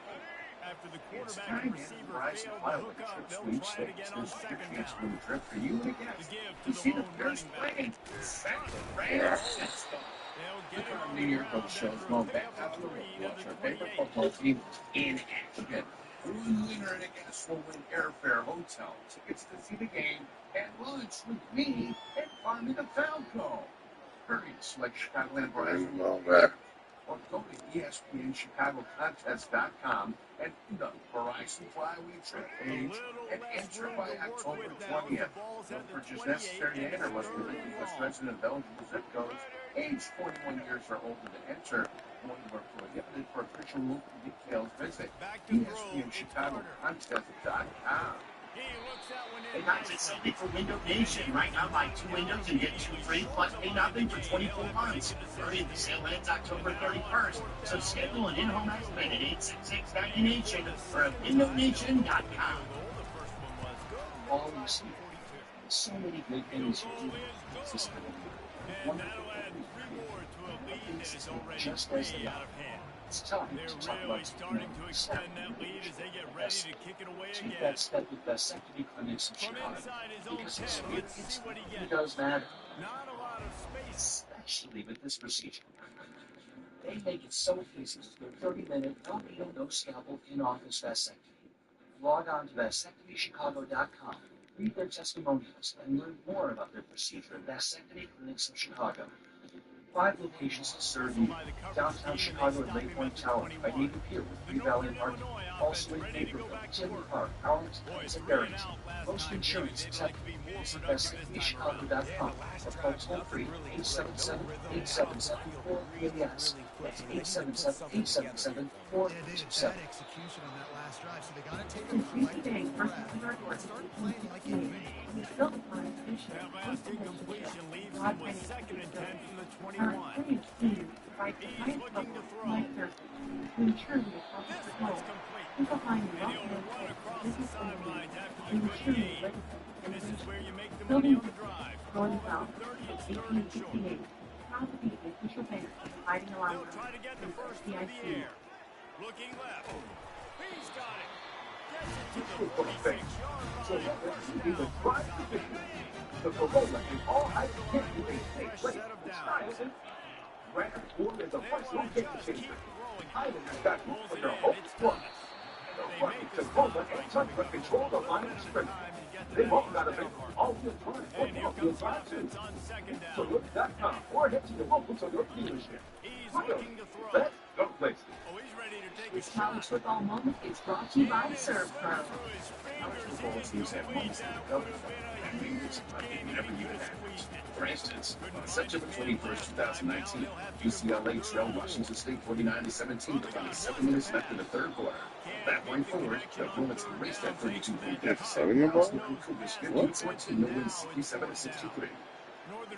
After the quarterback and receiver failed to hook up, they'll try it again on second down. The give to the lone running back. They'll get him on the ground after a pickup of 3 to the 28. In action. One winner and a guest will win airfare, hotel, tickets to see the game, and lunch with me and Farming the Falco. Hurry to select Chicagoland Verizon. Or go to ESPNChicagoContest.com and do the Verizon Flyway trip page and enter by October 20th. No purchase necessary to enter must be a U.S. resident of eligible zip codes, age 41 years or older to enter. One more prohibited. For official local details, visit ESPNChicagoContest.com. Hey guys, it's something for Window Nation. Right now, buy 2 windows and get 2 free, plus pay nothing for 24 months. Hurry, the sale ends October 31st. So schedule an in-home estimate at 866-90Nation or at windownation.com. All you see, so many good things you do. Just as they are. It's time to talk about starting to extend that lead as they get ready to kick it away again. That step with vasectomy clinics in Chicago. Because it does matter. Not a lot of space. Especially with this procedure. They make it so easy to do 30-minute, no needle, no scalpel, in-office vasectomy. Log on to vasectomychicago.com, read their testimonials, and learn more about their procedure at Vasectomy Clinics of Chicago. 5 locations to serve you. Downtown Chicago at Lake Point Tower, by Navy Pier with Green Valley Park, also in Naperville, Tinley Park, Arlington, and Barrington. Most insurance accepted. Visit VasectomyChicago.com or call toll-free 877-877-4PBS. That's 877-877-427. Execution on that last drive, so they got to take a collective breath. Start playing like it means. That last incompletion leaves him with 2nd and 10 from the 21. He's looking to throw. This one's complete. And he'll run across the sidelines after the quick gain. And this is where you make the money on the drive. 30 and starting short. They'll try to get the first through the air. Looking left. He's got it. Gets it to the 46-yard line. First down. The Corona is all I can do. Fresh set of downs. Granite Ford is the first location changer. Islanders got room for their It's home run. Thomas. The running Tacoma and touch but control the line of scrimmage. They've all got a big all-field drive for all-field drive too. On second So down. look.com or head to your local Toyota dealership. He's looking to throw. Let's go places. Oh, he's ready to take a This shot. college football moment is brought to you by Serve Pro. College football seems to have moments in the cover. And maybe it's never even happens. For instance, on September 21st, 2019, UCLA trailed Washington State 49-17 with only 7 minutes left in the third quarter. That point forward, the Bullets erased that 32-point deficit. Cougars 15-14 to win 67-63.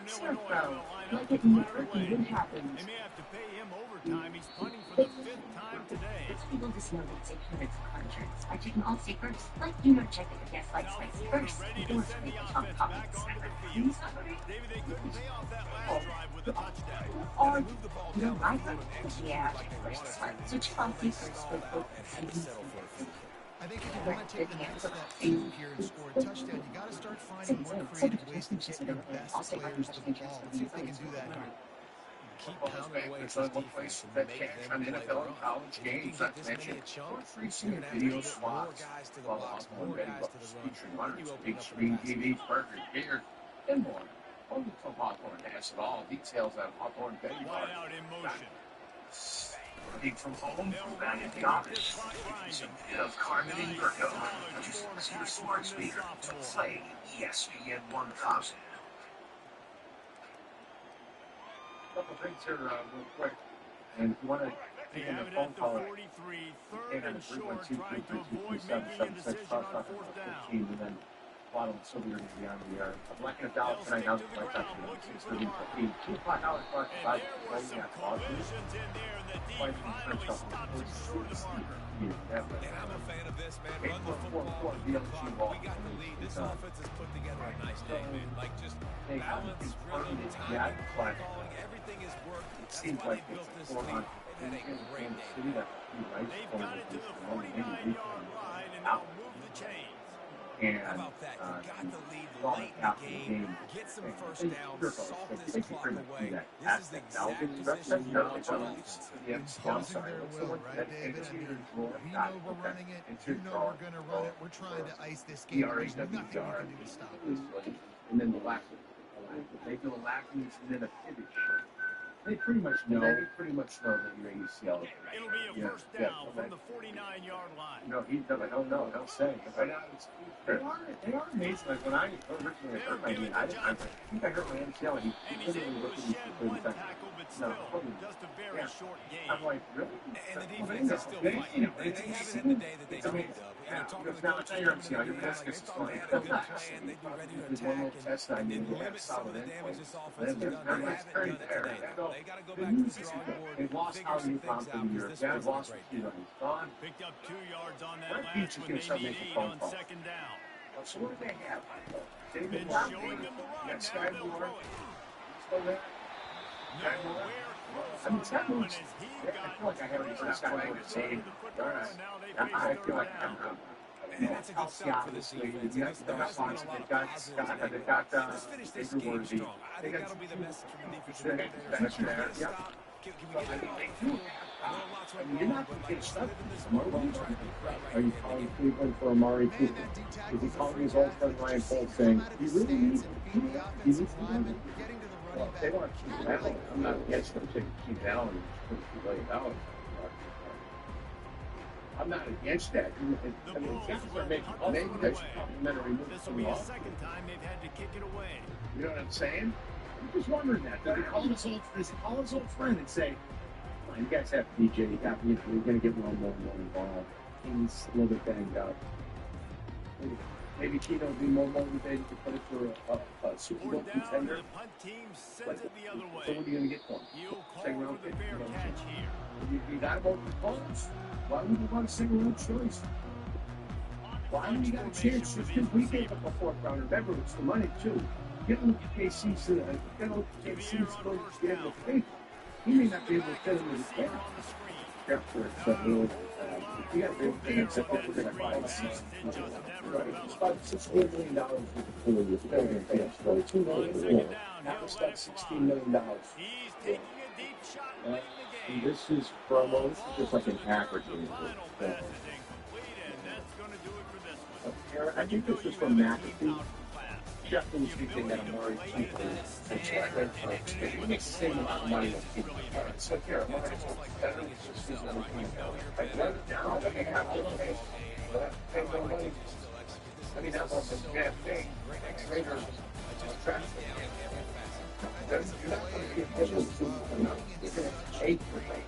Serve Pro. Make it networking when it happens. They may have to pay him overtime. He's punting for the 5th time today. People just know that take hundreds of contracts by checking all secrets, like do not check that the guest likes spicy first before they put on top of the snapper. Maybe they couldn't pay off that last drive with a touchdown. Or no right foot. Yeah, first smart. So check all secrets with both and I think if you want to take the next step here and score a touchdown, you got to start finding more creative ways to get your best players to the ball. See if they can do that here. Keep pounding away at this defense and make them play their own. If you can get this many a chunk, you're going to have to get more guys to the box, more guys to the run. Featuring runners, big screen TVs, burgers, beer, and more. Wonderful Hawthorne has it all. Details on Hawthorne Betty Bar. Wide out in motion. Working from home, back at the office. Some bit of Carmen and Yurko. Just listen to your smart speaker to play ESPN 1000. Couple things here real quick. And if you want to They take in have the it phone at the call, 43, third and short, trying to avoid 312-232-3776, making a decision on fourth down. and then Waddle and Silver are going to be on the air. I'm lacking a dollar tonight. Now it's like $6.30. $2 for And there were some collisions in there, and the D finally stops him short of the marker. And I'm a fan of this, man. Run the football. We got the lead. This offense has put together a nice day, man. Like just balance, rhythm, timing, calling. Everything has worked. That's why they built this lead. And had a great day. They've got it to the 49-yard line, and now move the chains. And How about that? You got the lead late in the game. Get some first downs. Salt this clock away. This is the exact position you want your offense in. Imposing their will, right, David? I mean, we know we're running it. You know we're going to run it. We're trying to ice this game. There's nothing we can do to stop us. And then the last one. They do a lacking and then a pivot. They pretty much know. They pretty much know that you're ACL. It'll be a first down from the 49-yard line. No, he doesn't. I don't know. Don't say. They are amazing. Like when I originally hurt my knee, I think I hurt my MCL. And he's able to shed one tackle, but still just a very short game. I'm like, really? And the defense is still fighting. They haven't had the day that they don't, talking to the coach, your MCL. Your best is they'd be ready to attack and limit some of the damage this offense has done. They haven't done it today, though. They got to go back to the drawing board and figure some things out because this was a great game. Picked up 2 yards on that last one. They need 8 on second down. So what do they have? Been showing them the run. Now they'll throw it. Nowhere close on that one as he got I save the football, and now they face third down. And that's a good start for this defense. There has been a lot of positives today. Let's finish this game strong. I think that'll be the message from the defense. Can we get a stop? Can we get a goal? You're not going to get stuck in this mode. Are you calling Cleveland for Amari Cooper? Is he calling his old friend Ryan Poles saying, you really need to do that? You need to do that? Well, if they want to keep Allen, I'm not against them taking Keith Allen and $2 million. I'm not against that. I mean, guys are making maybe that's complimentary move. This will be the second time they've had to kick it away. You know what I'm saying? I'm just wondering that. Does he call his old friend and say, "Come on, you guys have DJ. You got me. You're going to get more and more involved. He's a little bit banged up. Maybe Tino will be more motivated to put it for a Super Bowl contender. The punt team sends it the other way. So what are you going to get for him? He'll call for the fair catch here. You got him over the phones. Why would you want a single road choice? Why do you got a chance? Just because we gave up a fourth rounder. Remember, it's the money too. Get a look at KC's to be able to pay. He may not be able to fit him in his game. You got to be able to pay him something for like it's about $16 million for the building. It's $22 million. Now it's about $16 million. He's taking a deep shot. And this is promo. This is just like an average. I think this is from McAfee. Jeff was thinking that Amari Cooper he makes the same amount of money as Cooper. So here, Amari I mean, that was a bad thing. Raiders trash. You're not going to get able to enough. You're going to take the thing.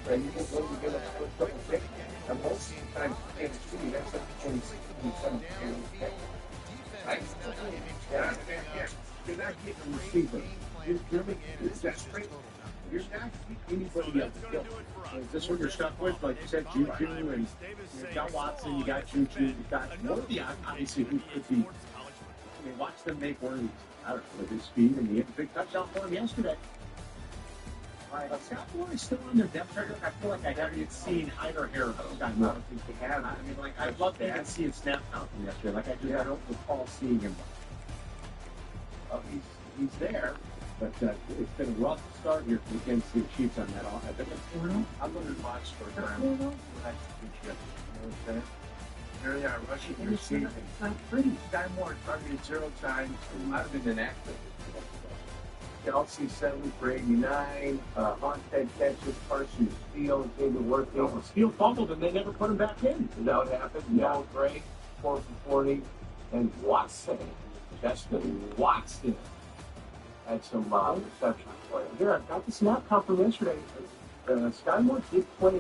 And you just want to get a double pick. And most times, in the city, that's like 27 right? Yeah. You're not getting a receiver. You're making desperate. You're not getting anybody else. Is this what you're stuck with? Like you said, Juju, and you got Watson, you got Juju, you got Morty, obviously, who could be. I mean, watch them make one of these. I don't know, with his speed, and he hit a big touchdown for him yesterday. Scott Flores still on their depth chart. I feel like I haven't seen either hair of those guys. I don't think they have. I mean, like, I'd love to even see a snap count from yesterday. Like, I don't recall seeing him. He's there, but it's been a rough start here against the Chiefs on that offense. I'm going to watch for them. You know what I'm saying? Here they are rushing your season. It's not pretty. Sky Moore targeted 0 times. I've been inactive. Kelsey 7 for 89. Haunted catches, Parsons Steele, David working. Steele fumbled and they never put him back in. That happened. No, Gray, 4 for 40. And Watson, Justin Watson, had some receptions for him. Yeah, I got the snap count from yesterday. Skymore did play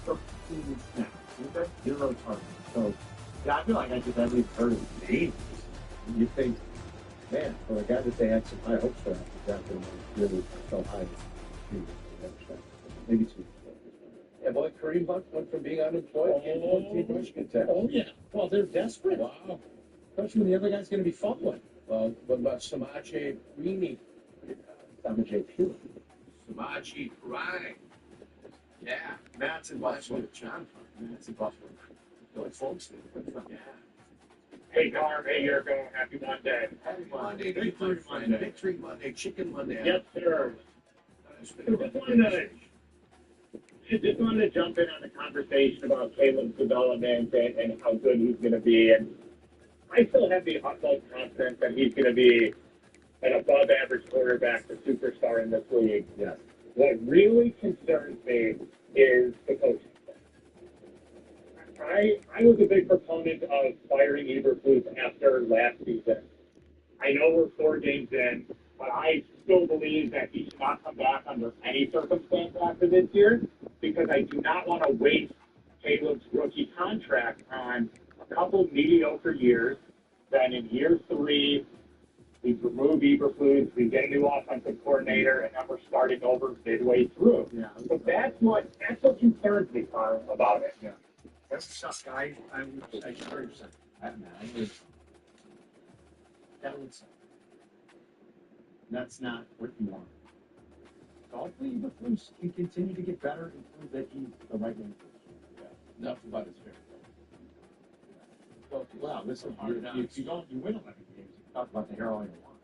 13 snaps. He got 0 targets. So, yeah, I feel like I just haven't even heard of his name. You think, man, for a guy that they had some high hopes for, that one really so high. Maybe 2. Yeah, boy, Kareem Hunt went from being unemployed to rushing attack. Oh, yeah. Well, they're desperate. Wow. Especially when the other guy's going to be fumbling. Well, what about Samaje Perine? Samaje Perine. Samaje Perine. Yeah. Matt's in Buffalo. John, Matt's in Buffalo. Like folks. Yeah. Hey, Carm. Hey, Yurko. Happy Monday. Happy Monday, Victory Monday. Victory Monday, Chicken Monday. Yes, sir. Just wanted to jump in on the conversation about Caleb's development and how good he's going to be. And I still have the utmost confidence that he's going to be an above-average quarterback, the superstar in this league. Yes. What really concerns me is the coaching. I was a big proponent of firing Eberflus after last season. I know we're 4 games in, but I still believe that he should not come back under any circumstance after this year because I do not want to waste Caleb's rookie contract on a couple mediocre years. Then in year 3, we remove Eberflus, we get a new offensive coordinator, and then we're starting over midway through. Yeah. So that's what concerns me, Carl, about it. Yeah. That's the stuff, guy. I agree. That would suck. That's not what you want. Hopefully, Eberflus can continue to get better and prove that he's the right man. Yeah. Enough about his fair. Well, listen, if you win 11 games, you talk about the hair all you want.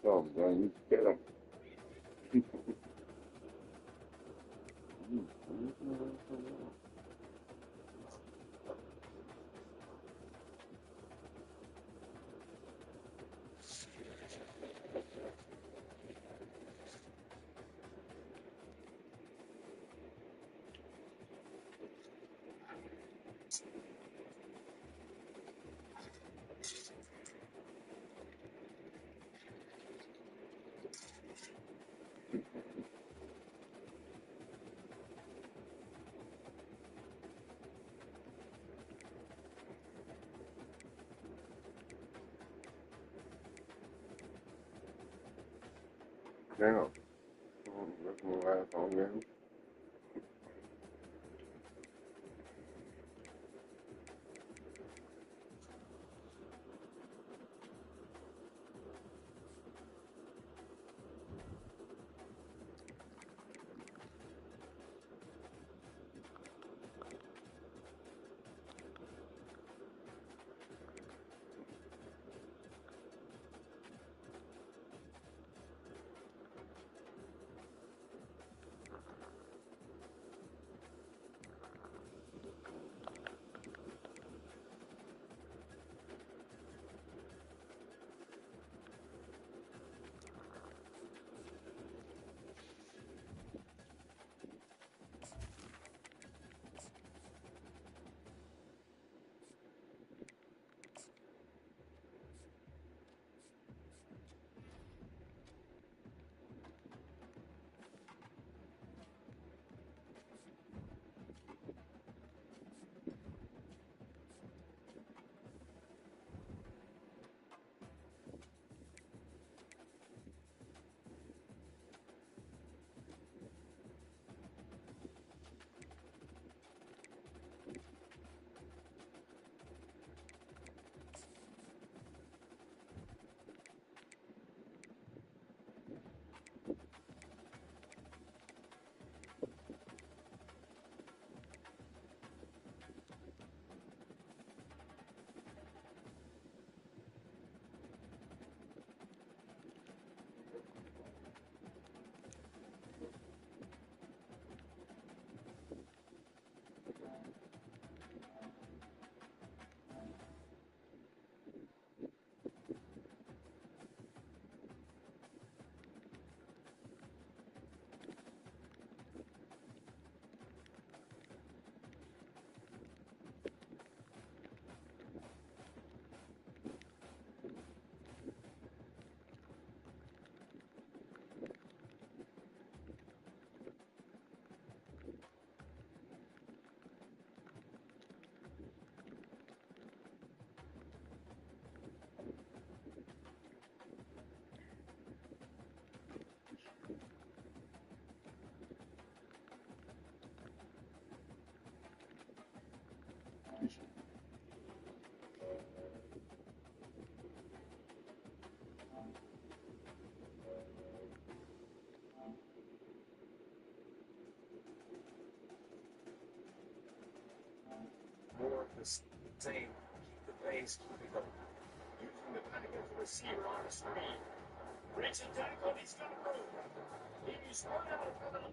something, man. You get them. Damn. That's my last home game. More of the same. Keep the pace, keep it going. Using the Pentagon's receiver on the screen. Breaks a tackle, he's got room. He's run out of room.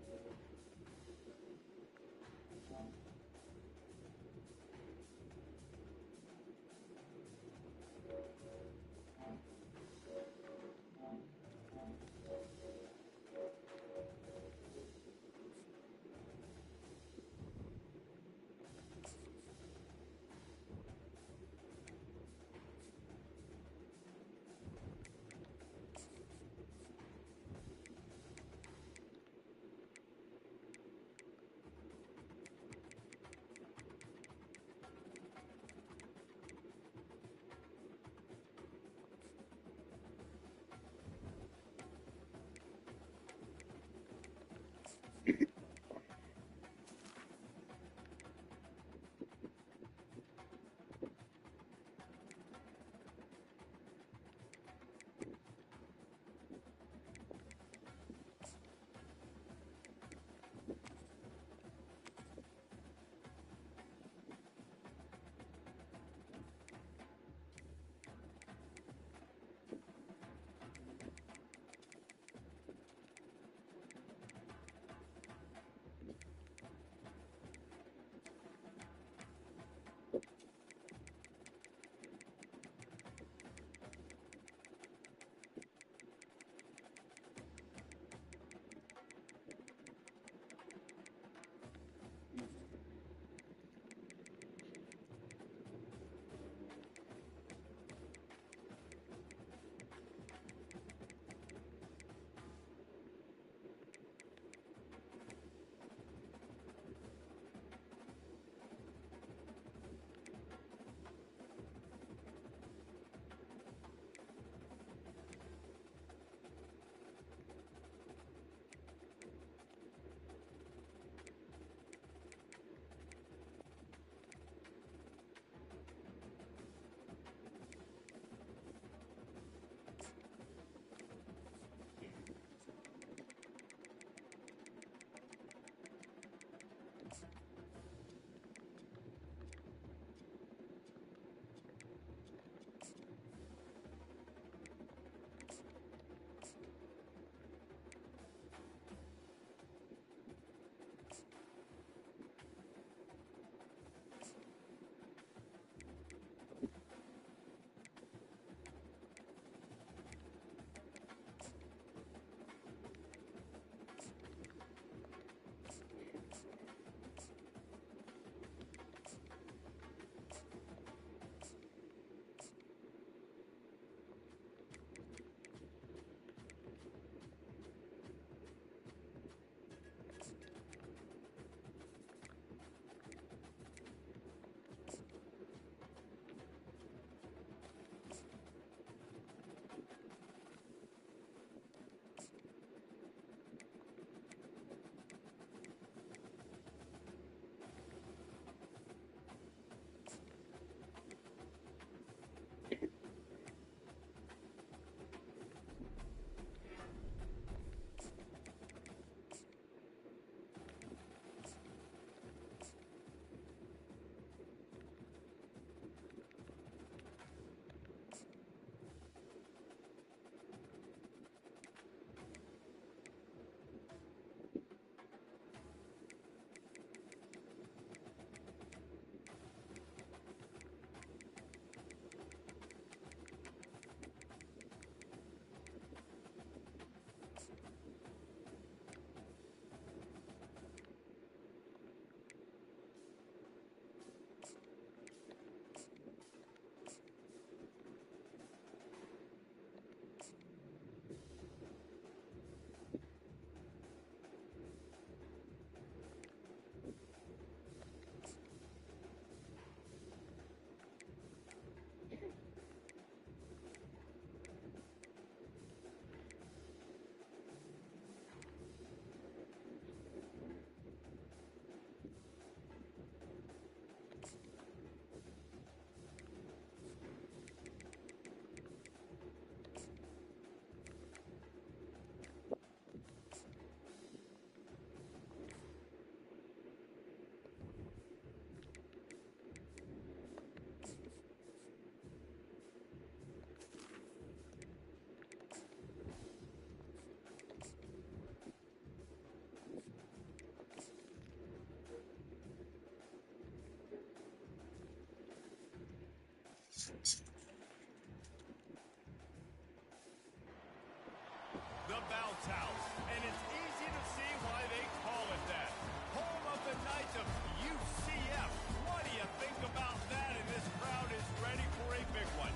Knights house, and it's easy to see why they call it that. Home of the Knights of UCF. What do you think about that? And this crowd is ready for a big one.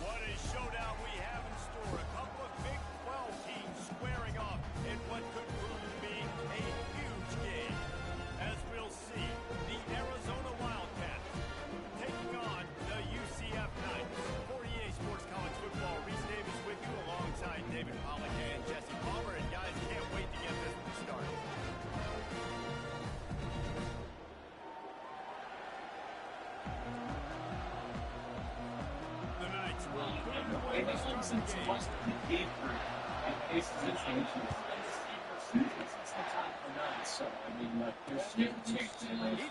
What a showdown we have in store. A couple of Big 12 teams squaring off in what could prove to be a huge game. As we'll see, the Arizona Wildcats taking on the UCF Knights. 48 Sports College Football, Reese Davis with you alongside David Pollack and Jesse Palmer. And guys, can't wait to get this one started. The Knights will put away the game. He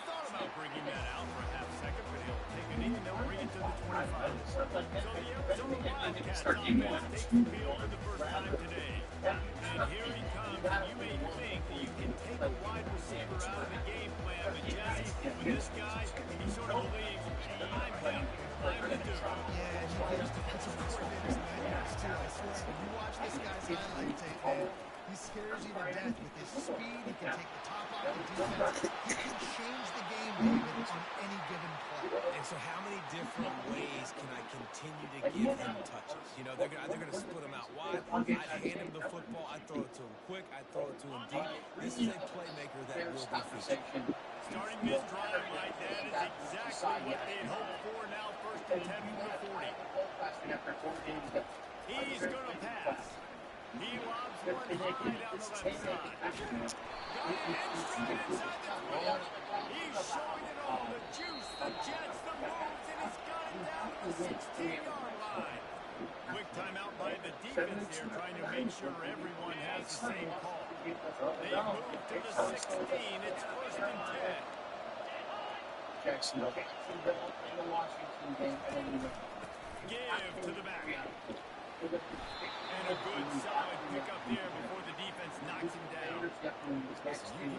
thought about bringing that out for a half second, but he'll take it in and they'll bring it to the 25. So the Arizona Wildcats take the field for the first time today. And here he comes, and you may think that you can take a wide receiver out of the game plan, but Jesse, with this guy, he sort of believes, I'm him, I'm the dude. Yeah, and there's defensive coordinators in that house, too. I swear, when you watch this guy's highlight tape, man, he scares you to death with his speed. He can take the top off the defense. He can change the game, David, on any given play. And so how many different ways can I continue to give him touches? You know, they're going to split him out wide. I'd hand him the football. I'd throw it to him quick. I'd throw it to him deep. This is a playmaker that will be featured. Starting this drive like that is exactly what they'd hoped for. Now first and 10 from the 40. He's going to pass. He lobs one high down the left side. Got it in straight inside the 20. He's showing it all. The juice, the jets, the moves, and he's got it down to the 16-yard line. Quick timeout by the defense here, trying to make sure everyone has the same call. They move to the 16. It's first and 10. Jacksonville in the Washington game, and then give to the back. And a good solid pickup there before the defense knocks him down. You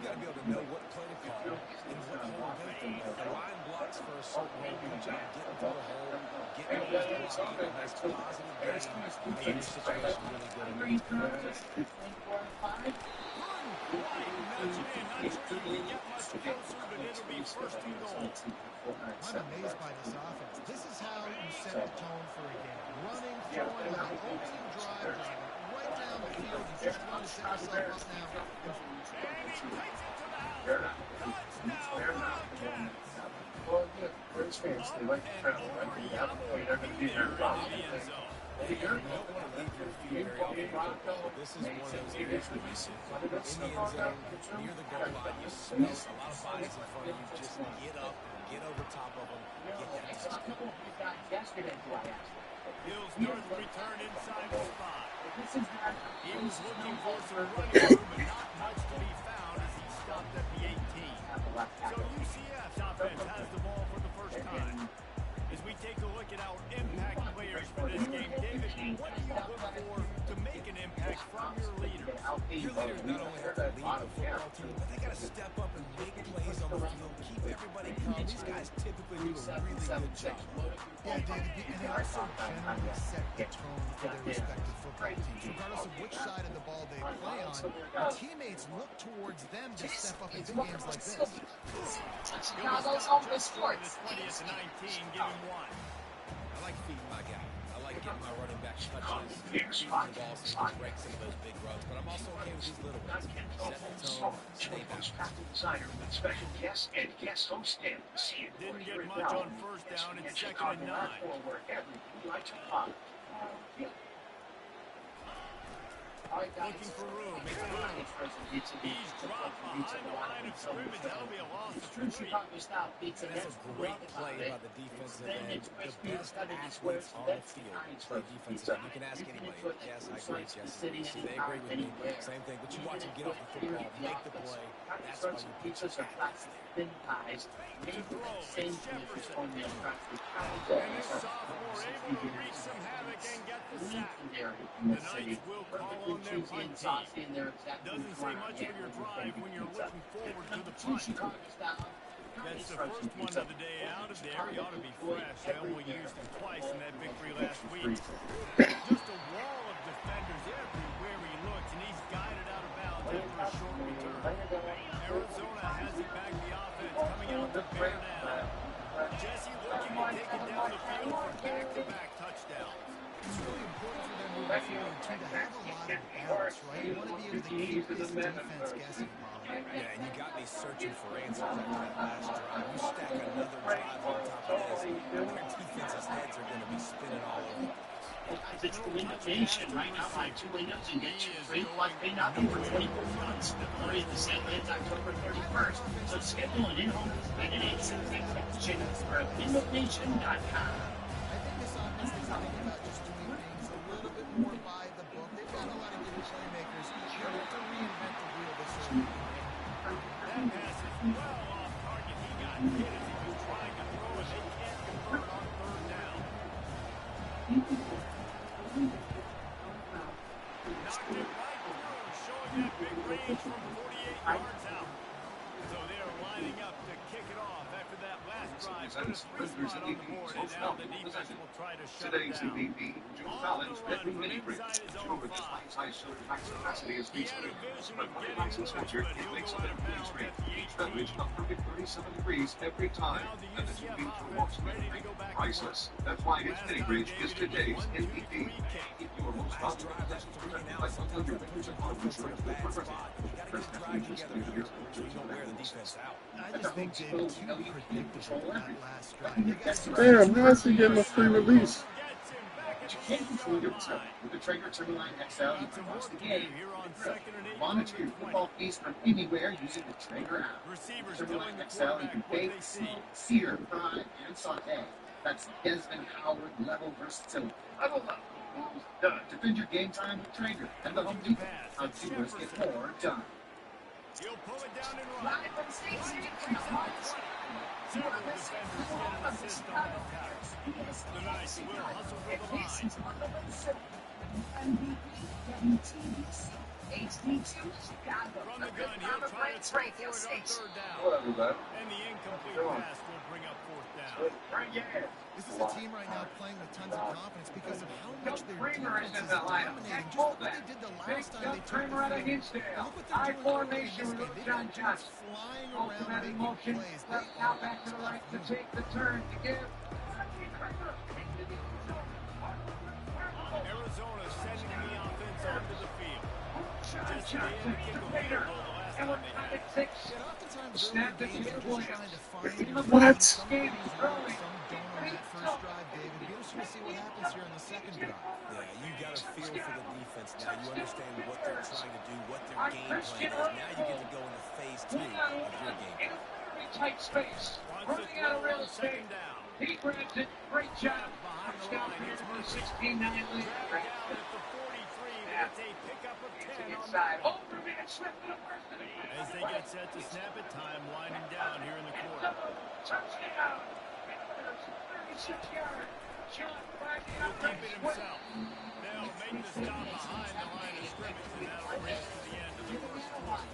got to be able to know what play to call and what hole to go. If the line blocks for a certain hole, good job getting to the hole, getting those blocks, a nice positive game, making the situation really good. I'm amazed by this offense. This is how you set the tone for a game. Running, throwing on the opening drive, right down the field. You just want to set yourself up now. Well, yeah, Braves fans, they like to travel, right? They have a play, they're going to be there. You don't want to leave your feet very often. This is one of those areas where you sit in the end zone, near the goal line, you smell a lot of bodies in front of you. Just get up, get over top of them, get that distance. He'll start the return inside the spot. He was looking for some running room, but not much to be found as he stopped at the 18. So UCF's offense has the ball for the first time. As we take a look at our impact players for this game, David, what do you look for to make an impact from your leader? Your leaders not only have to lead the football team, but they got to step up and make plays on the field, keep everybody calm. These guys typically do a really good job. Yeah, David, and they also generally set the tone for their respective football teams. Regardless of which side of the ball they play on, their teammates look towards them to step up in games like this. Chicago's home for sports. 20th to 19, give him one. I like feeding my guy. I like getting my running back touches, feeding the ball so he can break some of those big runs. But I'm also okay with these little ones. Set the tone, stay balanced. Designer with special guests and guest host and see it. Didn't get much on first down. It's second and 9. Looking for room. He's dropped behind the line of scrimmage. That'll be a loss of 3. And that's a great play by the defensive end. The best athletes on the field play defensive end. You can ask anybody. Yes, I agree, Jesse. They agree with me. Same thing. But you watch him get off the football, make the play. That's why you put your athletes there. To throw, it's Jefferson. And this sophomore able to wreak some havoc and get the sack. The Knights will call on their punt team. Doesn't say much for your drive when you're looking forward to the punt. That's the first one of the day out of there. He ought to be fresh. They only used him twice in that victory last week. Just a wall of defenders everywhere he looks, and he's outfielder, too, to have a lot of balance, right? You want to be able to keep this defense guessing, Bob. Yeah, and you got me searching for answers after that last drive. You stack another drive on top of this, their defense's heads are going to be spinning all over the place. Guys, it's the window nation. Right now, buy 2 windows and get 2 free plus pay nothing for 24 months. Hurry, the sale ends October 31st. So schedule an in-home estimate at 866 Gm or at windownation.com. I think this offense is thinking about just doing things a little bit more by the book. They've got a lot of good playmakers. You don't have to reinvent the wheel this early. That pass is well off target. He got hit as he was trying to throw it. They can't convert on third down. Knocked it right through, showing that big range from 48 yards out. So they are lining up to kick it off after that last drive. Put a 3-spot on the board, and now the defense will try to shut it Today's down. MVP, Joe Collins, veteran mini bridge. Joe with his life-size shirt max capacity is He had a vision of getting loose, but he'll go out of bounds at the 18. beverage up for 37 degrees every time. And the two being for walks priceless. That's why his mini bridge is today's MVP. If you are most popular, that's protected by some of your victims and auto insurance will progress. I just think David, too predictable that last drive. Damn, how is he getting a free release? But you can't control your time. With the Traeger Timberline XL, you can watch the game. Monitor your football feast from anywhere using the Traeger app. Timberline XL, you can bake, smoke, sear, fry, and saute. That's Desmond Howard level versatility. I don't know. Defend your game time with Traeger and the Home Depot. How doers get more done. He'll pull it down and run. Live from State Street in the March. Several defenders get an assist on that pass. The nice will hustle for the line. This is Wonderland MVP, WTBC, HD2, Chicago. From the A gun, good he'll Robert try to Bright's throw radio for it on station. third down. Whatever, man. And the incomplete pass will bring up fourth down. This is a team right now playing with tons of confidence because of how much their Kramer is defense in is the lineup. dominating. Just look what they did the last time they took Kramer out of Hinsdale. Look what High they're doing early in formation this with game. They've John got dudes Johnson. flying Ultimate around in making motion. plays. They Left now are back to the right to tough. take the turn to give. Arizona sending the offense onto the field. Just Johnson did kick to a Vader. field goal the last And time we're they tied had. at 6. And oftentimes Snap early it games, to you're just Williams. trying to find your What? some things work, some don't on that first drive, David. Be interested to see what happens here on the second drive. Yeah, you got a feel for the defense now. You understand what they're trying to do, what their game plan is. Now you get to go into phase 2 of your game In plan. a very tight space. Wants to Running out of throw real on estate. second down. He grabs it. Great job. Behind the Touchdown line, here it's for Murphy. 16-9 lead. Dragged down at the 43, but it's a pickup of 10 on Inside. that. Over man Smith to the first. As they get set to snap it, time winding down here in the quarter. Touchdown. 36 yards. John Friday He'll keep it himself. They'll make the stop behind the line of scrimmage, and that'll bring us to the end of the first quarter.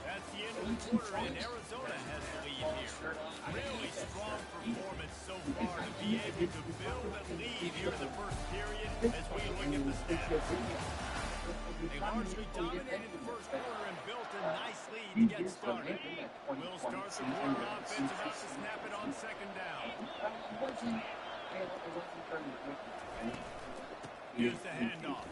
That's the end of the quarter, and Arizona has the lead here. Really strong performance so far to be able to build a lead here in the first period as we look at the stats. They largely dominated the first quarter and built a nice lead to get started. We'll start the quarter offense about to snap it on second down. Here's the handoff.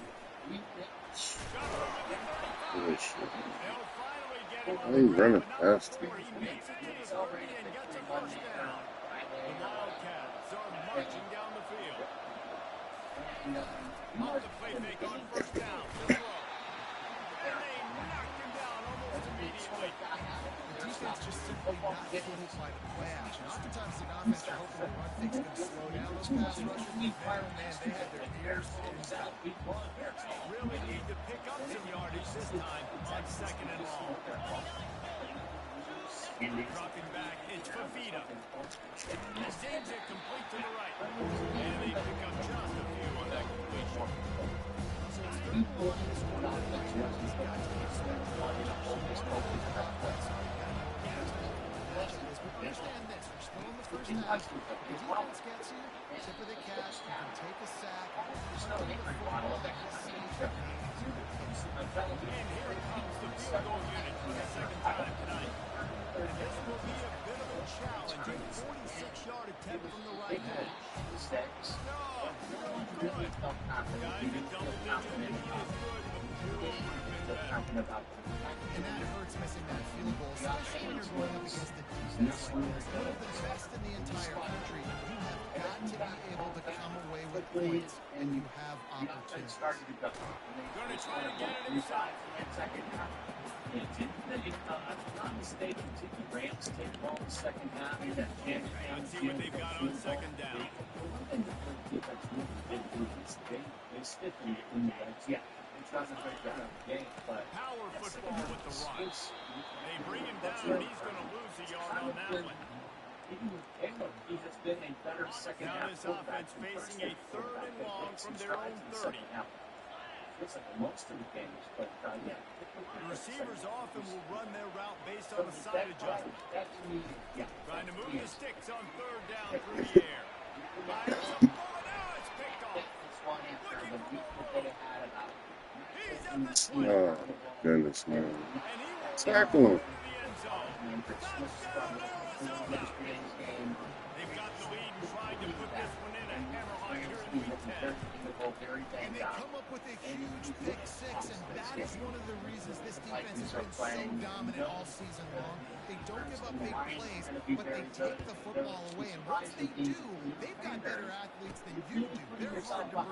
Bullshit. They'll finally get him Why on are you the running ground past him? before he makes it to the 30 and gets a first down. The Wildcats are marching down the field. On the play fake on first down. The throw. And they knocked him down almost immediately. The defense just simply not fooled by the play action. Oftentimes the offense are hoping the run fake's going to slow down those pass rushers. Man, they had their ears pinned out. Really need to pick up some yardage this time on second and long. Dropping back, it's Fafita. Saves it complete to the right. And they pick up just a few on that completion. So it's very important in this quarter that the defense has got to be expected to get a hold of this focus offense. Understand this, we're still in the first half. The defense gets you, tip of the cap, you can take a sack, punt the football, see if you And here comes the field goal unit for the second time tonight. And this will be a bit of a challenge. A 46-yard attempt from the right hash. No, good. Guys in double digit question about and that hurts missing that field goal, especially when you're going up against the defense like this. One of the best in the entire country. You have got to be able to come away with points, and you have opportunities. Going to try to get it inside. If I'm not mistaken, did the Rams take the ball in the second half? Let's see what they've got on second down. They stiffened in the legs. Yeah, it's not a great job of the game, but power football with the runs. They bring him down. He's going to lose a yard on that one. He has been a better second half. Now this offense facing a 3rd and long from their own 30. Looks like most of the games, but yeah. The receivers often will run their route based on the side adjustment. Trying to move the sticks on 3rd down through the air. Fires up, going out. It's picked off. Looking for more. He's at the 20. Oh, goodness, man. Tackle him. They've got the lead and trying to put this one in a hammer high here in week 10. And they come up with a huge pick six, and that is one of the reasons this defense has been so dominant all season long. They don't give up big plays, but they take the football away. And once they do, they've got better athletes than you do. They're hard to bring